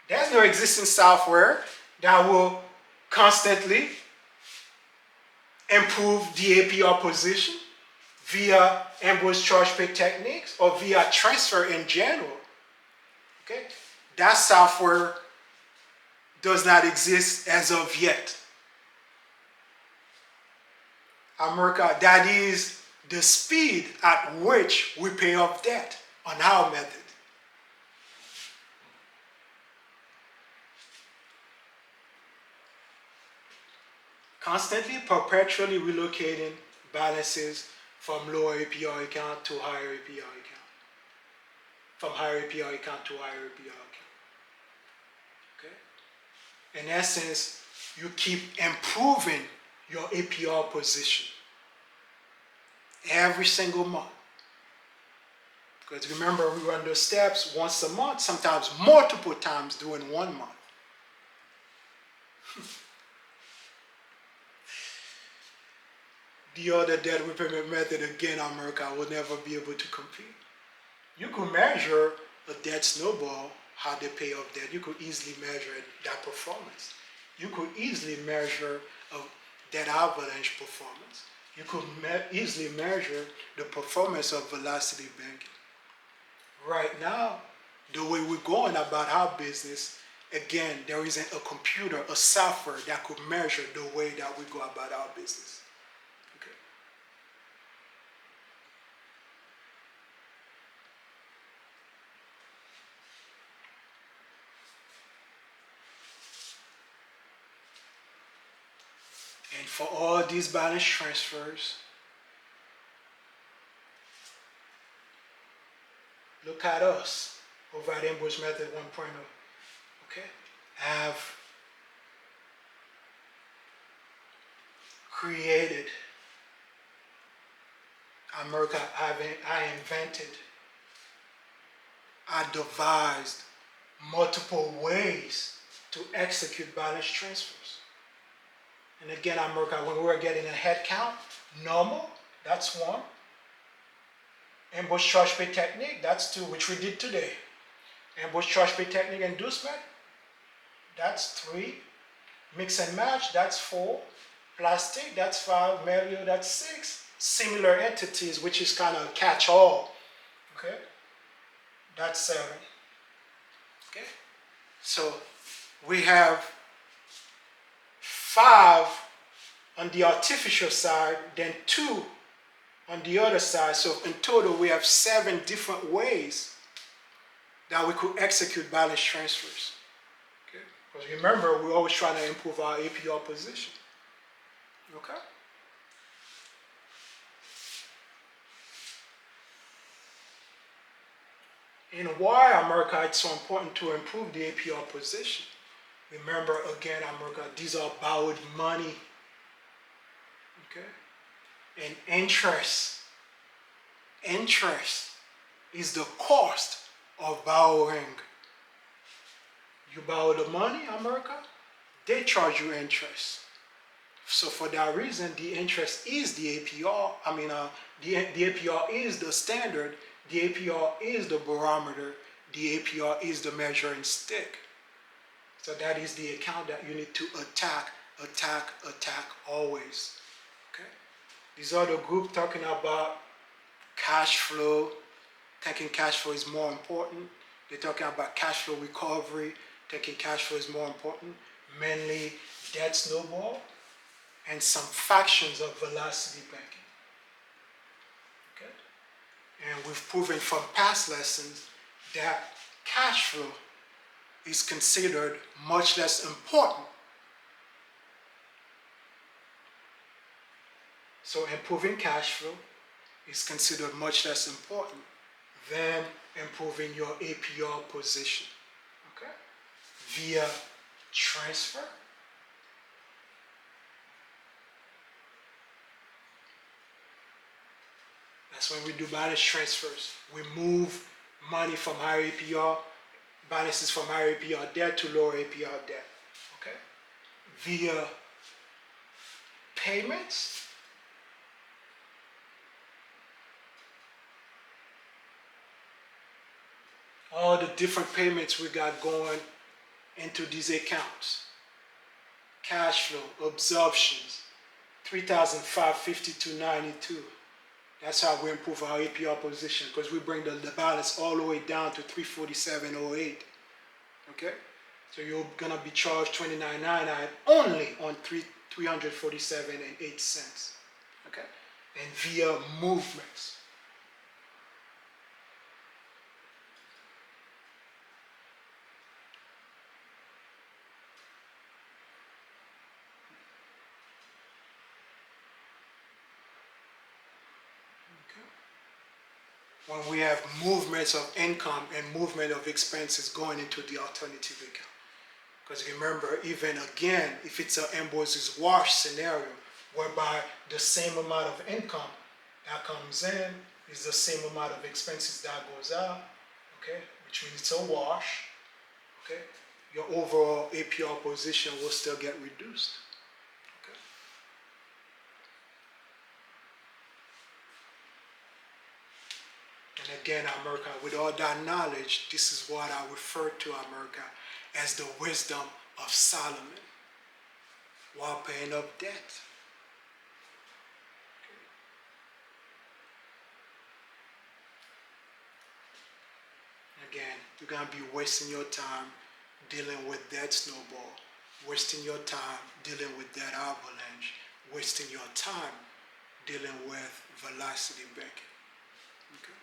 There's no existing software that will constantly improve the APR position via Ambroise charge pay techniques or via transfer in general. Okay? That software does not exist as of yet. America, that is the speed at which we pay off debt on our method. Constantly, perpetually relocating balances from lower APR account to higher APR account. From higher APR account to higher APR account. Okay? In essence, you keep improving your APR position every single month. Because remember, we run those steps once a month, sometimes multiple times during 1 month. The other debt repayment method, again, America will never be able to compete. You could measure a debt snowball, how they pay off debt. You could easily measure that performance. You could easily measure a debt avalanche performance. You could easily measure the performance of velocity banking. Right now, the way we're going about our business, again, there isn't a computer, a software that could measure the way that we go about our business. Okay. And for all these balance transfers, look at us over at Ambroise Method 1.0. Okay? Have created, I invented, I devised multiple ways to execute balance transfers. And again, when we're getting a head count, normal, that's 1. Ambroise charge pay technique, that's 2, which we did today. Ambroise charge pay technique inducement, that's 3. Mix and match, that's 4. Plastic, that's 5. Mario, that's 6. Similar entities, which is kind of catch-all. Okay? That's 7. Okay? So we have 5 on the artificial side, then 2 on the other side. So in total, we have 7 different ways that we could execute balance transfers. Okay? Because remember, we're always trying to improve our APR position. Okay? And why, America, it's so important to improve the APR position. Remember, again, America, these are borrowed money. Okay? And interest is the cost of borrowing. You borrow the money, America, they charge you interest. So for that reason, the interest is the APR. The APR is the standard. The APR is the barometer. The APR is the measuring stick. So that is the account that you need to attack always. Okay? These are the group talking about cash flow. Thinking cash flow is more important. They're talking about cash flow recovery, Taking cash flow is more important. Mainly debt snowball and some factions of velocity banking. Okay? And we've proven from past lessons that cash flow is considered much less important. So improving cash flow is considered much less important than improving your APR position, okay? Via transfer. That's when we do balance transfers. We move money from higher APR, balances from higher APR debt to lower APR debt, okay? Via payments. All the different payments we got going into these accounts. Cash flow, absorptions, 3,552.92. That's how we improve our APR position, because we bring the balance all the way down to 347.08. Okay? So you're gonna be charged $29.99 only on 347.08. Okay? And via movements. When we have movements of income and movement of expenses going into the alternative account. Because remember, even again, if it's an Ambroise's wash scenario, whereby the same amount of income that comes in is the same amount of expenses that goes out, okay, which means it's a wash, okay, your overall APR position will still get reduced. And again, America, with all that knowledge, this is what I refer to America as the wisdom of Solomon while paying up debt. Again, you're going to be wasting your time dealing with debt snowball, wasting your time dealing with debt avalanche, wasting your time dealing with velocity banking. Okay?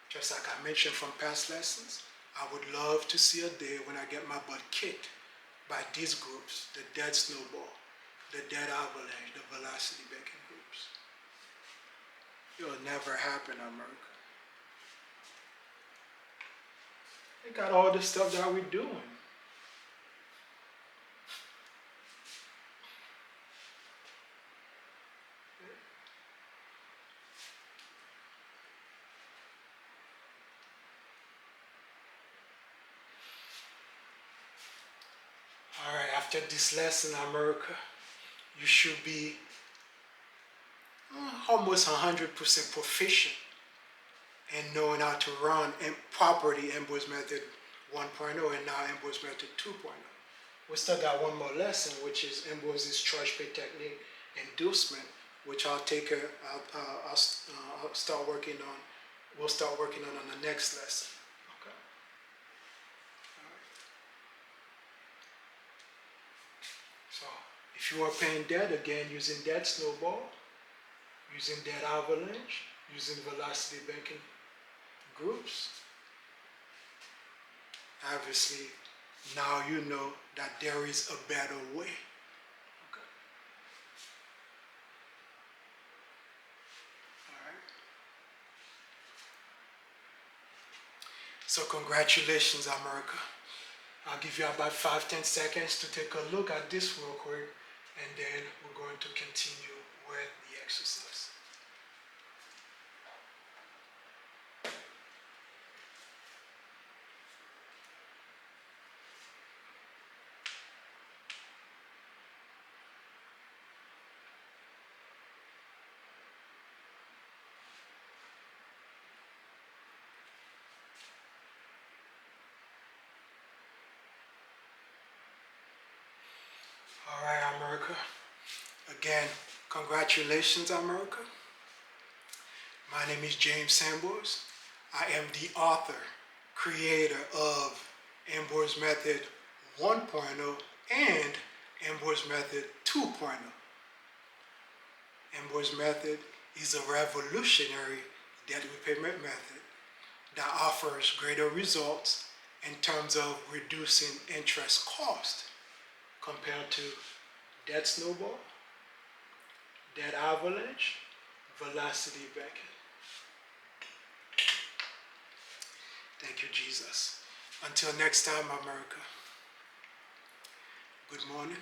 Just like I mentioned from past lessons, I would love to see a day when I get my butt kicked by these groups, the debt snowball, the debt avalanche, the velocity banking groups. It'll never happen, America. They got all the stuff that we're doing. All right, after this lesson, America, you should be almost 100% proficient in knowing how to run properly Ambroise Method 1.0 and now Ambroise Method 2.0. We still got one more lesson, which is Ambroise's charge pay technique inducement, which I'll start working on. We'll start working on the next lesson. Okay. All right. So if you are paying debt, again, using debt snowball, using debt avalanche, using velocity banking groups, obviously now you know that there is a better way. Okay. All right. So congratulations, America. I'll give you about 5-10 seconds to take a look at this real quick, and then we're going to continue with the exercise. All right, America. Again, congratulations, America. My name is James Ambroise. I am the author, creator of Ambroise Method 1.0 and Ambroise Method 2.0. Ambroise Method is a revolutionary debt repayment method that offers greater results in terms of reducing interest cost compared to debt snowball, debt avalanche, velocity bucket. Thank you, Jesus. Until next time, America. Good morning.